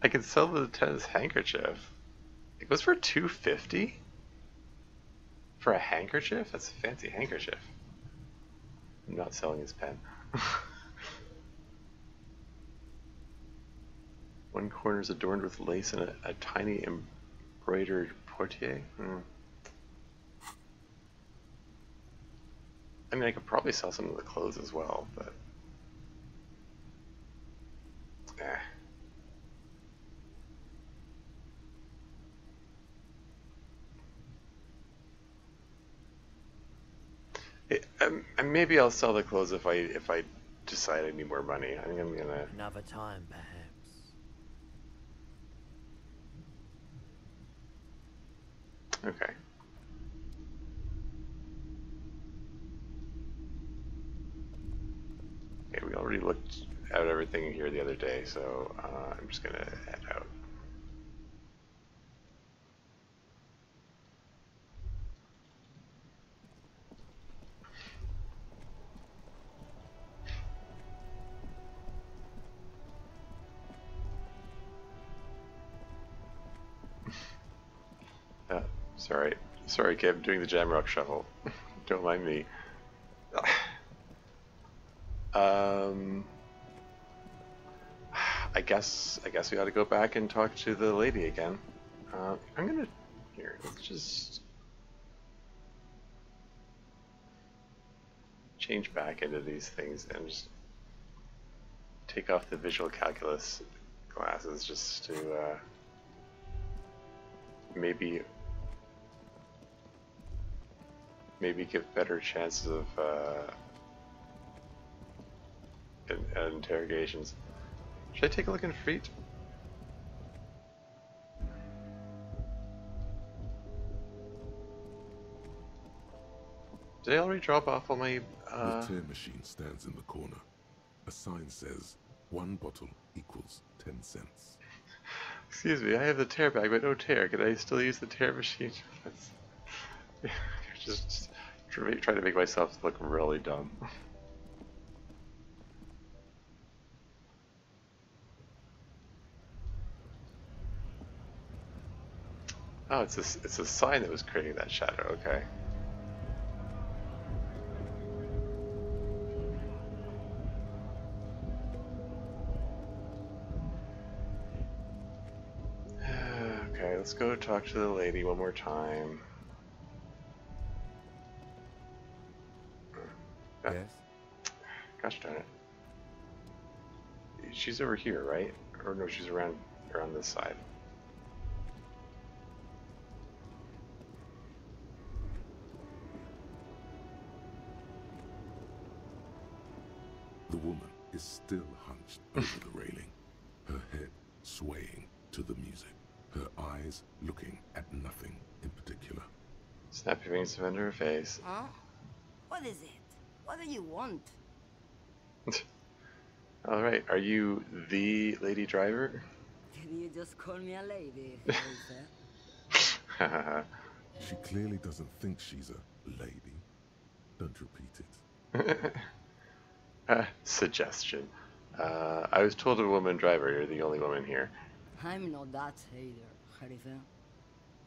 I could sell the tennis handkerchief. It goes for $250 for a handkerchief. That's a fancy handkerchief. I'm not selling his pen. One corner is adorned with lace and a tiny embroidered portiere. I mean, I could probably sell some of the clothes as well, but maybe I'll sell the clothes if I decide I need more money. I think I'm gonna. Another time, perhaps. Okay. Okay, we already looked at everything here the other day, so I'm just gonna head out. Sorry. Sorry, Kev, I'm doing the Jamrock shuffle. Don't mind me. I guess we ought to go back and talk to the lady again. I'm gonna let's just change back into these things and just take off the visual calculus glasses just to maybe give better chances of interrogations. Should I take a look in Freet? Did I already drop off all my The tear machine stands in the corner. A sign says 1 bottle equals 10 cents. Excuse me, I have the tear bag, but no tear. Can I still use the tear machine? just try to make myself look really dumb. Oh, it's a sign that was creating that shadow. Okay. Okay, let's go talk to the lady one more time. Yes? Gosh darn it. She's over here, right? Or no, she's around this side. The woman is still hunched over the railing, her head swaying to the music, her eyes looking at nothing in particular. Snap your fingers into her face. Huh? What is it? What do you want? Alright, are you the lady driver? Did you just call me a lady? She clearly doesn't think she's a lady. Don't repeat it. Suggestion. I was told a woman driver, you're the only woman here. I'm not that either, Harifa.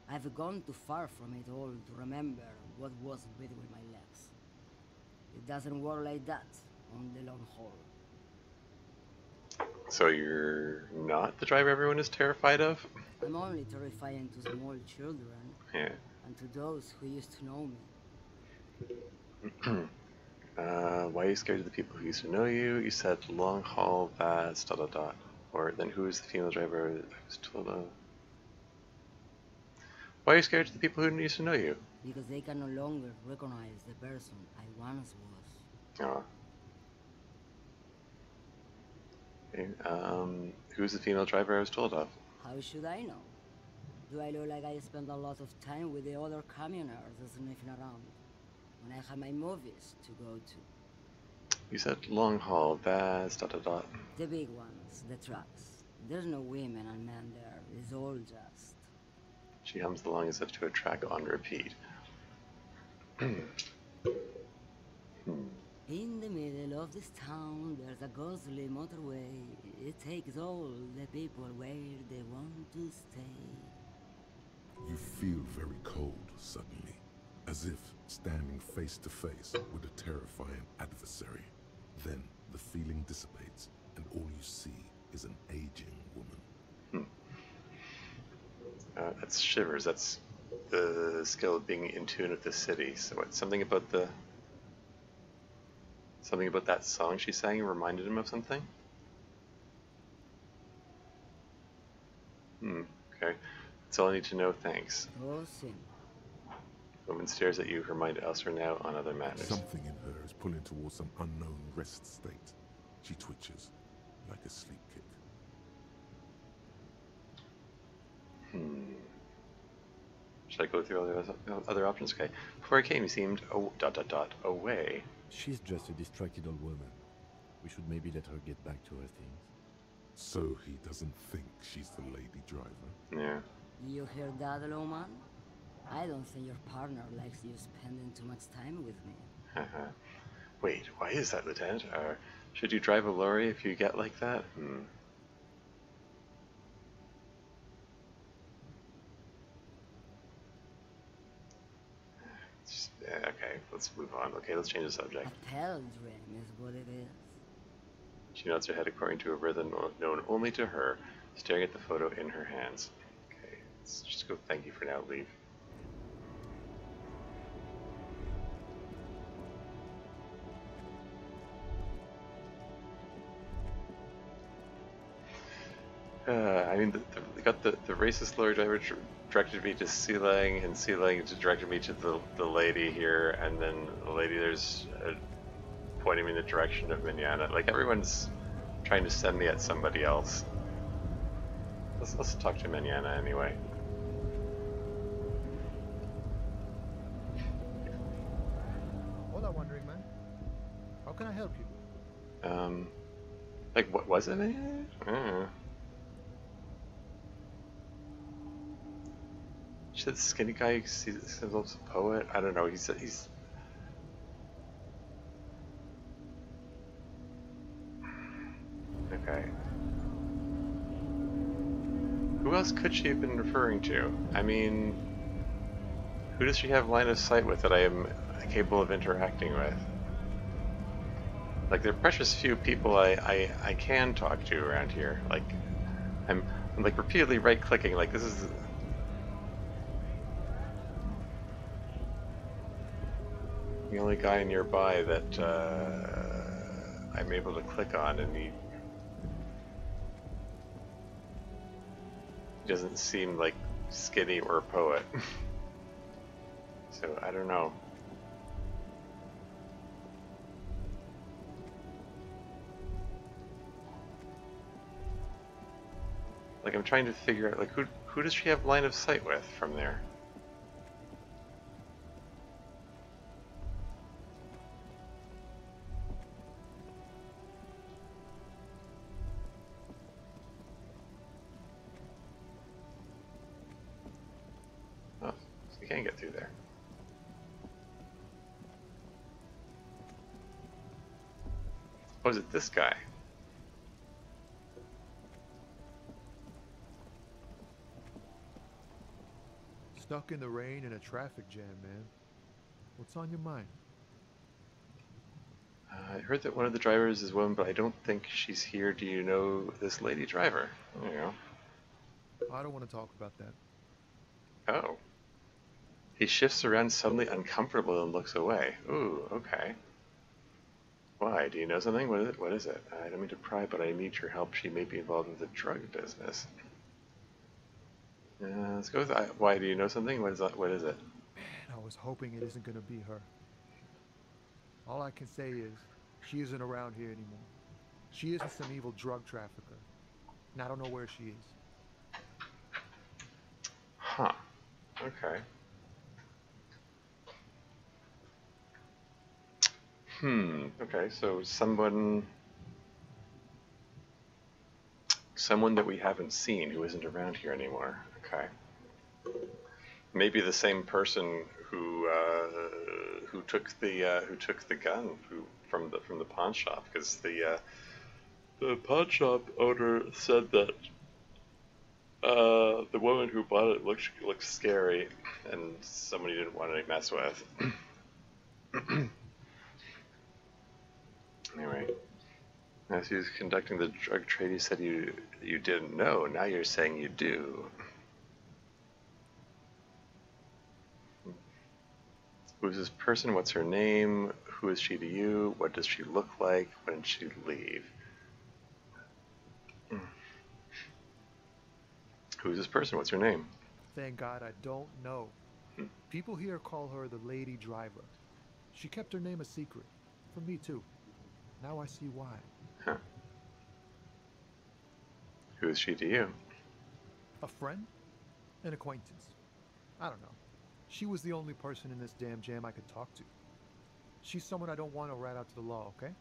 I've gone too far from it all to remember what wasn't between my legs. It doesn't work like that on the long haul. So you're not the driver everyone is terrified of? I'm only terrifying to small children. Yeah. And to those who used to know me. Why are you scared of the people who used to know you? You said long haul, that's ... Or then who is the female driver I was told of? Why are you scared of the people who used to know you? Because they can no longer recognize the person I once was. Oh. Okay, who's the female driver I was told of? How should I know? Do I look like I spend a lot of time with the other communers sniffing around when I have my movies to go to? You said long haul, that's ... The big ones, the trucks. There's no women and men there. It's all just... She hums along as if to a track on repeat. In the middle of this town, there's a ghostly motorway. It takes all the people where they want to stay. You feel very cold suddenly, as if standing face to face with a terrifying adversary. Then the feeling dissipates, and all you see is an aging woman. That's Shivers. That's the skill of being in tune with the city. So what? Something about that song she sang reminded him of something? Okay. That's all I need to know, thanks. Awesome. Woman stares at you, her mind elsewhere now on other matters. Something in her is pulling towards some unknown rest state. She twitches, like a sleep kick. Should I go through all the other options? Okay. Before I came, you seemed away. She's just a distracted old woman. We should maybe let her get back to her things. So he doesn't think she's the lady driver? Yeah. You hear that, Loman? I don't think your partner likes you spending too much time with me. Wait, why is that, Lieutenant? Should you drive a lorry if you get like that? Okay, let's move on. Okay, let's change the subject. A telegram is what it is. She nods her head according to a rhythm known only to her, staring at the photo in her hands. Okay, let's just go thank you for now, leave. I mean, they got the racist lorry driver directed me to Sealang, and Sealang directed me to the lady here, and then the lady there's pointing me in the direction of Mignana. Like, everyone's trying to send me at somebody else. Let's talk to Mignana anyway. Hola, Wandering Man. How can I help you? Like, what was it, Mignana? I don't know. She said skinny guy who sees himself as a poet? I don't know, he's... Okay. Who else could she have been referring to? I mean... Who does she have line of sight with that I am capable of interacting with? Like, there are precious few people I can talk to around here. Like, I'm like repeatedly right-clicking, like this is... the only guy nearby that I'm able to click on, and he doesn't seem like skinny or a poet. So I don't know. Like, I'm trying to figure out, like, who does she have line of sight with from there? Oh, so you can't get through there. Oh, is it this guy? Stuck in the rain in a traffic jam, man. What's on your mind? I heard that one of the drivers is woman, but I don't think she's here. Do you know this lady driver? There you go. I don't want to talk about that. Oh. He shifts around suddenly uncomfortable and looks away. Ooh, okay. Why? Do you know something? What is it? I don't mean to pry, but I need your help. She may be involved with the drug business. Let's go with that. Why? Do you know something? What is that? What is it? Man, I was hoping it isn't going to be her. All I can say is, she isn't around here anymore. She isn't some evil drug trafficker. And I don't know where she is. Huh. Okay. Okay, so someone that we haven't seen who isn't around here anymore. Okay. Maybe the same person who took the gun from the pawn shop, because the pawn shop owner said that the woman who bought it looked scary and someone he didn't want to mess with. Anyway, as he was conducting the drug trade, you said you didn't know. Now you're saying you do. Who is this person? What's her name? Who is she to you? What does she look like? When did she leave? Who is this person? What's her name? Thank God I don't know. People here call her the lady driver. She kept her name a secret. From me too. Now I see why. Huh. Who is she to you? A friend? An acquaintance. I don't know. She was the only person in this damn jam I could talk to. She's someone I don't want to rat out to the law, okay?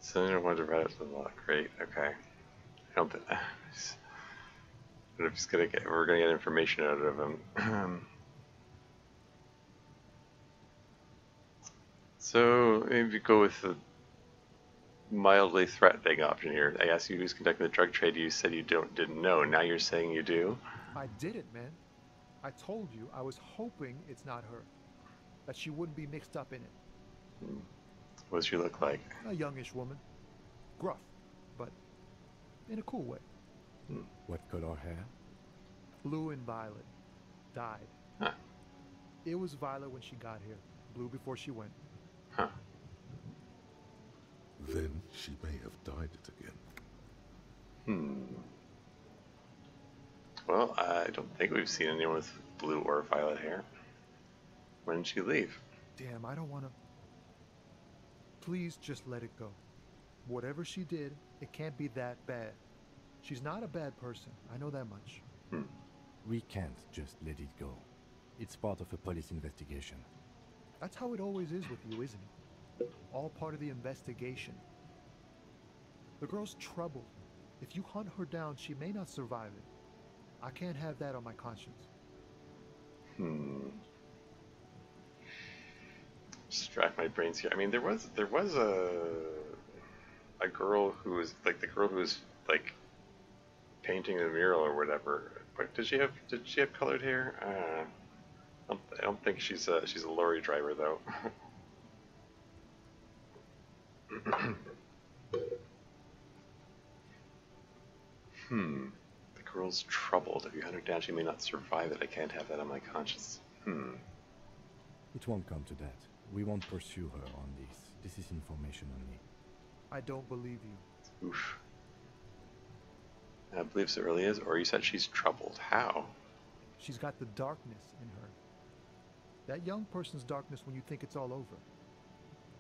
So I don't want to rat out to the law. Great, okay. I don't think... But if we're gonna get information out of him. So maybe go with the mildly threatening option here. I asked you who's conducting the drug trade. You said you didn't know. Now you're saying you do. I did it, man. I told you I was hoping it's not her. That she wouldn't be mixed up in it. What does she look like? A youngish woman. Gruff, but in a cool way. What color hair? Blue and violet. Dyed. Huh. It was violet when she got here. Blue before she went. Huh. Then she may have dyed it again. Well, I don't think we've seen anyone with blue or violet hair. When did she leave? Damn, I don't want to... Please just let it go. Whatever she did, it can't be that bad. She's not a bad person. I know that much. We can't just let it go. It's part of a police investigation. That's how it always is with you, isn't it? All part of the investigation. The girl's troubled. If you hunt her down, she may not survive it. I can't have that on my conscience. Just rack my brains here. I mean, there was a girl who was like the girl who was like painting the mural or whatever. But did she have colored hair? I don't think she's a lorry driver though. The girl's troubled. If you hunt her down, she may not survive it. I can't have that on my conscience. It won't come to that. We won't pursue her on this. This is information only. I don't believe you. Oof. I believe so really is. Or you said she's troubled. How? She's got the darkness in her. That young person's darkness when you think it's all over.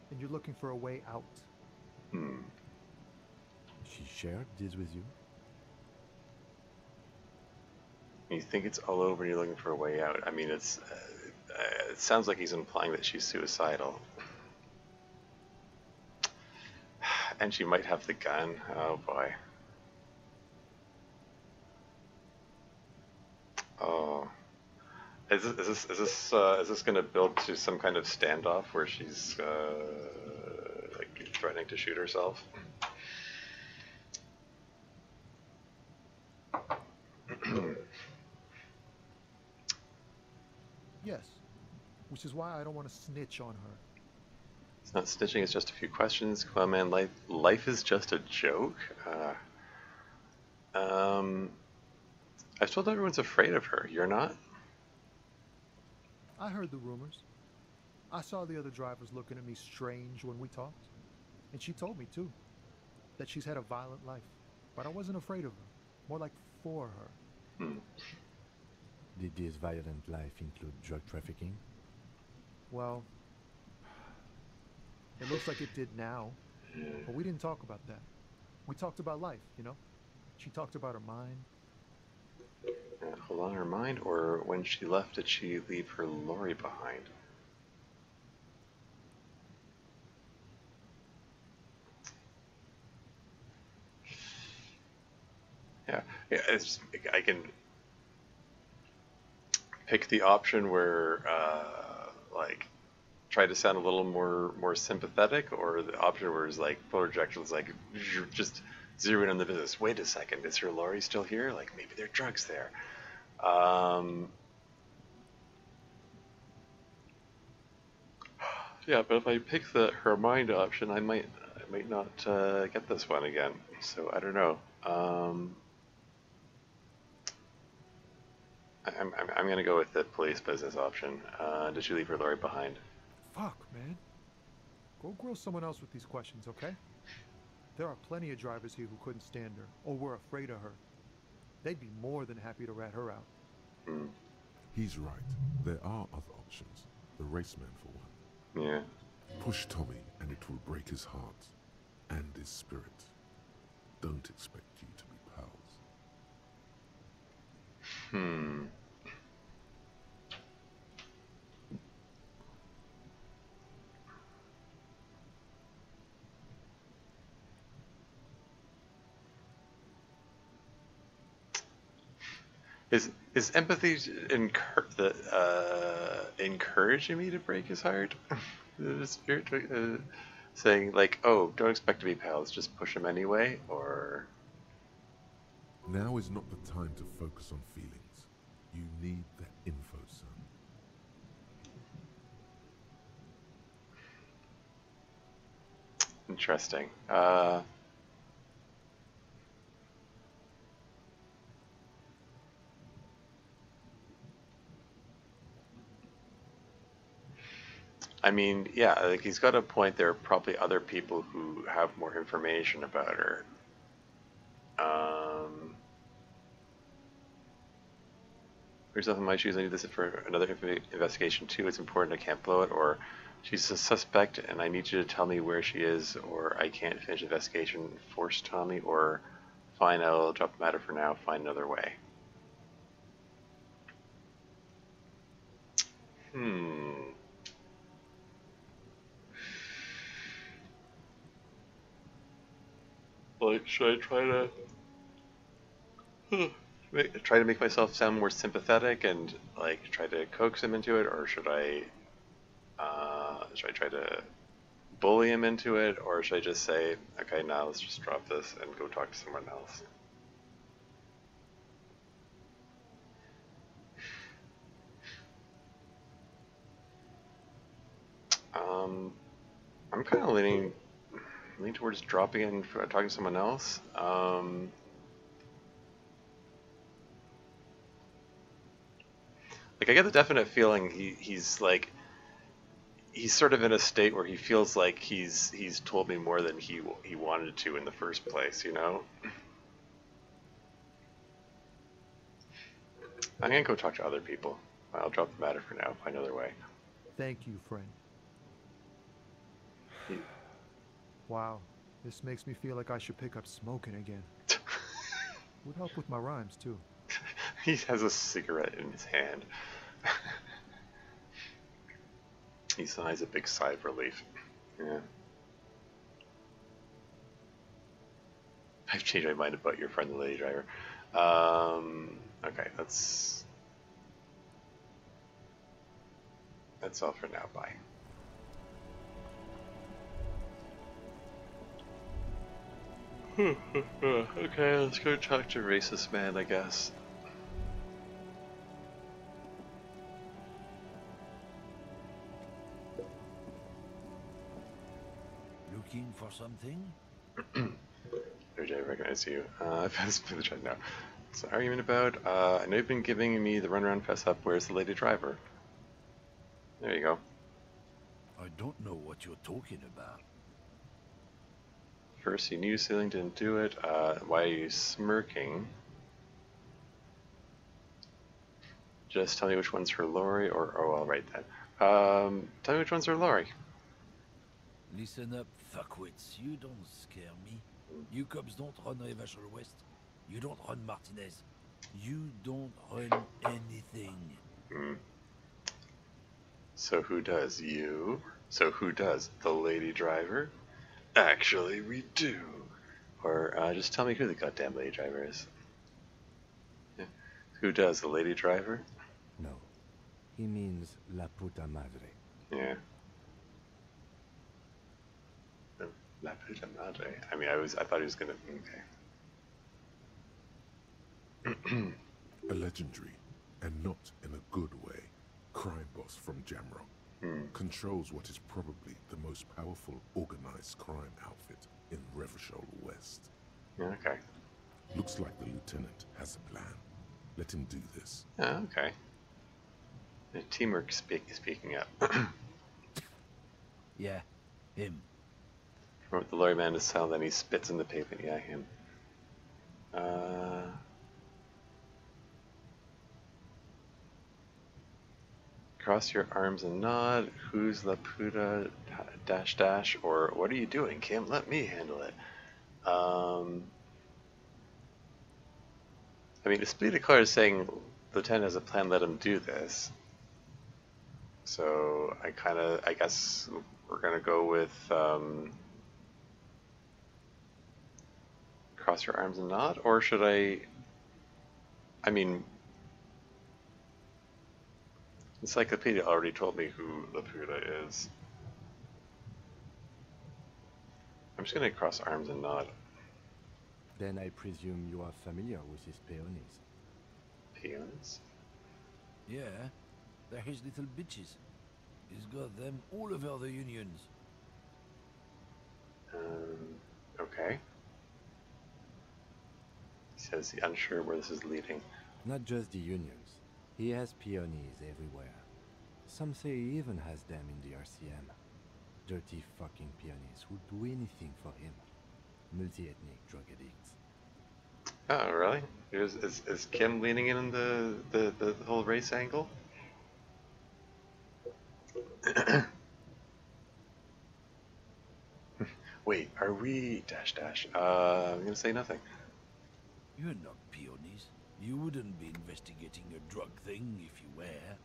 And you're looking for a way out. She shared this with you? You think it's all over and you're looking for a way out. I mean, it sounds like he's implying that she's suicidal. And she might have the gun. Oh boy. Oh. Is this going to build to some kind of standoff where she's like threatening to shoot herself? Yes. Which is why I don't want to snitch on her. It's not snitching, it's just a few questions. Come on, man, life is just a joke? I was told everyone's afraid of her. You're not? I heard the rumors. I saw the other drivers looking at me strange when we talked. And she told me, too, that she's had a violent life. But I wasn't afraid of her. More like for her. Did this violent life include drug trafficking? Well, it looks like it did now. But we didn't talk about that. We talked about life, you know? She talked about her mind. Hold on, her mind? Or when she left, did she leave her lorry behind? Yeah, I can pick the option where, like, try to sound a little more sympathetic, or the option where it's like full rejection is like just zero in on the business. Wait a second, is her lorry still here? Like maybe there are drugs there. Yeah, but if I pick her mind option, I might not get this one again. So I don't know. I'm gonna go with the police business option. Did she leave her lorry behind? Fuck, man. Go grill someone else with these questions, okay? There are plenty of drivers here who couldn't stand her, or were afraid of her. They'd be more than happy to rat her out. He's right. There are other options. The raceman, for one. Yeah. Push Tommy, and it will break his heart and his spirit. Don't expect you to be pals. Is empathy encouraging me to break his heart? The spirit saying like, oh, don't expect to be pals, just push him anyway, or Now is not the time to focus on feelings. You need that info, son. Interesting. I mean, yeah, like he's got a point. There are probably other people who have more information about her. For yourself in my shoes, I need this for another investigation too. It's important. I can't blow it. Or she's a suspect, and I need you to tell me where she is, or I can't finish the investigation. Force tell me, or fine, I'll drop the matter for now. Find another way. Like, should I try to make myself sound more sympathetic and like try to coax him into it, or should I try to bully him into it, or should I just say, okay, now let's just drop this and go talk to someone else? I'm kind of leaning towards dropping it and talking to someone else. Like I get the definite feeling he's sort of in a state where he feels like he's told me more than he wanted to in the first place, you know? I'm gonna go talk to other people. I'll drop the matter for now, find another way. Thank you, friend. Wow, this makes me feel like I should pick up smoking again. Would help with my rhymes, too. He has a cigarette in his hand. He sighs a big sigh of relief. Yeah. I've changed my mind about your friend, the lady driver. Okay, that's all for now. Bye. Okay, let's go talk to racist man, I guess. Looking for something? I recognize you. I've had this the chat now. What's the argument about? I know you've been giving me the runaround fess up. Where's the lady driver? There you go. I don't know what you're talking about. First, you knew sailing didn't do it. Why are you smirking? Just tell me which one's for Lori, or oh, I'll write that. Tell me which one's for Lori. Listen up, fuckwits. You don't scare me. You cubs don't run Revachol West. You don't run Martinez. You don't run anything. So who does? You? So who does? The lady driver? Actually, we do. Or just tell me who the goddamn lady driver is. Yeah. Who does? The lady driver? No. He means la puta madre. Yeah. La puta madre. I mean, I thought he was gonna. Okay. A legendary, and not in a good way, crime boss from Jamrock. Controls what is probably the most powerful organized crime outfit in Revachol West. Okay. Looks like the lieutenant has a plan. Let him do this. Okay. The teamwork speaking up. Yeah, him. Wrote the lorry man to sell, then he spits in the pavement. Yeah, him. Cross your arms and nod. Who's La Puta dash dash? Or what are you doing, Kim? Let me handle it. I mean, Esprit de Corps is saying Lieutenant has a plan, let him do this. So I guess we're gonna go with cross your arms and nod, or should I mean, Encyclopedia already told me who Laputa is. I'm just gonna cross arms and nod. Then I presume you are familiar with his peonies. Peons? Yeah, they're his little bitches. He's got them all over the unions. Okay. He says he's unsure where this is leading. Not just the unions. He has peonies everywhere. Some say he even has them in the RCM. Dirty fucking peonies who'd do anything for him. Multi-ethnic drug addicts. Oh, really? Is Kim leaning in on the whole race angle? Wait, are we dash dash? I'm gonna say nothing. You're not peonies. You wouldn't be investigating a drug thing if you were.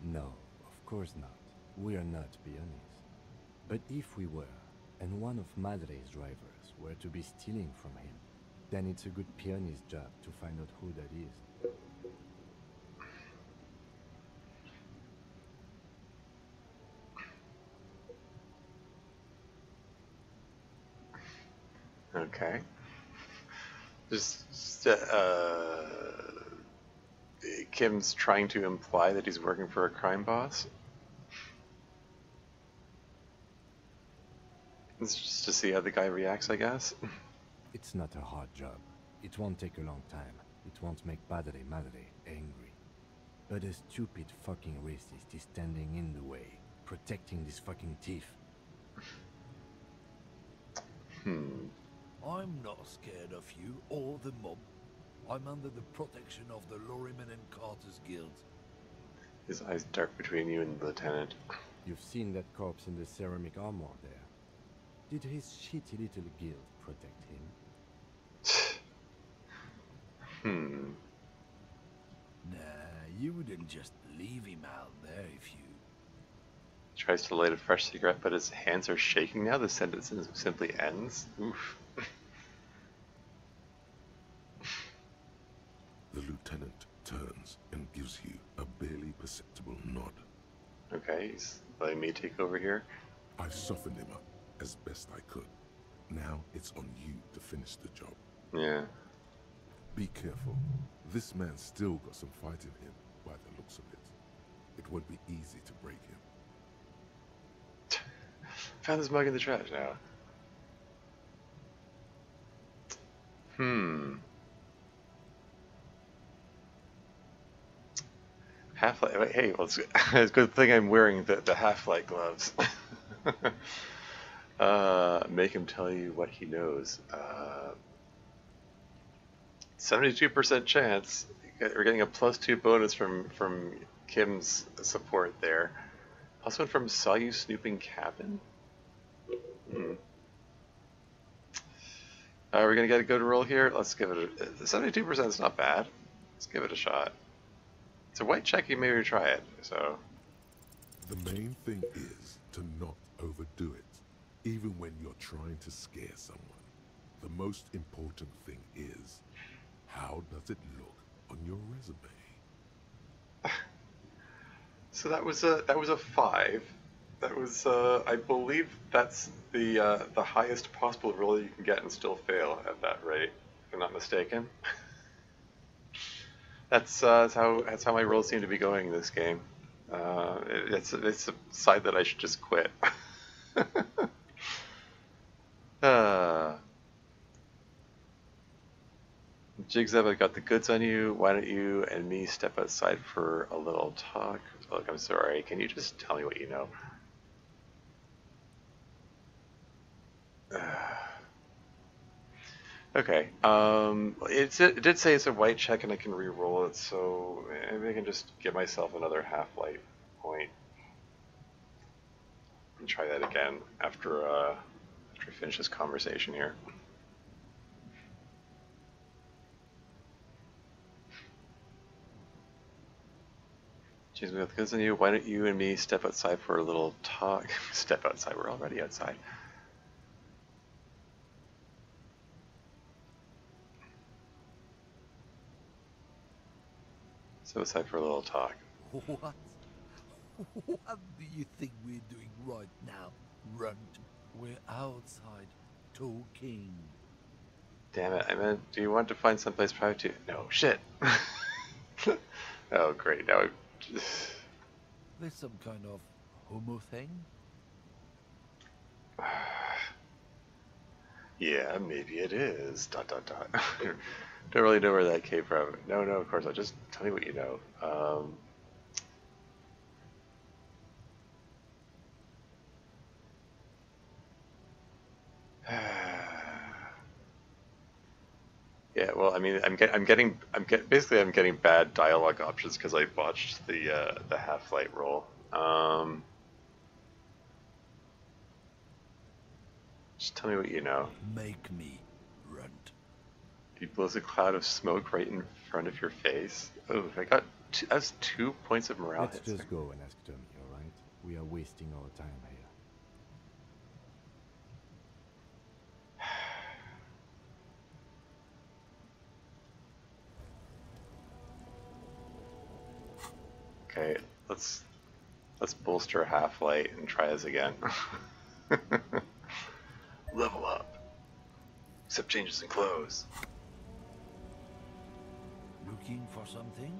No, of course not. We are not peonies. But if we were, and one of Madre's drivers were to be stealing from him, then it's a good peony's job to find out who that is. Okay. Just Kim's trying to imply that he's working for a crime boss. It's just to see how the guy reacts, I guess. It's not a hard job. It won't take a long time. It won't make Madre angry. But a stupid fucking racist is standing in the way, protecting this fucking thief. I'm not scared of you or the mob. I'm under the protection of the Lorrymen and Carters Guild. His eyes dart between you and the lieutenant. You've seen that corpse in the ceramic armor there. Did his shitty little guild protect him? Nah, you wouldn't just leave him out there if you... Tries to light a fresh cigarette, but his hands are shaking now. The sentence simply ends. Oof. The lieutenant turns and gives you a barely perceptible nod. Okay, he's letting me take over here. I've softened him up as best I could. Now it's on you to finish the job. Yeah. Be careful. This man's still got some fight in him, by the looks of it. It won't be easy to break him. Found this mug in the trash now. Half-light. Hey, well, it's a good thing I'm wearing the half-light gloves. Make him tell you what he knows. 72% chance. We're getting a +2 bonus from Kim's support there. Also from Saw You Snooping Cabin. We're gonna get a good roll here. Let's give it a 72% is not bad. Let's give it a shot. It's a white check, you may retry it, so. The main thing is to not overdo it, even when you're trying to scare someone. The most important thing is, how does it look on your resume? So that was a 5. That was I believe that's the highest possible roll you can get and still fail at that rate, if I'm not mistaken. That's how my rolls seem to be going in this game. It's a side that I should just quit. Jigzeb, I got the goods on you. Why don't you and me step outside for a little talk? Look, I'm sorry. Can you just tell me what you know? Okay. It did say it's a white check and I can re-roll it, so maybe I can just give myself another half-light point. And try that again after I finish this conversation here. Jeez, we got the goods on you. Why don't you and me step outside for a little talk? Step outside. We're already outside. Step outside for a little talk. What? What do you think we're doing right now, runt? We're outside talking. Damn it, I meant, do you want to find someplace private to? No, shit. Oh, great, now There's some kind of homo thing? yeah, maybe it is. Dot dot dot. Don't really know where that came from. No, of course, I'll just tell me what you know. Yeah, well, I mean, basically I'm getting bad dialogue options because I botched the half-light roll. Just tell me what you know. Make me runt. He blows a cloud of smoke right in front of your face. Oh, I got that's 2 points of morale Let's hits. just go and ask Tommy, alright? We are wasting our time here. Okay, let's bolster half-light and try this again. Level up. Except changes in clothes. Looking for something?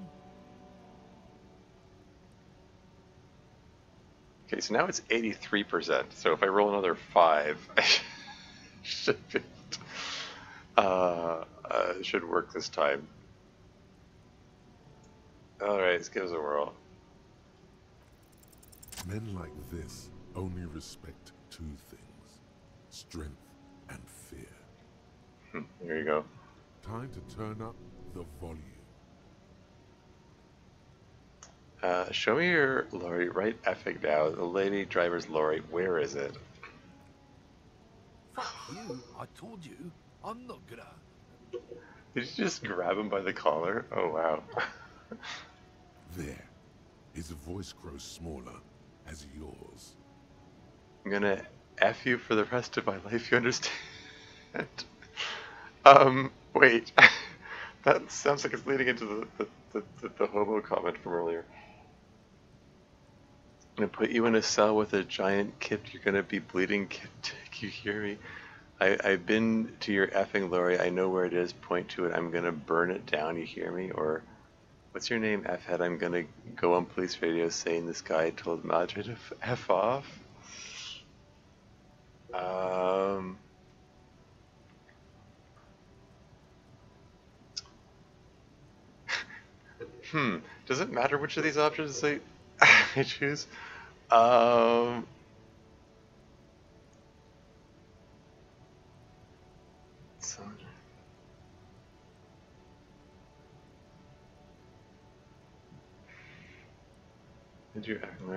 Okay, so now it's 83%. So if I roll another 5, I should be, should work this time. Alright, let's give it a whirl. Men like this only respect two things: strength and fear. There you go. Time to turn up the volume. Show me your lorry right effing now. The lady driver's lorry, where is it? Fuck you, I told you, I'm not gonna... Did you just grab him by the collar? Oh wow. There. His voice grows smaller as yours. I'm gonna F you for the rest of my life, you understand? Wait. That sounds like it's leading into the homo comment from earlier. I'm gonna put you in a cell with a giant kid. You're gonna be bleeding, kid. You hear me? I've been to your effing lorry. I know where it is. Point to it. I'm gonna burn it down. You hear me? Or, what's your name, F-head? I'm gonna go on police radio saying this guy told Madre to F off. Does it matter which of these options I choose? I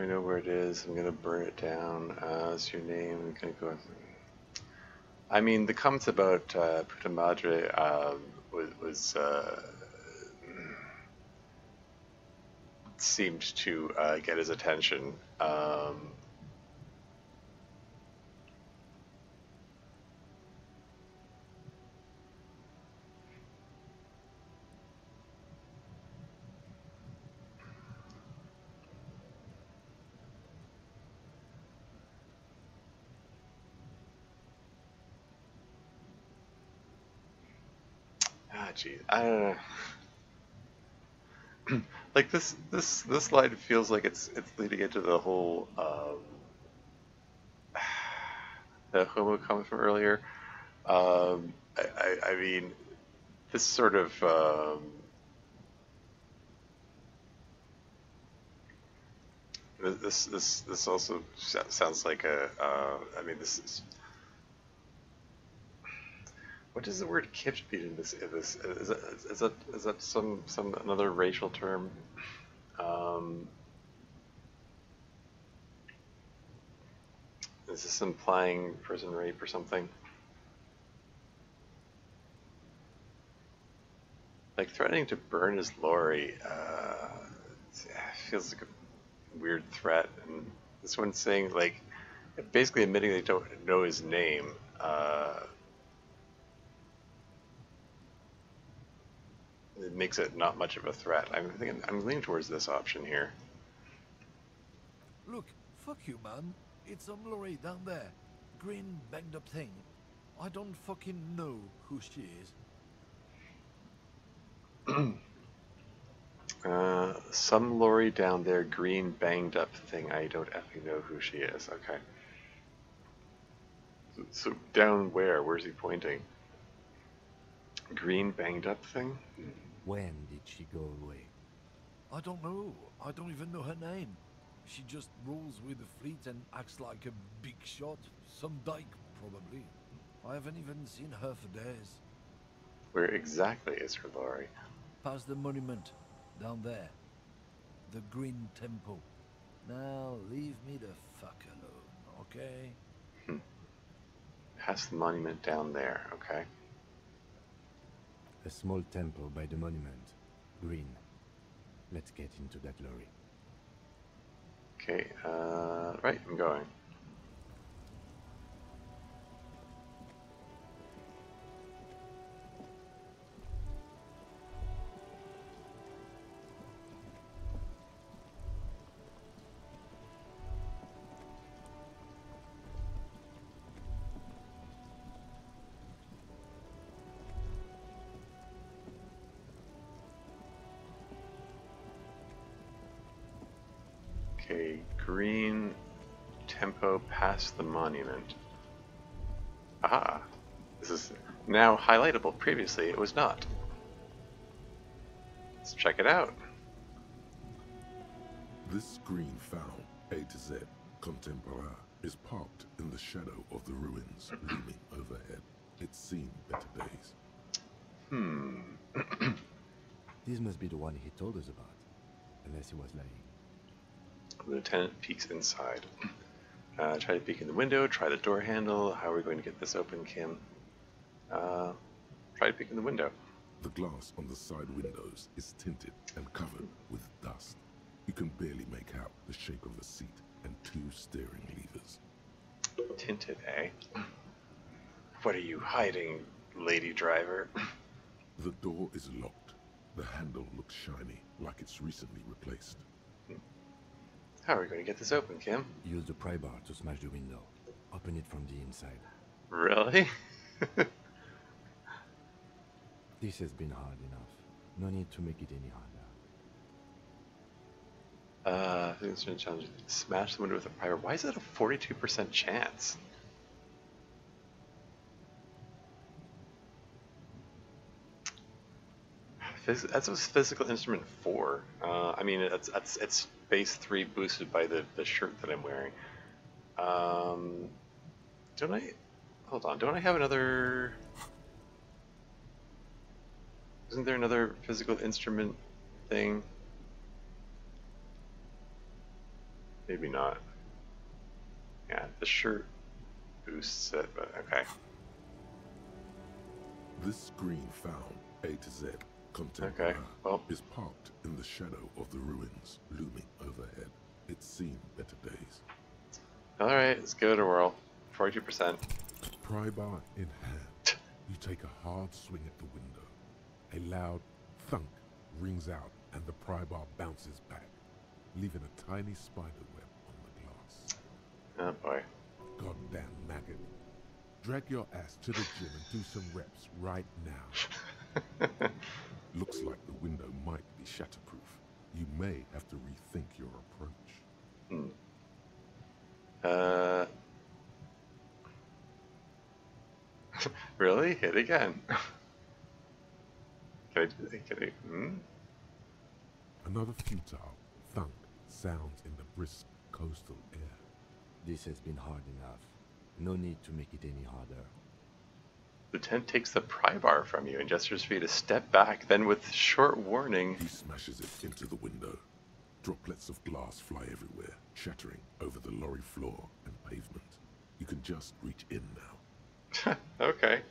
know where it is. I'm gonna burn it down. What's your name? I'm gonna go. I mean, the comments about Puta Madre seemed to get his attention. Geez, I don't know. Like this line feels like it's leading into the whole the homo comment from earlier. I mean, this sort of this also sounds like a I mean, this is. What does the word kitsch mean in this? Is that some another racial term? Is this implying prison rape or something? Like threatening to burn his lorry feels like a weird threat, and this one's saying like basically admitting they don't know his name. It makes it not much of a threat. I'm leaning towards this option here. Look, fuck you, man. It's some lorry down there. green banged up thing. I don't fucking know who she is. Some lorry down there, green banged up thing. I don't effing know who she is. Okay. So down where? Where's he pointing? Green banged up thing? When did she go away? I don't know. I don't even know her name. She just rolls with the fleet and acts like a big shot. Some dyke, probably. I haven't even seen her for days. Where exactly is her lorry? Past the monument. Down there. The Green Temple. Now, leave me the fuck alone, okay? Past the monument down there, okay. A small temple by the monument. Green. Let's get into that lorry. Okay, right, I'm going. Okay, green tempo past the monument. Aha! This is now highlightable. Previously, it was not. Let's check it out. This green fowl, A to Z, contemporary, is parked in the shadow of the ruins looming overhead. It's seen better days. This must be the one he told us about. Unless he was lying. The lieutenant peeks inside. Try to peek in the window, try the door handle. How are we going to get this open, Kim? Try to peek in the window. The glass on the side windows is tinted and covered with dust. You can barely make out the shape of a seat and 2 steering levers. Tinted, eh? What are you hiding, lady driver? The door is locked. The handle looks shiny, like it's recently replaced. How are we going to get this open, Kim? Use the pry bar to smash the window. Open it from the inside. Really? This has been hard enough. No need to make it any harder. I think it's going to challenge. Smash the window with a pry bar. Why is that a 42% chance? That's was physical instrument 4. I mean, it's base 3 boosted by the shirt that I'm wearing. Don't I? Hold on. Don't I have another? Isn't there another physical instrument thing? Maybe not. Yeah, the shirt boosts it, but okay. This green found, A to Z, Okay, well. is parked in the shadow of the ruins looming overhead. It's seen better days. Alright, let's give it a whirl. 42%. Pry bar in hand, you take a hard swing at the window. A loud thunk rings out and the pry bar bounces back, leaving a tiny spider web on the glass. Oh boy. Goddamn maggot. Drag your ass to the gym and do some reps right now. Looks like the window might be shatterproof. You may have to rethink your approach. Really? Hit again. Can I, Another futile thunk sounds in the brisk coastal air. This has been hard enough. No need to make it any harder. Lieutenant takes the pry bar from you and gestures for you to step back, then with short warning... He smashes it into the window. Droplets of glass fly everywhere, shattering over the lorry floor and pavement. You can just reach in now. Okay.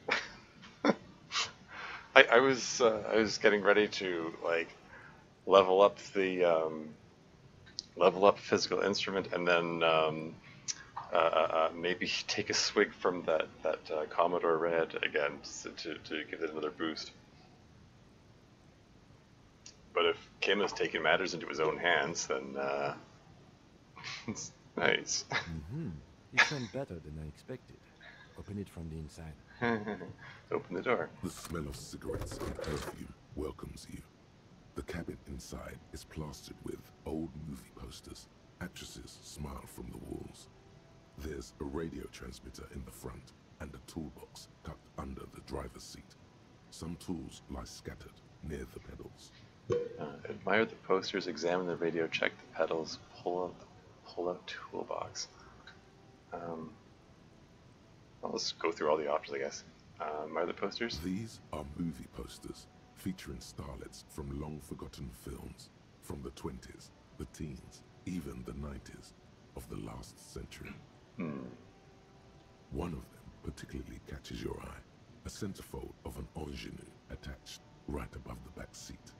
I was getting ready to like level up the physical instrument and then maybe take a swig from that Commodore Red again to give it another boost. But if Kim has taken matters into his own hands, then it's nice. It went better than I expected. Open it from the inside. Open the door. The smell of cigarettes and perfume welcomes you. The cabin inside is plastered with old movie posters. Actresses smile from the walls. There's a radio transmitter in the front and a toolbox tucked under the driver's seat. Some tools lie scattered near the pedals. Admire the posters, examine the radio, check the pedals, pull out toolbox. Well, let's go through all the options, I guess. Admire the posters. These are movie posters featuring starlets from long-forgotten films from the 20s, the teens, even the 90s of the last century. One of them particularly catches your eye, a centerfold of an ingenue attached right above the back seat.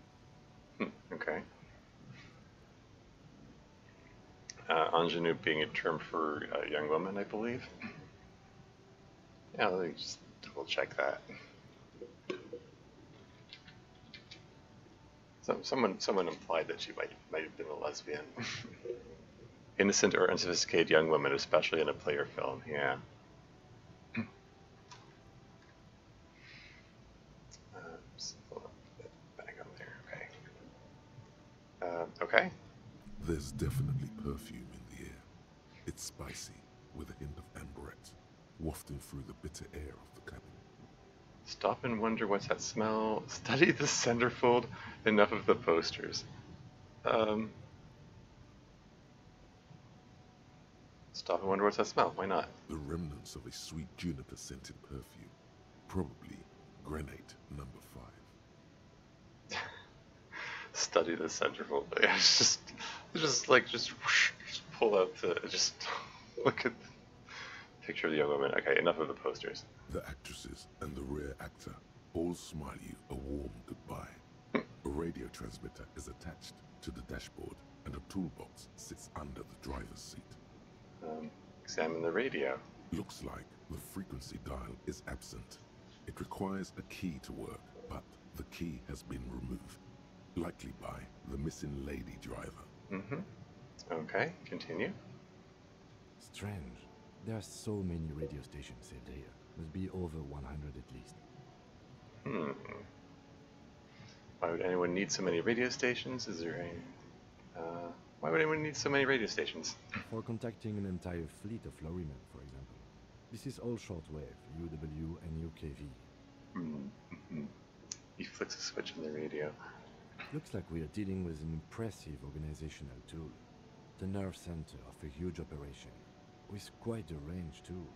Okay. Ingenue being a term for a young woman, I believe. Yeah, let me just double check that. Someone implied that she might have been a lesbian. Innocent or unsophisticated young woman, especially in a player film. Yeah. Back on there. Okay. Okay. There's definitely perfume in the air. It's spicy, with a hint of amberette, wafting through the bitter air of the cabin. Stop and wonder what's that smell. Study the centerfold. Enough of the posters. Stop and wonder what's that smell. Why not? The remnants of a sweet juniper-scented perfume. Probably granate number 5. Study the centerfold. Just whoosh, just pull out the, just look at the picture of the young woman. Okay, enough of the posters. The actresses and the rare actor all smile you a warm goodbye. A radio transmitter is attached to the dashboard, and a toolbox sits under the driver's seat. Examine the radio. Looks like the frequency dial is absent. It requires a key to work, but the key has been removed, likely by the missing lady driver. Okay, continue. Strange. There are so many radio stations saved here. Must be over 100 at least. Why would anyone need so many radio stations? Is there any... why would anyone need so many radio stations? For contacting an entire fleet of lorrymen, for example. This is all shortwave, UW and UKV. He flicks a switch on the radio. Looks like we are dealing with an impressive organizational tool. The nerve center of a huge operation, with quite a range too.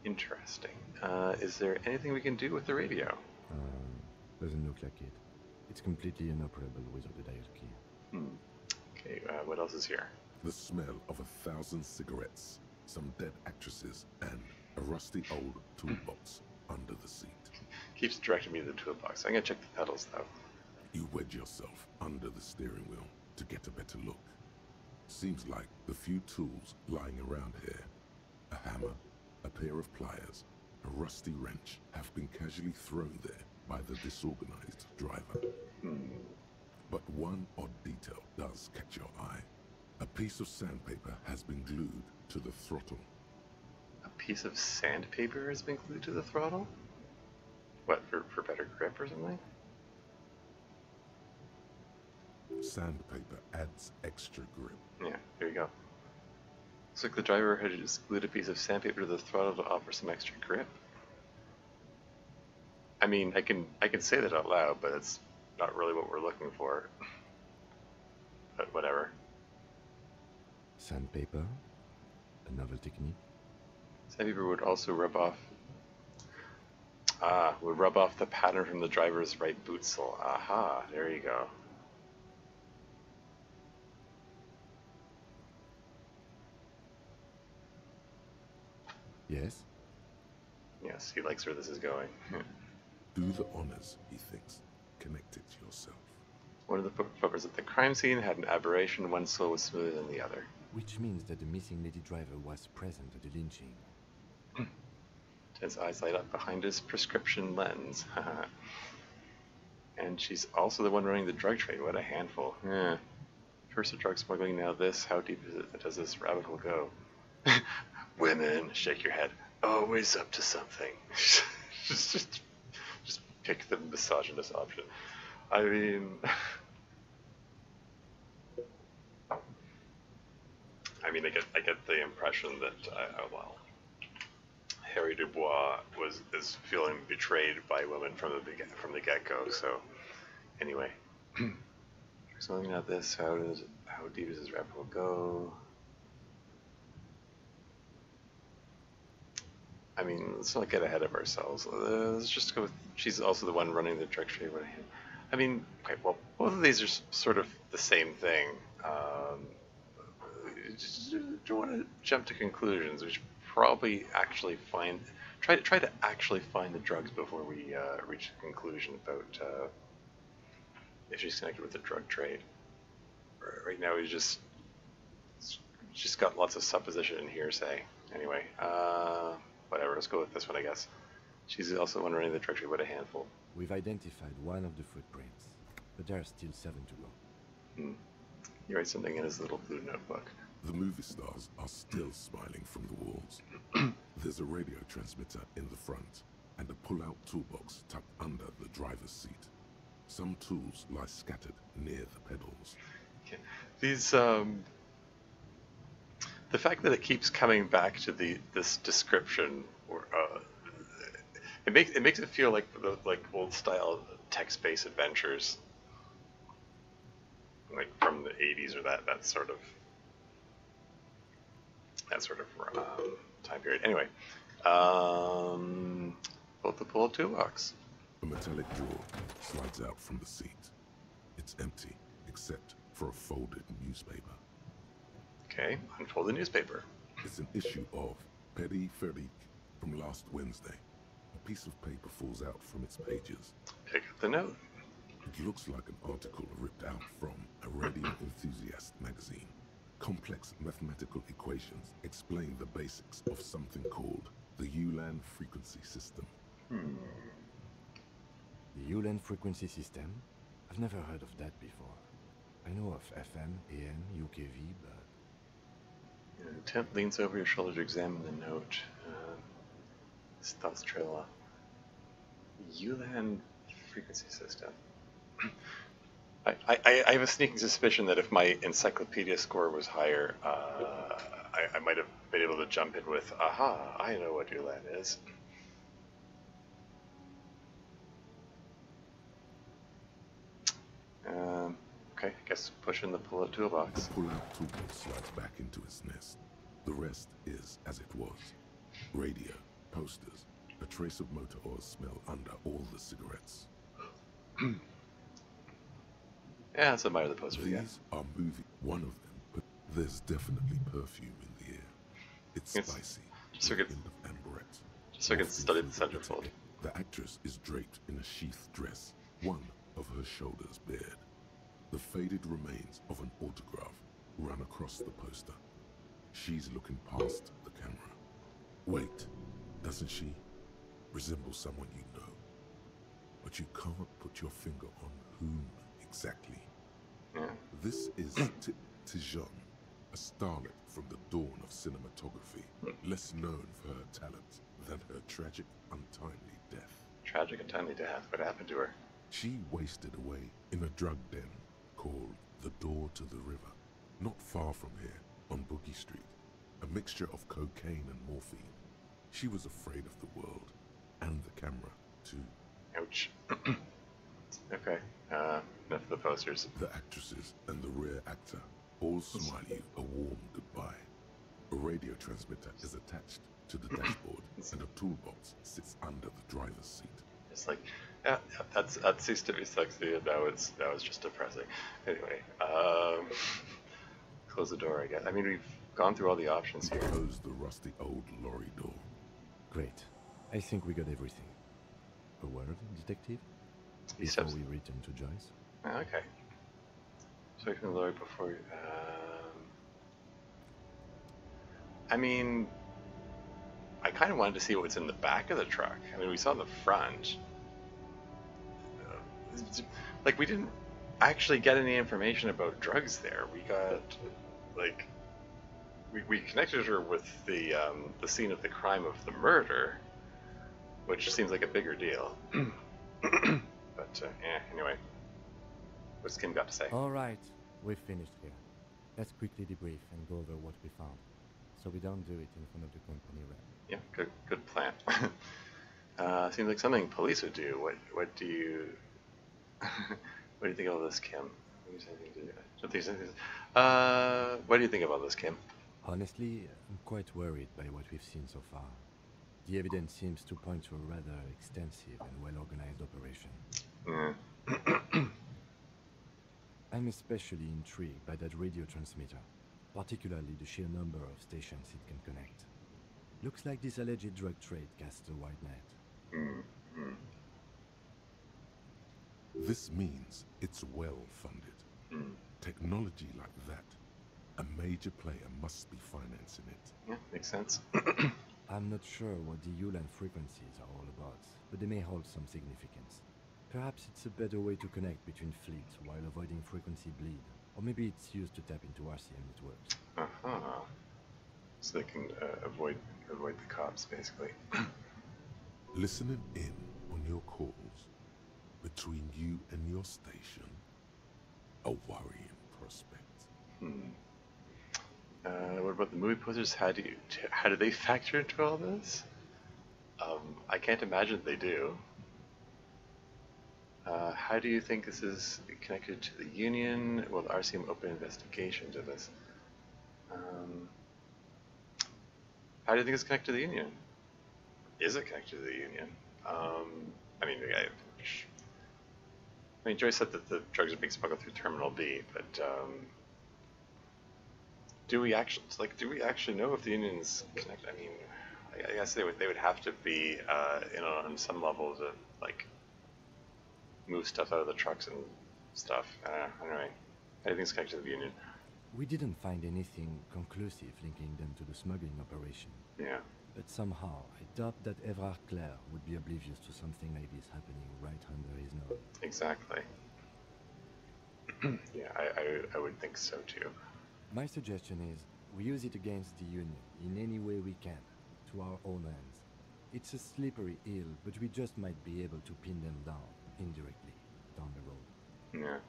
Interesting. Is there anything we can do with the radio? Doesn't look like it. It's completely inoperable without a dial key. Okay, what else is here? The smell of 1,000 cigarettes, some dead actresses, and a rusty old toolbox under the seat. Keeps directing me to the toolbox. I'm gonna check the pedals though. You wedge yourself under the steering wheel to get a better look. Seems like the few tools lying around here, a hammer, a pair of pliers, a rusty wrench, have been casually thrown there by the disorganized driver. But one odd detail does catch your eye. A piece of sandpaper has been glued to the throttle. A piece of sandpaper has been glued to the throttle? What, for better grip or something? Sandpaper adds extra grip. Yeah, here you go. Looks like the driver had just glued a piece of sandpaper to the throttle to offer some extra grip. I mean, I can say that out loud, but it's not really what we're looking for. But whatever. Sandpaper? A novel technique? Sandpaper would also rub off the pattern from the driver's right boot sole. Aha, there you go. Yes? Yes, he likes where this is going. Do the honors, he thinks. Connect it yourself. One of the photographers at the crime scene had an aberration. One sole was smoother than the other. Which means that the missing lady driver was present at the lynching. His eyes light up behind his prescription lens. And she's also the one running the drug trade. What a handful. First the drug smuggling, now this. How deep does this rabbit hole go? Women, shake your head. Always up to something. just pick the misogynist option. I mean, I get the impression that well, Harry Dubois is feeling betrayed by women from the get-go. So anyway, something like this. How deep does this rabbit hole go? I mean, let's not get ahead of ourselves. Let's just go with, she's also the one running the directory. I mean, okay, well, both of these are sort of the same thing. Just don't want to jump to conclusions. We should probably actually try to actually find the drugs before we reach a conclusion about if she's connected with the drug trade. Right now, we just got lots of supposition and hearsay. Anyway, whatever, let's go with this one, I guess. She's also one running the directory, but a handful. We've identified one of the footprints, but there are still 7 to go. He writes something in his little blue notebook. The movie stars are still smiling from the walls. There's a radio transmitter in the front, and a pull-out toolbox tucked under the driver's seat. Some tools lie scattered near the pedals. Okay. These, the fact that it keeps coming back to this description, or it makes it feel like old style text-based adventures, like from the 80s or that sort of time period. Anyway, both the pull toolbox. A metallic drawer slides out from the seat. It's empty, except for a folded newspaper. Okay, unfold the newspaper. It's an issue of Petit Féric from last Wednesday. A piece of paper falls out from its pages. Pick up the note. It looks like an article ripped out from a radio enthusiast magazine. Complex mathematical equations explain the basics of something called the Ulan frequency system. The Ulan frequency system? I've never heard of that before. I know of FM, AM, UKV, but... Lieutenant leans over your shoulder to examine the note. His thoughts trail off. Ulan frequency system. I have a sneaking suspicion that if my encyclopedia score was higher, I might have been able to jump in with, aha, I know what Ulan is. Okay, I guess push in the pull-out toolbox. The pull-out toolbox slides back into its nest. The rest is as it was. Radio, posters, a trace of motor oil smell under all the cigarettes. Yeah, let's admire the posters again. These are movie, one of them, but there's definitely perfume in the air. It's spicy, just so I could study the centerfold. The actress is draped in a sheath dress, one of her shoulders bared. The faded remains of an autograph run across the poster. She's looking past the camera. Wait, doesn't she resemble someone you know? But you can't put your finger on whom exactly. Yeah. This is Tijon, a starlet from the dawn of cinematography, less known for her talent than her tragic, untimely death. Tragic, untimely death? What happened to her? She wasted away in a drug den called the Door to the River, not far from here, on Boogie Street, a mixture of cocaine and morphine. She was afraid of the world, and the camera, too. Ouch. Okay, enough of the posters. The actresses and the rear actor all smile you a warm goodbye. A radio transmitter is attached to the dashboard, and a toolbox sits under the driver's seat. It's like, yeah, that ceased to be sexy, and now it's just depressing. Anyway, close the door, I guess. I mean, we've gone through all the options here. Close the rusty old lorry door. Great. I think we got everything. A word, detective? He Before steps. we return to Joyce? Okay. So you can lower before. I mean, I kind of wanted to see what's in the back of the truck. I mean, we saw the front. Like, we didn't actually get any information about drugs there. We got, like, we connected her with the scene of the crime of the murder, which seems like a bigger deal. But anyway, what's Kim got to say? All right, we've finished here. Let's quickly debrief and go over what we found, so we don't do it in front of the company rep. Yeah, good plan. Seems like something police would do. What do you what do you think about this, Kim? What do you think about this, Kim? Honestly, I'm quite worried by what we've seen so far. The evidence seems to point to a rather extensive and well-organized operation. I'm especially intrigued by that radio transmitter, particularly the sheer number of stations it can connect. Looks like this alleged drug trade casts a wide net. This means it's well funded. Technology like that, a major player must be financing it. Yeah, makes sense. I'm not sure what the Ulan frequencies are all about, but they may hold some significance. Perhaps it's a better way to connect between fleets while avoiding frequency bleed. Or maybe it's used to tap into RCM networks. So they can avoid the cops, basically. Listening in on your calls between you and your station, a worrying prospect. What about the movie posters? How do they factor into all this? I can't imagine they do. How do you think this is connected to the Union? Will the RCM open investigation to this? How do you think it's connected to the Union? Is it connected to the Union? I mean, Joyce said that the drugs are being smuggled through Terminal B, but do we actually know if the Union's connected? I mean, I guess they would have to be on some level to like move stuff out of the trucks and stuff. Anyway, how do you think it's connected to the Union? We didn't find anything conclusive linking them to the smuggling operation. Yeah. But somehow, I doubt that Evrard Claire would be oblivious to something like this happening right under his nose. Exactly. Yeah, I would think so too. My suggestion is, we use it against the Union in any way we can, to our own ends. It's a slippery hill, but we just might be able to pin them down, indirectly, down the road. Yeah.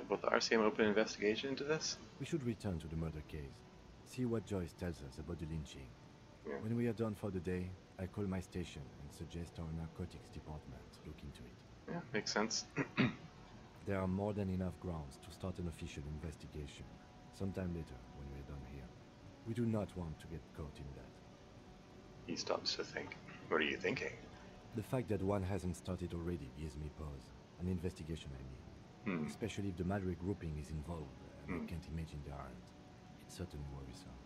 Will the RCM open an investigation into this? We should return to the murder case. See what Joyce tells us about the lynching. Yeah. When we are done for the day, I call my station and suggest our narcotics department look into it. Yeah, makes sense. There are more than enough grounds to start an official investigation, sometime later when we're done here. We do not want to get caught in that. He stops to think. What are you thinking? The fact that one hasn't started already gives me pause. An investigation, I mean. Especially if the Madrid grouping is involved, and I can't imagine they aren't. It's certainly worrisome.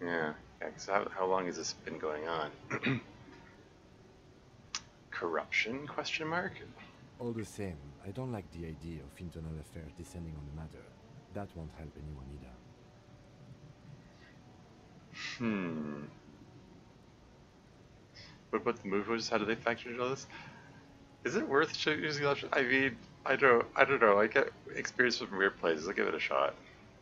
Yeah, because how long has this been going on? Corruption, question mark? All the same, I don't like the idea of internal affairs descending on the matter. That won't help anyone either. What about the movers? How do they factor into all this? Is it worth using that? I mean, I don't know. I get experience from weird places. I'll give it a shot.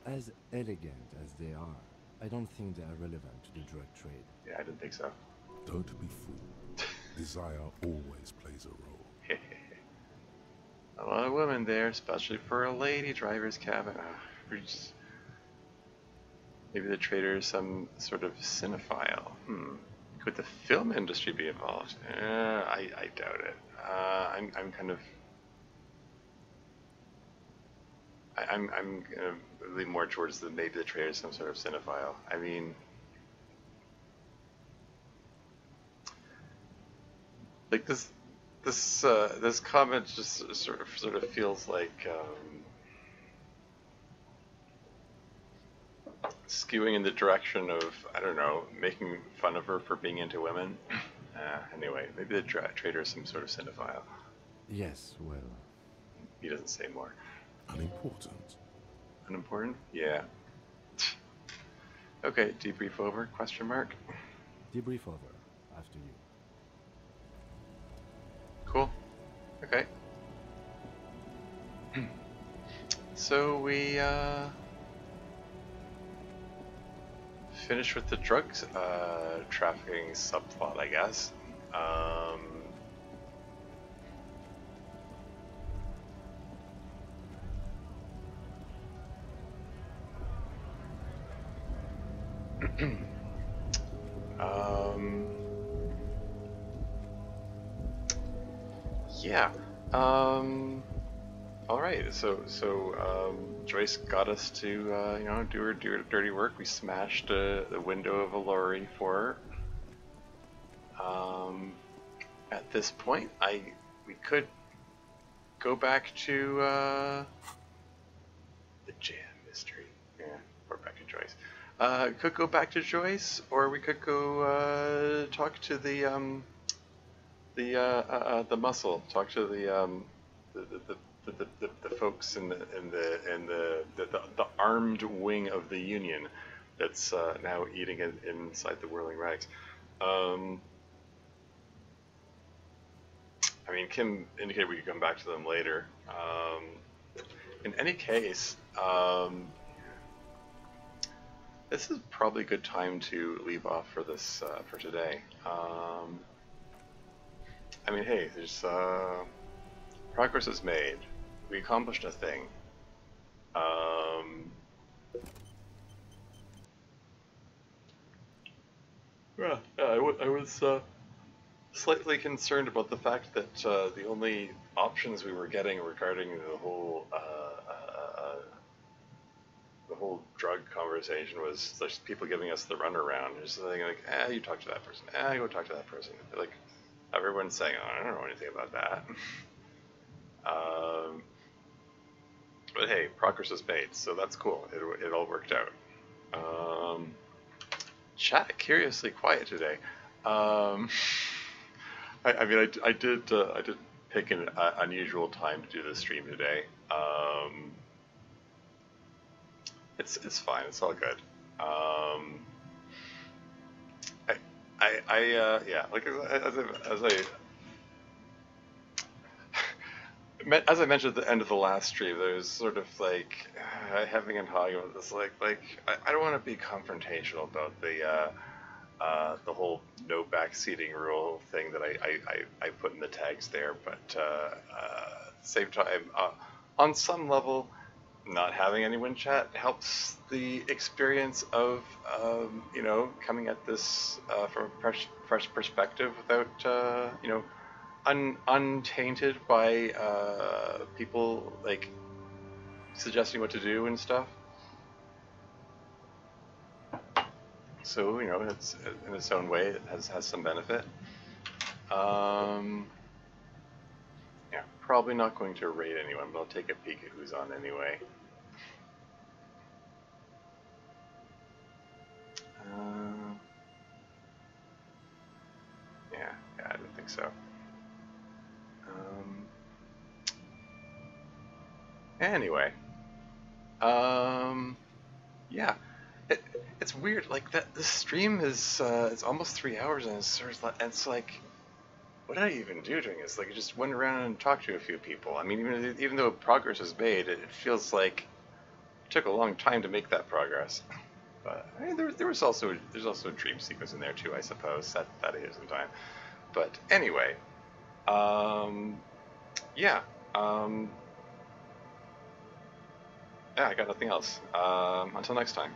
As elegant as they are, I don't think they are relevant to the drug trade. Yeah, I didn't think so. Don't be fooled. Desire always plays a role. A lot of women there, especially for a lady driver's cabin. Maybe the trader is some sort of cinephile. Could the film industry be involved? I doubt it. I'm kind of. I'm gonna lean more towards maybe the trader is some sort of cinephile. I mean, like this comment just sort of feels like skewing in the direction of, I don't know, making fun of her for being into women. Anyway, maybe the trader is some sort of cinephile. Yes, well. He doesn't say more. Unimportant. Unimportant? Yeah. Okay, debrief over, question mark. Debrief over, after you. Cool. Okay. so we finish with the drugs trafficking subplot, I guess. Yeah. All right. So Joyce got us to you know, do her dirty work. We smashed the window of a lorry for her. At this point, we could go back to the jam mystery. Yeah, or back to Joyce. Could go back to Joyce, or we could go talk to the muscle. Talk to the folks in the armed wing of the Union that's now eating it inside the whirling rags. I mean, Kim indicated we could come back to them later. In any case, this is probably a good time to leave off for this for today. I mean, hey, there's progress is made. We accomplished a thing. Yeah, I was slightly concerned about the fact that the only options we were getting regarding the whole drug conversation was just people giving us the runaround. Just saying like, you talk to that person. You go talk to that person. Like, everyone's saying, oh, I don't know anything about that. But hey, progress is made, so that's cool. It all worked out. Chat curiously quiet today. I mean, I did pick an unusual time to do the stream today. It's fine. It's all good. Yeah, like as I mentioned at the end of the last stream, there's sort of like having and talking about this, like I don't want to be confrontational about the whole no backseating rule thing that I put in the tags there, but at the same time, on some level, not having anyone chat helps the experience of you know, coming at this from a fresh perspective without you know, untainted by people like suggesting what to do and stuff. So, you know, it's in its own way, it has some benefit. Yeah, probably not going to raid anyone, but I'll take a peek at who's on anyway. Yeah, I don't think so. Anyway, yeah, it's weird. Like that, the stream is it's almost 3 hours, and it's like, what did I even do during this? Like, I just went around and talked to a few people. I mean, even though progress is made, it feels like it took a long time to make that progress. But I mean, there's also a dream sequence in there too, I suppose. That is some time. But anyway, yeah. Yeah, I got nothing else. Until next time.